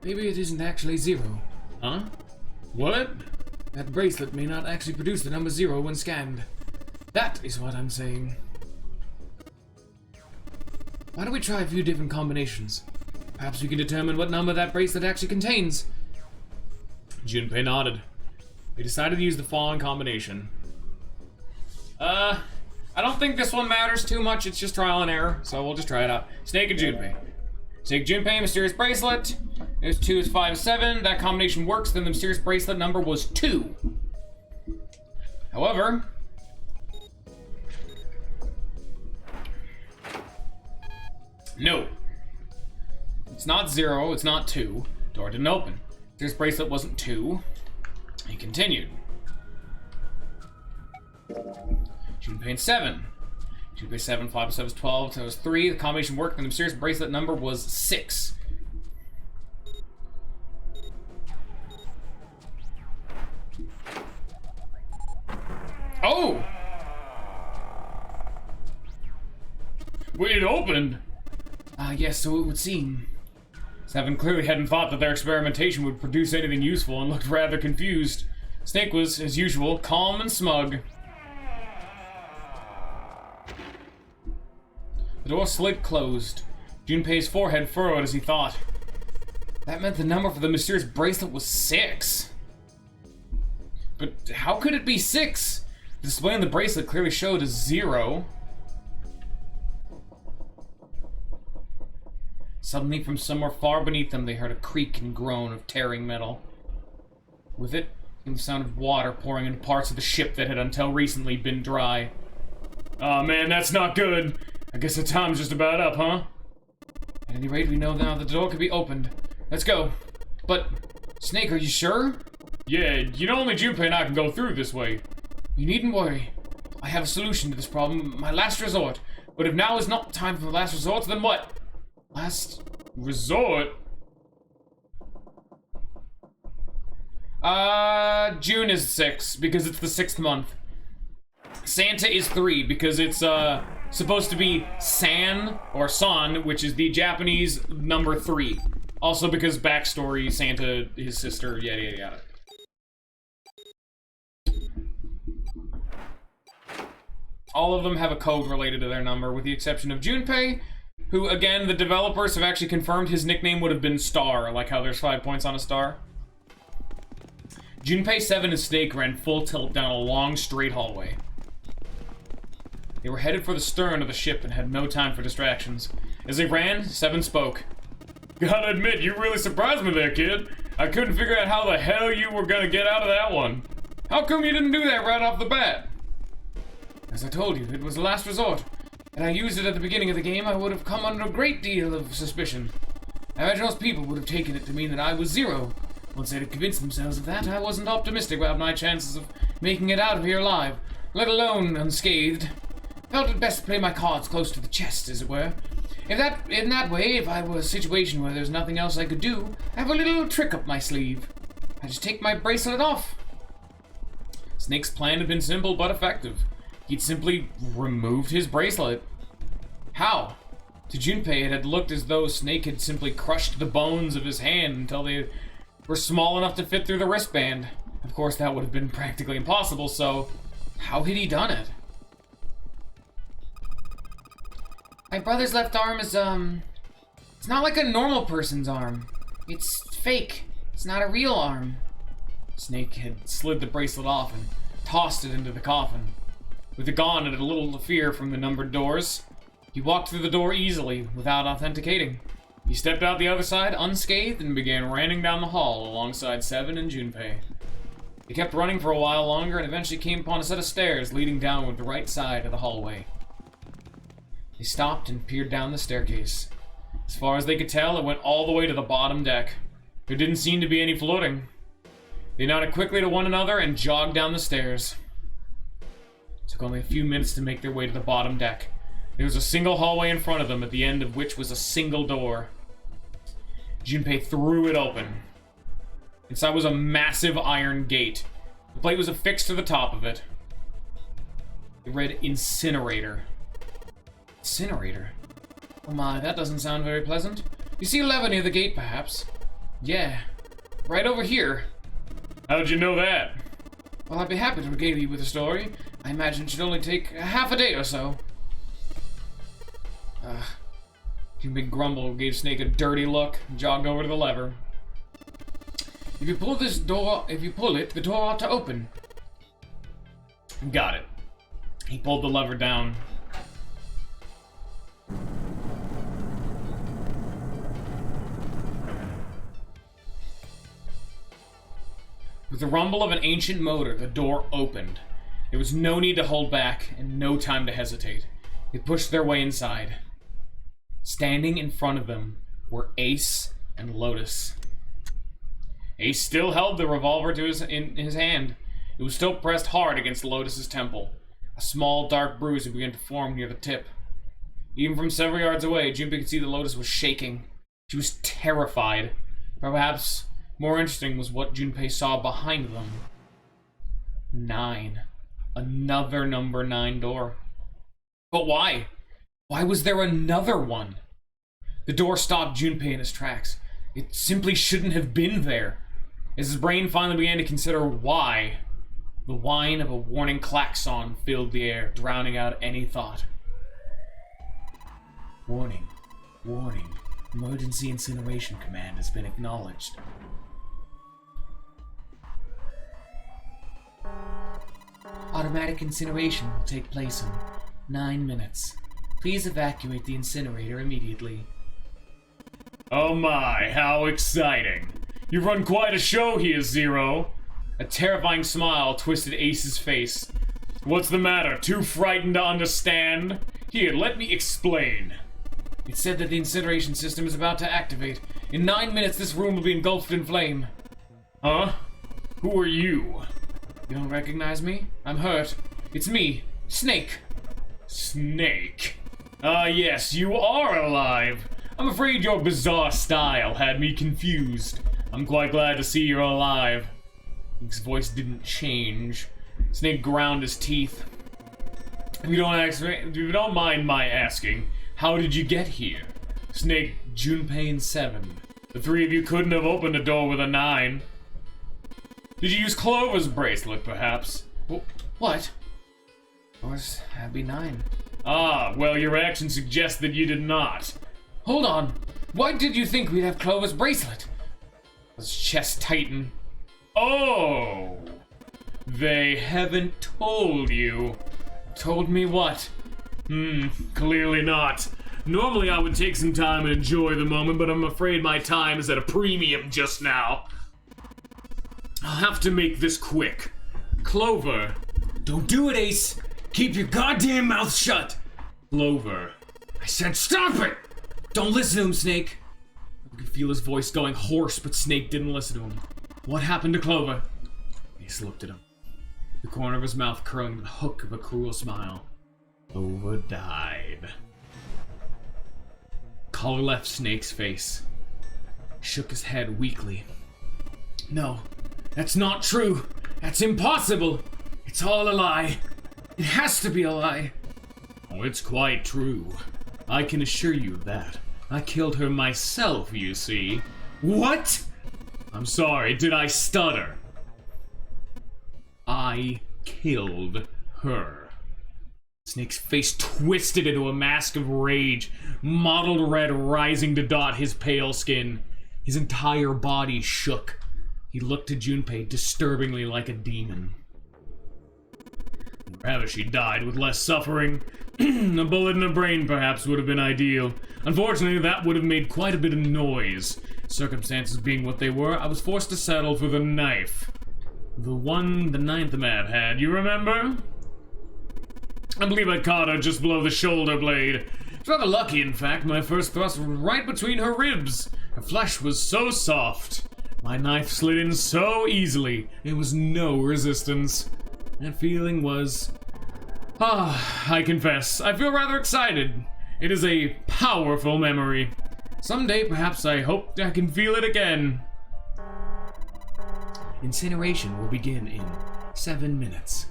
Maybe it isn't actually 0. Huh? What? That bracelet may not actually produce the number 0 when scanned. That is what I'm saying. Why don't we try a few different combinations? Perhaps we can determine what number that bracelet actually contains. Junpei nodded. They decided to use the following combination. I don't think this one matters too much. It's just trial and error, so we'll just try it out. Snake and Junpei. Snake, Junpei, mysterious bracelet. There's 2 is 5 is 7. That combination works. Then the mysterious bracelet number was 2. However, no. It's not 0. It's not 2. Door didn't open. Mysterious bracelet wasn't 2. He continued. Junpei 7. Junpei 7, 5 7 is 12, 10 is 3. The combination worked, and the mysterious bracelet number was 6. Oh! Wait, it opened! Yes, so it would seem. 7 clearly hadn't thought that their experimentation would produce anything useful and looked rather confused. Snake was, as usual, calm and smug. The door slid closed. Junpei's forehead furrowed as he thought. That meant the number for the mysterious bracelet was 6. But how could it be 6? The display on the bracelet clearly showed a 0. Suddenly, from somewhere far beneath them, they heard a creak and groan of tearing metal. With it came the sound of water pouring into parts of the ship that had until recently been dry. Oh man, that's not good. I guess the time's just about up, huh? At any rate, we know now the door can be opened. Let's go. But, Snake, are you sure? Yeah, you know only Junpei and I can go through this way. You needn't worry. I have a solution to this problem, my last resort. But if now is not the time for the last resort, then what? Last resort? June is 6, because it's the 6th month. Santa is 3, because it's, supposed to be San, or San, which is the Japanese number 3. Also because backstory, Santa, his sister, yada yada yada.
All of them have a code related to their number, with the exception of Junpei, who, again, the developers have actually confirmed his nickname would have been Star, like how there's 5 points on a star. Junpei, 7, and Snake ran full tilt down a long, straight hallway. They were headed for the stern of the ship and had no time for distractions. As they ran, 7 spoke. Gotta admit, you really surprised me there, kid. I couldn't figure out how the hell you were gonna get out of that one. How come you didn't do that right off the bat? As I told you, it was the last resort. Had I used it at the beginning of the game, I would have come under a great deal of suspicion. I imagine most people would have taken it to mean that I was Zero. Once they had convinced themselves of that, I wasn't optimistic about my chances of making it out of here alive, let alone unscathed. Felt it best to play my cards close to the chest, as it were. In that way, if I were in a situation where there's nothing else I could do, I have a little trick up my sleeve. I just take my bracelet off. Snake's plan had been simple but effective. He'd simply removed his bracelet. How? To Junpei, it had looked as though Snake had simply crushed the bones of his hand until they were small enough to fit through the wristband. Of course, that would have been practically impossible, so how had he done it? My brother's left arm is, it's not like a normal person's arm. It's fake. It's not a real arm. Snake had slid the bracelet off and tossed it into the coffin. With it gone and a little fear from the numbered doors, he walked through the door easily, without authenticating. He stepped out the other side, unscathed, and began running down the hall alongside 7 and Junpei. He kept running for a while longer and eventually came upon a set of stairs leading downward the right side of the hallway. They stopped and peered down the staircase. As far as they could tell, it went all the way to the bottom deck. There didn't seem to be any floating. They nodded quickly to one another and jogged down the stairs. It took only a few minutes to make their way to the bottom deck. There was a single hallway in front of them, at the end of which was a single door. Junpei threw it open. Inside was a massive iron gate. The plate was affixed to the top of it. It read Incinerator. Incinerator? Oh my, that doesn't sound very pleasant. You see a lever near the gate, perhaps? Yeah. Right over here. How'd you know that? Well, I'd be happy to regale you with a story. I imagine it should only take half a day or so. Big Grumble gave Snake a dirty look and jogged over to the lever. If you pull it, the door ought to open. Got it. He pulled the lever down. With the rumble of an ancient motor, the door opened. There was no need to hold back and no time to hesitate. They pushed their way inside. Standing in front of them were Ace and Lotus. Ace still held the revolver in his hand. It was still pressed hard against Lotus's temple. A small dark bruise had begun to form near the tip. Even from several yards away, Junpei could see that Lotus was shaking. She was terrified. Perhaps more interesting was what Junpei saw behind them. 9. Another number 9 door. But why? Why was there another one? The door stopped Junpei in his tracks. It simply shouldn't have been there. As his brain finally began to consider why, the whine of a warning klaxon filled the air, drowning out any thought. Warning. Warning. Emergency incineration command has been acknowledged. Automatic incineration will take place in 9 minutes. Please evacuate the incinerator immediately. Oh my, how exciting. You've run quite a show here, Zero. A terrifying smile twisted Ace's face. What's the matter? Too frightened to understand? Here, let me explain. It said that the incineration system is about to activate. In 9 minutes, this room will be engulfed in flame. Huh? Who are you? You don't recognize me? I'm hurt. It's me, Snake. Snake? Ah, yes, you are alive. I'm afraid your bizarre style had me confused. I'm quite glad to see you're alive. His voice didn't change. Snake ground his teeth. If you don't mind my asking, how did you get here? Snake, Junpei, and 7. The 3 of you couldn't have opened a door with a 9. Did you use Clover's bracelet, perhaps? What? course, that'd be 9.
Ah, well, your actions suggest that you did not.
Hold on. Why did you think we'd have Clover's bracelet?
His chest tightened. Oh! They haven't told you.
Told me what?
Clearly not. Normally I would take some time and enjoy the moment, but I'm afraid my time is at a premium just now. I'll have to make this quick. Clover.
Don't do it, Ace. Keep your goddamn mouth shut.
Clover.
I said stop it. Don't listen to him, Snake.
I could feel his voice going hoarse, but Snake didn't listen to him.
What happened to Clover?
Ace looked at him, the corner of his mouth curling the hook of a cruel smile. Clover died. Color left Snake's face. He shook his head weakly.
No, that's not true. That's impossible. It's all a lie. It has to be a lie.
Oh, it's quite true. I can assure you of that. I killed her myself, you see.
What?
I'm sorry, did I stutter? I killed her. Snake's face twisted into a mask of rage, mottled red rising to dot his pale skin. His entire body shook. He looked to Junpei disturbingly like a demon. Rather she died with less suffering. A bullet in the brain perhaps would have been ideal. Unfortunately, that would have made quite a bit of noise. Circumstances being what they were, I was forced to settle for the knife. The one the ninth map had, you remember? I believe I caught her just below the shoulder blade. It's rather lucky, in fact. My first thrust was right between her ribs. Her flesh was so soft. My knife slid in so easily. It was no resistance. That feeling was... I confess, I feel rather excited. It is a powerful memory. Someday, perhaps, I hope I can feel it again. Incineration will begin in 7 minutes.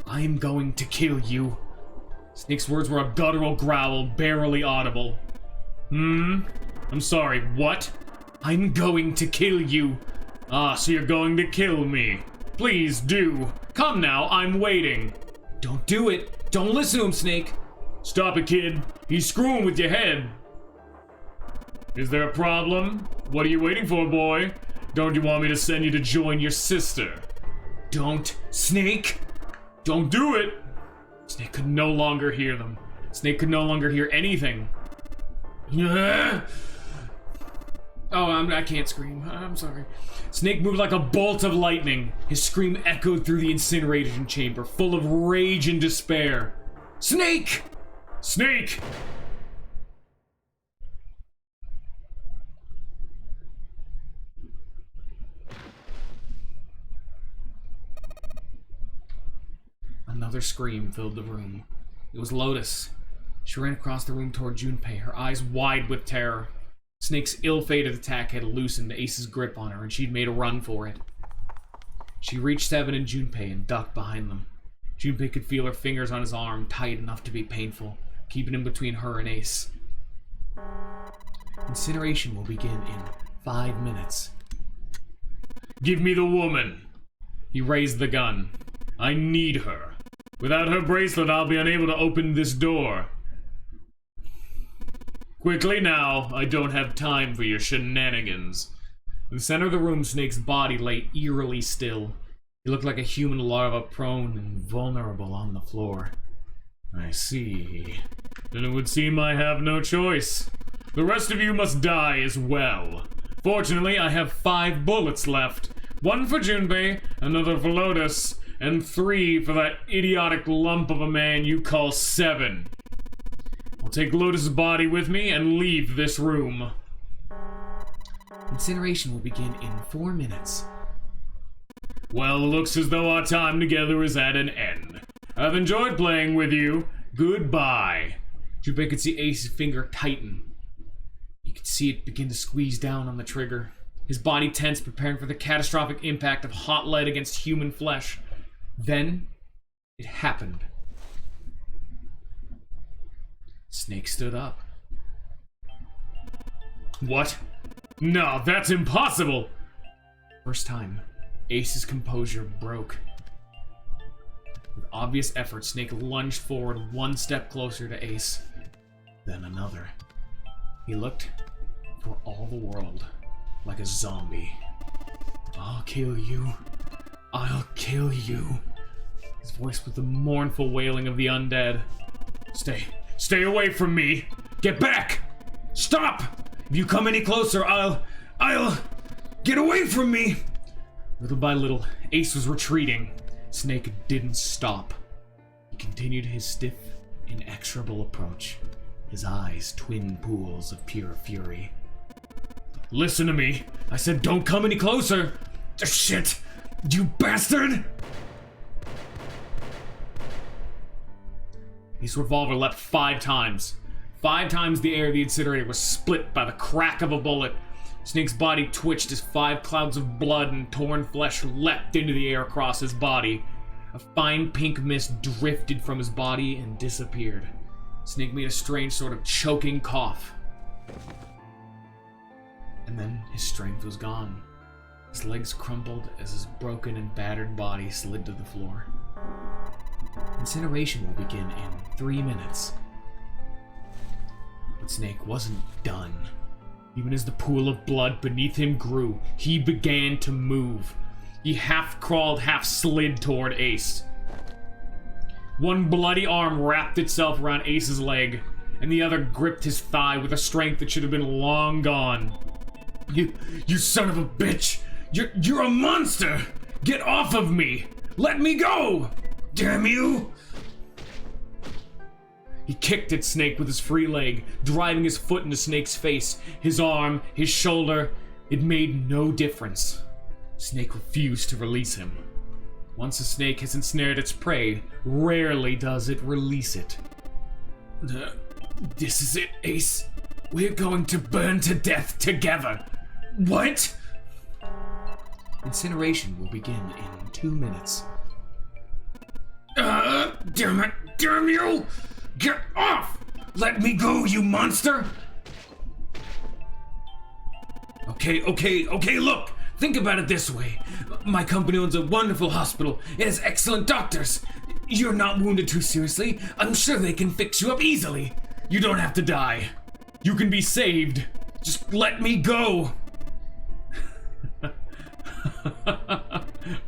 I am going to kill you. Snake's words were a guttural growl, barely audible. I'm sorry, what? I'm going to kill you. Ah, so you're going to kill me. Please do. Come now, I'm waiting.
Don't do it. Don't listen to him, Snake.
Stop it, kid. He's screwing with your head. Is there a problem? What are you waiting for, boy? Don't you want me to send you to join your sister?
Don't, Snake.
Don't do it! Snake could no longer hear them. Snake could no longer hear anything.
I can't scream. I'm sorry.
Snake moved like a bolt of lightning. His scream echoed through the incineration chamber, full of rage and despair.
Snake!
Snake! Another scream filled the room. It was Lotus. She ran across the room toward Junpei, her eyes wide with terror. Snake's ill-fated attack had loosened Ace's grip on her, and she'd made a run for it. She reached Seven and Junpei and ducked behind them. Junpei could feel her fingers on his arm, tight enough to be painful, keeping him between her and Ace. Incineration will begin in 5 minutes. Give me the woman! He raised the gun. I need her. Without her bracelet, I'll be unable to open this door. Quickly now, I don't have time for your shenanigans. In the center of the room, Snake's body lay eerily still. He looked like a human larva, prone and vulnerable on the floor. I see. Then it would seem I have no choice. The rest of you must die as well. Fortunately, I have 5 bullets left. 1 for Junpei, another for Lotus, and 3 for that idiotic lump of a man you call Seven. I'll take Lotus's body with me and leave this room. Incineration will begin in 4 minutes. Well, looks as though our time together is at an end. I've enjoyed playing with you. Goodbye. Junpei could see Ace's finger tighten. You could see it begin to squeeze down on the trigger. His body tense, preparing for the catastrophic impact of hot lead against human flesh. Then, it happened. Snake stood up. What? No, that's impossible! First time, Ace's composure broke.
With obvious effort, Snake lunged forward one step closer to Ace, then another. He looked for all the world like a zombie. I'll kill you. I'll kill you. His voice was the mournful wailing of the undead. Stay away from me. Get back. Stop. If you come any closer, I'll get away from me. Little by little, Ace was retreating. Snake didn't stop. He continued his stiff, inexorable approach, his eyes twin pools of pure fury. Listen to me. I said don't come any closer. Shit. You bastard! His revolver leapt 5 times. 5 times the air of the incinerator was split by the crack of a bullet. Snake's body twitched as 5 clouds of blood and torn flesh leapt into the air across his body. A fine pink mist drifted from his body and disappeared. Snake made a strange sort of choking cough. And then his strength was gone. His legs crumpled as his broken and battered body slid to the floor. Incineration will begin in 3 minutes. But Snake wasn't done. Even as the pool of blood beneath him grew, he began to move. He half crawled, half slid toward Ace. One bloody arm wrapped itself around Ace's leg, and the other gripped his thigh with a strength that should have been long gone. You son of a bitch! You're a monster! Get off of me! Let me go! Damn you! He kicked at Snake with his free leg, driving his foot into Snake's face, his arm, his shoulder. It made no difference. Snake refused to release him. Once a snake has ensnared its prey, rarely does it release it. This is it, Ace. We're going to burn to death together. What? Incineration will begin in 2 minutes. Damn it! Damn you! Get off! Let me go, you monster! Okay, look! Think about it this way. My company owns a wonderful hospital. It has excellent doctors. You're not wounded too seriously. I'm sure they can fix you up easily. You don't have to die. You can be saved. Just let me go.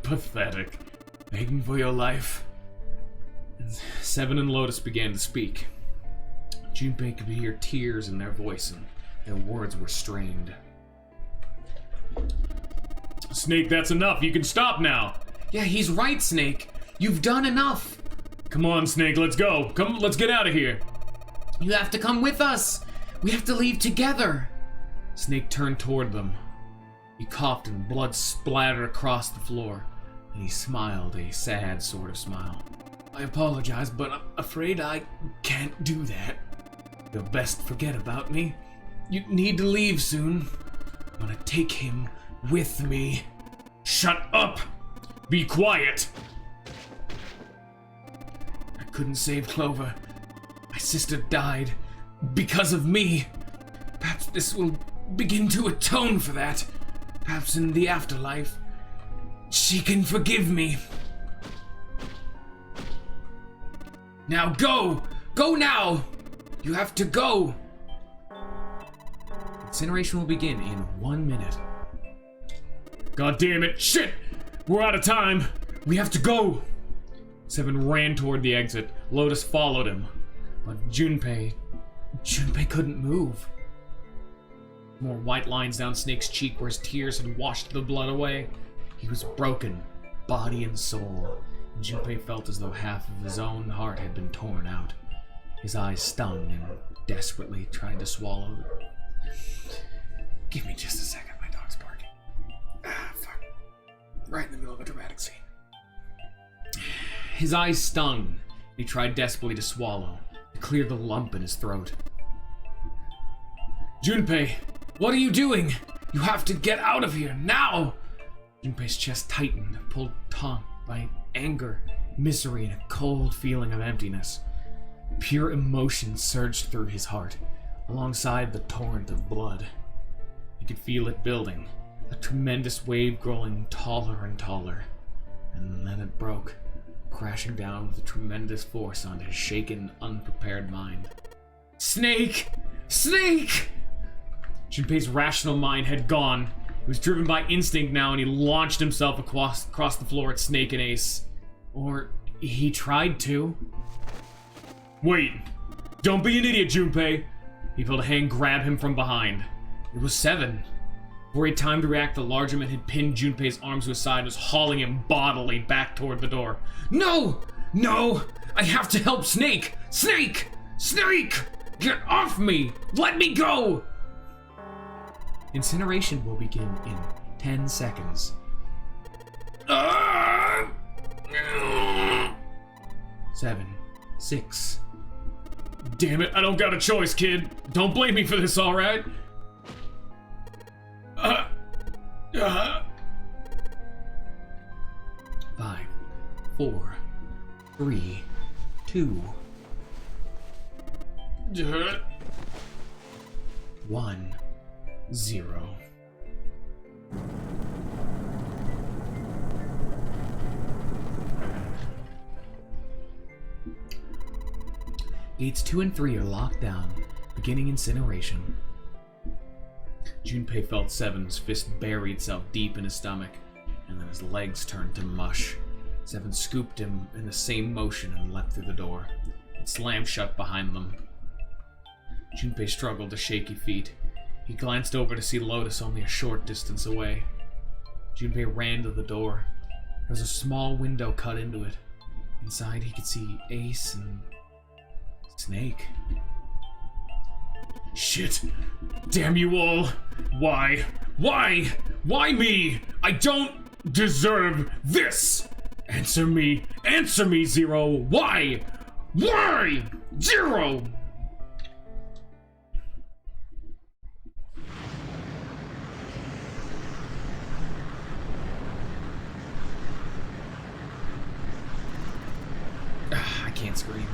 Pathetic. Begging for your life. Seven and Lotus began to speak. Junpei could hear tears in their voice, and their words were strained. Snake, that's enough. You can stop now. Yeah, he's right, Snake. You've done enough. Come on, Snake, let's go. Come, let's get out of here. You have to come with us. We have to leave together. Snake turned toward them. He coughed and blood splattered across the floor, and he smiled a sad sort of smile. I apologize, but I'm afraid I can't do that. You'll best forget about me. You need to leave soon. I'm gonna take him with me. Shut up! Be quiet! I couldn't save Clover. My sister died because of me. Perhaps this will begin to atone for that. Perhaps in the afterlife, she can forgive me. Now go! Go now! You have to go! Incineration will begin in 1 minute. God damn it! Shit! We're out of time! We have to go! Seven ran toward the exit. Lotus followed him. But Junpei couldn't move. More white lines down Snake's cheek where his tears had washed the blood away. He was broken, body and soul. And Junpei felt as though half of his own heart had been torn out. His eyes stung and desperately tried to swallow. Give me just a second, my dog's barking. Fuck. Right in the middle of a dramatic scene. His eyes stung. He tried desperately to swallow, to clear the lump in his throat. Junpei, what are you doing? You have to get out of here, now! Junpei's chest tightened, pulled taut by anger, misery, and a cold feeling of emptiness. Pure emotion surged through his heart, alongside the torrent of blood. He could feel it building, a tremendous wave growing taller and taller. And then it broke, crashing down with a tremendous force on his shaken, unprepared mind. Snake! Snake! Junpei's rational mind had gone. He was driven by instinct now, and he launched himself across the floor at Snake and Ace. Or he tried to. Wait! Don't be an idiot, Junpei! He felt a hand grab him from behind. It was Seven. Before he had time to react, the larger man had pinned Junpei's arms to his side and was hauling him bodily back toward the door. No! No! I have to help Snake! Snake! Snake! Get off me! Let me go! Incineration will begin in 10 seconds. 7, 6. Damn it, I don't got a choice, kid. Don't blame me for this, alright? 5, 4, 3, 2, 1, 0. Gates 2 and 3 are locked down, beginning incineration. Junpei felt Seven's fist bury itself deep in his stomach, and then his legs turned to mush. Seven scooped him in the same motion and leapt through the door. It slammed shut behind them. Junpei struggled to shaky feet. He glanced over to see Lotus only a short distance away. Junpei ran to the door. There was a small window cut into it. Inside he could see Ace and Snake. Shit! Damn you all! Why? Why? Why me? I don't deserve this! Answer me! Answer me, Zero! Why? Why? Zero! I can't scream.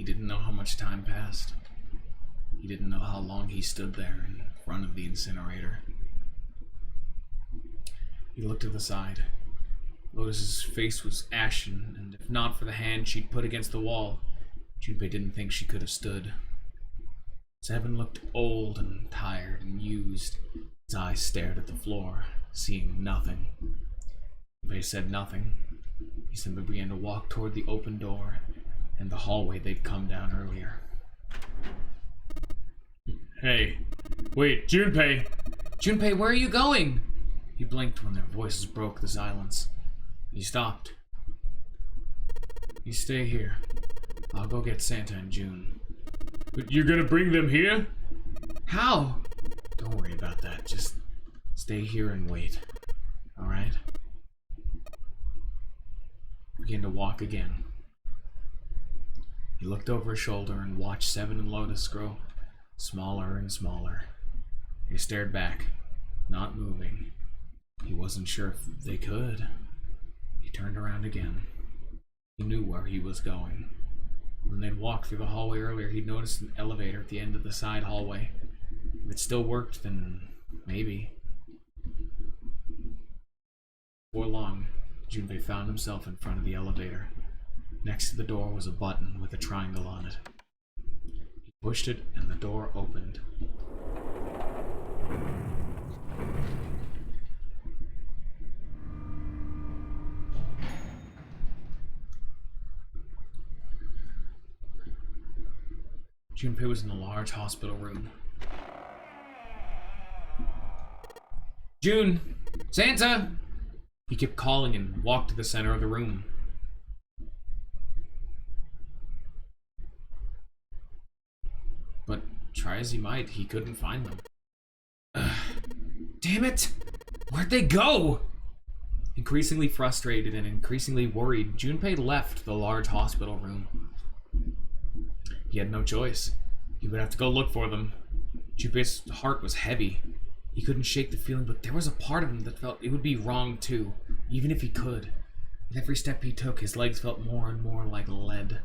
He didn't know how much time passed. He didn't know how long he stood there in front of the incinerator. He looked to the side. Lotus's face was ashen, and if not for the hand she'd put against the wall, Junpei didn't think she could have stood. Seven looked old and tired and used. His eyes stared at the floor, seeing nothing. Junpei said nothing. He simply began to walk toward the open door and the hallway they'd come down earlier. Hey, wait, Junpei! Junpei, where are you going? He blinked when their voices broke the silence. He stopped. You stay here. I'll go get Santa and June. But you're gonna bring them here? How? Don't worry about that. Just stay here and wait. Alright? Begin to walk again. He looked over his shoulder and watched Seven and Lotus grow smaller and smaller. He stared back, not moving. He wasn't sure if they could. He turned around again. He knew where he was going. When they'd walked through the hallway earlier, he'd noticed an elevator at the end of the side hallway. If it still worked, then maybe. Before long, Junpei found himself in front of the elevator. Next to the door was a button with a triangle on it. He pushed it and the door opened. Junpei was in a large hospital room. June! Santa! He kept calling and walked to the center of the room. But try as he might, he couldn't find them. Damn it! Where'd they go? Increasingly frustrated and increasingly worried, Junpei left the large hospital room. He had no choice. He would have to go look for them. Junpei's heart was heavy. He couldn't shake the feeling, but there was a part of him that felt it would be wrong too, even if he could. With every step he took, his legs felt more and more like lead.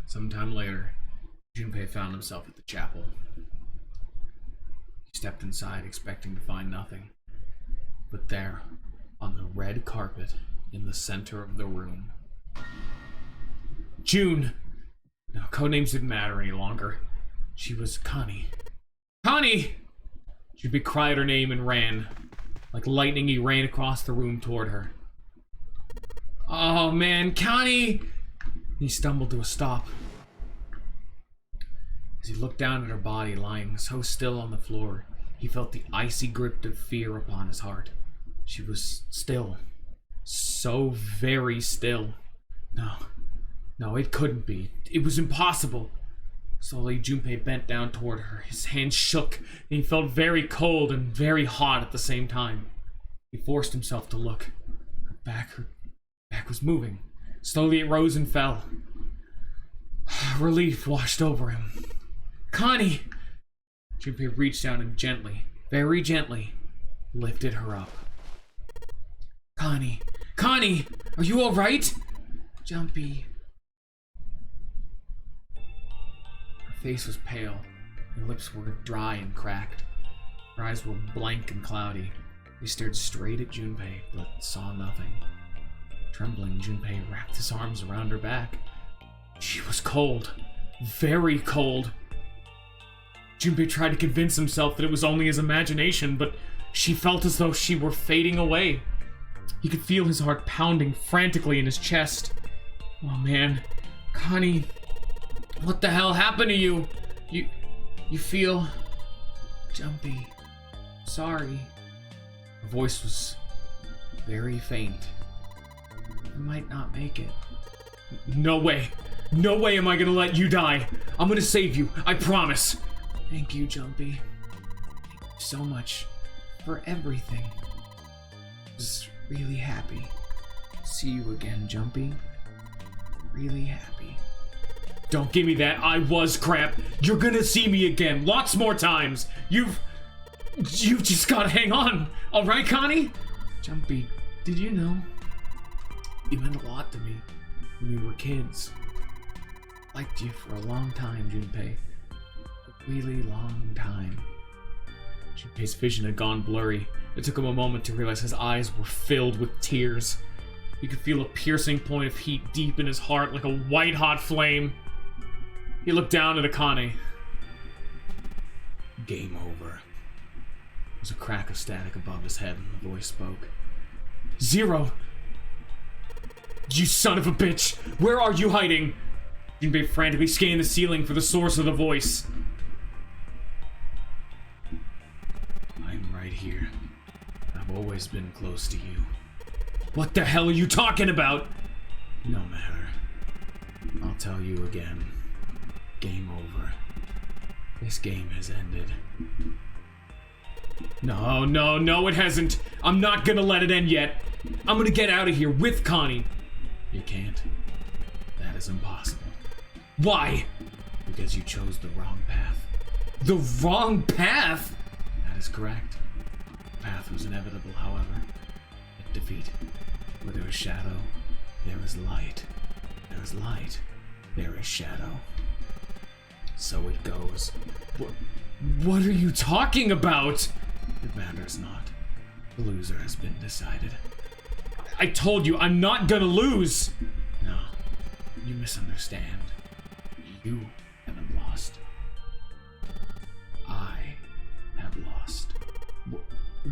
Sometime later, Junpei found himself at the chapel. He stepped inside expecting to find nothing. But there, on the red carpet in the center of the room... June! No, codenames didn't matter any longer. She was Connie. Connie! Junpei cried her name and ran. Like lightning, he ran across the room toward her. Oh man, Connie! He stumbled to a stop. As he looked down at her body lying so still on the floor, he felt the icy grip of fear upon his heart. She was still. So very still. No, it couldn't be. It was impossible. Slowly, Junpei bent down toward her. His hands shook, and he felt very cold and very hot at the same time. He forced himself to look. Her back was moving. Slowly, it rose and fell. Relief washed over him. Connie! Junpei reached down and gently, very gently, lifted her up. Connie! Connie! Are you alright? Jumpy. Her face was pale. Her lips were dry and cracked. Her eyes were blank and cloudy. They stared straight at Junpei, but saw nothing. Trembling, Junpei wrapped his arms around her back. She was cold. Very cold. Junpei tried to convince himself that it was only his imagination, but she felt as though she were fading away. He could feel his heart pounding frantically in his chest. Oh man, Connie, what the hell happened to you? You feel jumpy. Sorry. Her voice was very faint. I might not make it. No way. No way am I gonna let you die. I'm gonna save you. I promise. Thank you, Jumpy. Thank you so much for everything. I was really happy to see you again, Jumpy. Really happy. Don't give me that I was crap. You're gonna see me again lots more times. You've just gotta hang on. All right, Connie? Jumpy, did you know? You meant a lot to me when we were kids. Liked you for a long time, Junpei. A really long time. Junpei's vision had gone blurry. It took him a moment to realize his eyes were filled with tears. He could feel a piercing point of heat deep in his heart like a white-hot flame. He looked down at Akane. Game over. There was a crack of static above his head and the voice spoke. Zero! You son of a bitch! Where are you hiding? Junpei frantically scanned the ceiling for the source of the voice. I'm right here. I've always been close to you. What the hell are you talking about? No matter. I'll tell you again. Game over. This game has ended. No, it hasn't. I'm not gonna let it end yet. I'm gonna get out of here with Connie. You can't. That is impossible. Why? Because you chose the wrong path. The wrong path? That is correct. The path was inevitable, however. Defeat. Where there is shadow, there is light. There is light, there is shadow. So it goes. What are you talking about? It matters not. The loser has been decided. I told you, I'm not gonna lose! No, you misunderstand. You haven't lost. I have lost.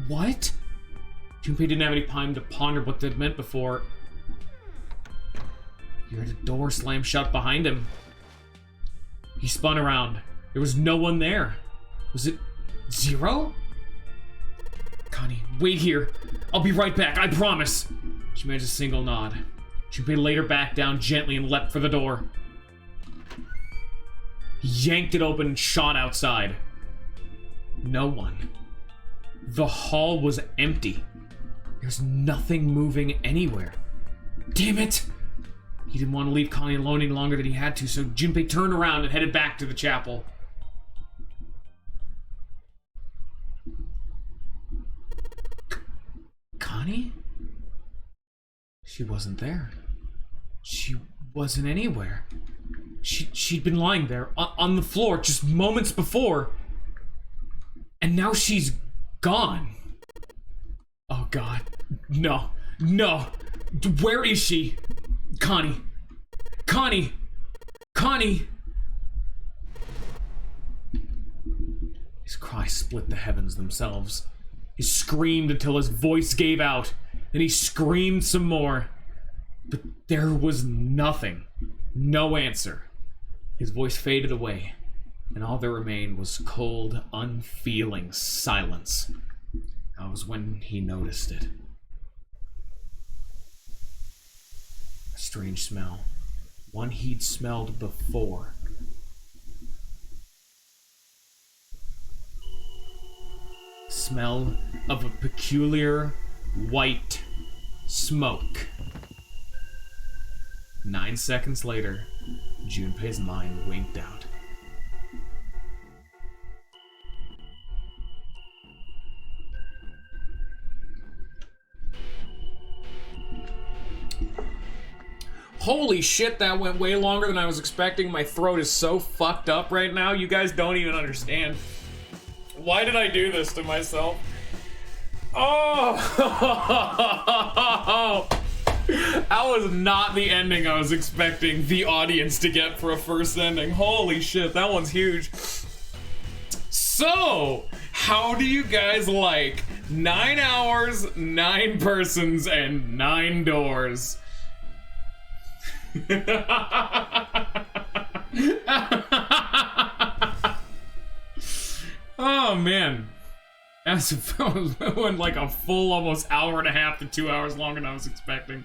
What? Junpei didn't have any time to ponder what that meant before. He heard a door slam shut behind him. He spun around. There was no one there. Was it Zero? Connie, wait here. I'll be right back, I promise. She made a single nod. Junpei laid her back down gently and leapt for the door. He yanked it open and shot outside. No one. The hall was empty. There's nothing moving anywhere. Damn it! He didn't want to leave Connie alone any longer than he had to, so Junpei turned around and headed back to the chapel. Connie? She wasn't there. She wasn't anywhere. She'd been lying there on the floor just moments before, and now she's gone. Oh God, no, no. Where is she? Connie. Connie. Connie. His cry split the heavens themselves. He screamed until his voice gave out, and he screamed some more. But there was nothing. No answer. His voice faded away, and all there remained was cold, unfeeling silence. That was when he noticed it. A strange smell. One he'd smelled before. Smell of a peculiar white smoke. 9 seconds later, Junpei's mind winked out. Holy shit, that went way longer than I was expecting. My throat is so fucked up right now, you guys don't even understand. Why did I do this to myself? Oh! That was not the ending I was expecting the audience to get for a first ending. Holy shit, that one's huge. So, how do you guys like 9 hours, 9 persons, and 9 doors? Oh man, that went like a full almost hour and a half to 2 hours longer than I was expecting.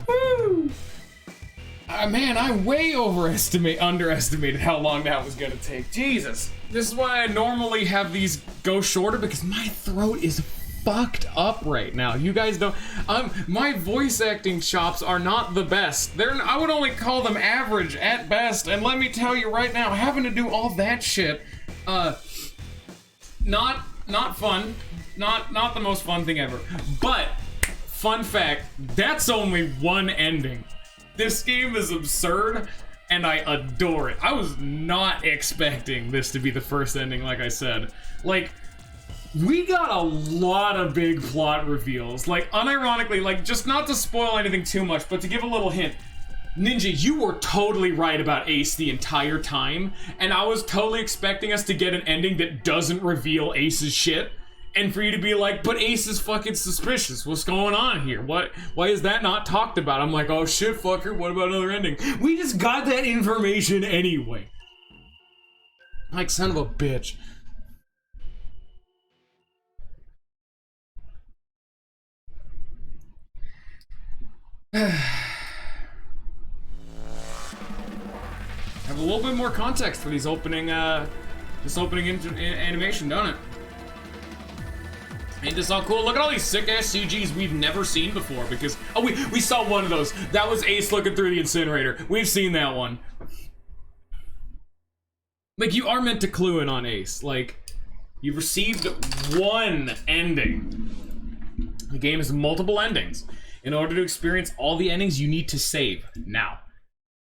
Woo! Man, I way underestimated how long that was gonna take. Jesus, this is why I normally have these go shorter, because my throat is fucked up right now. You guys don't. My voice acting chops are not the best. I would only call them average at best. And let me tell you right now, having to do all that shit, not fun. Not the most fun thing ever. But fun fact, that's only one ending. This game is absurd, and I adore it. I was not expecting this to be the first ending, like I said. Like, we got a lot of big plot reveals. Like, unironically, like, just not to spoil anything too much, but to give a little hint. Ninja, you were totally right about Ace the entire time, and I was totally expecting us to get an ending that doesn't reveal Ace's shit, and for you to be like, but Ace is fucking suspicious. What's going on here? Why is that not talked about? I'm like, oh shit, fucker, what about another ending? We just got that information anyway. Like, son of a bitch. Have a little bit more context for these opening, this opening animation, don't it? Ain't this all cool? Look at all these sick-ass CGs we've never seen before, because... Oh, we saw one of those. That was Ace looking through the incinerator. We've seen that one. Like, you are meant to clue in on Ace. Like, you've received one ending. The game has multiple endings. In order to experience all the endings, you need to save now.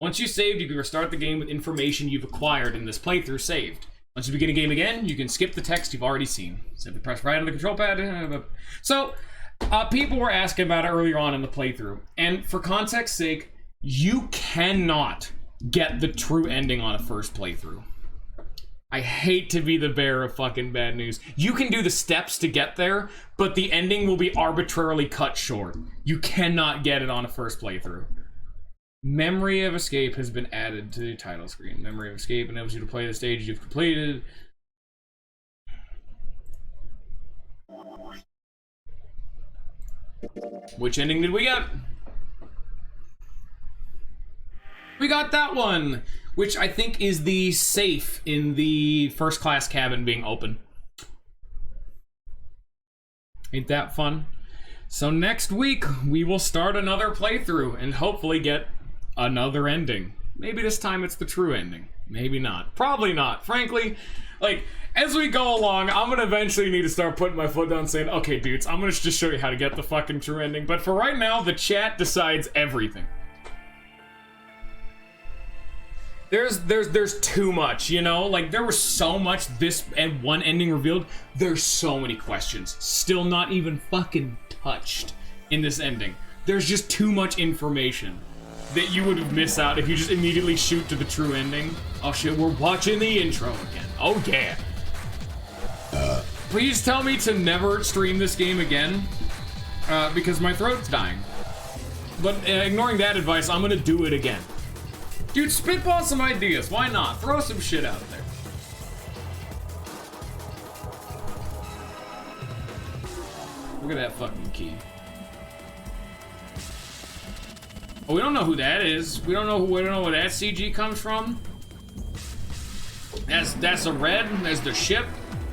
Once you saved, you can restart the game with information you've acquired in this playthrough saved. Once you begin a game again, you can skip the text you've already seen. Simply press right on the control pad. So, people were asking about it earlier on in the playthrough. And for context's sake, you cannot get the true ending on a first playthrough. I hate to be the bearer of fucking bad news. You can do the steps to get there, but the ending will be arbitrarily cut short. You cannot get it on a first playthrough.
Memory of Escape has been added to the title screen. Memory of Escape enables you to play the stage you've completed. Which ending did we get? We got that one, which I think is the safe in the first class cabin being open. Ain't that fun? So next week, we will start another playthrough and hopefully get another ending. Maybe this time it's the true ending. Maybe not. Probably not. Frankly, like, as we go along, I'm gonna eventually need to start putting my foot down saying, okay, dudes, I'm gonna just show you how to get the fucking true ending. But for right now, the chat decides everything. There's too much, you know? Like, there was so much this and one ending revealed. There's so many questions still not even fucking touched in this ending. There's just too much information that you would have missed out if you just immediately shoot to the true ending. Oh shit, we're watching the intro again. Oh yeah. Please tell me to never stream this game again, because my throat's dying. But ignoring that advice, I'm gonna do it again. Dude, spitball some ideas. Why not? Throw some shit out there. Look at that fucking key. Oh, we don't know who that is. We don't know where that CG comes from. That's a red. There's the ship.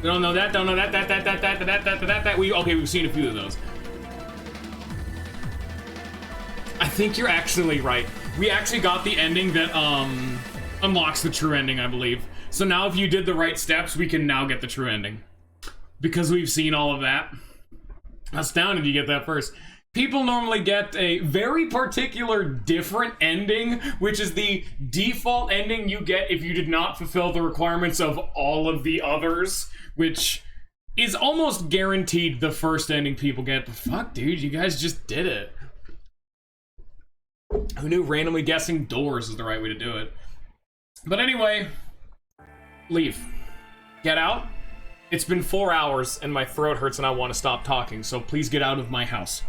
We don't know that. Don't know that. That. We've seen a few of those. I think you're actually right. We actually got the ending that unlocks the true ending, I believe. So now if you did the right steps, we can now get the true ending. Because we've seen all of that. Astounded you get that first. People normally get a very particular different ending, which is the default ending you get if you did not fulfill the requirements of all of the others, which is almost guaranteed the first ending people get. But fuck, dude, you guys just did it. Who knew randomly guessing doors is the right way to do it? But anyway, leave. Get out. It's been 4 hours and my throat hurts and I want to stop talking, so please get out of my house.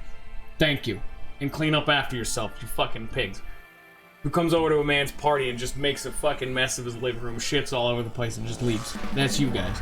Thank you. And clean up after yourself, you fucking pigs. Who comes over to a man's party and just makes a fucking mess of his living room, shits all over the place, and just leaves. That's you guys.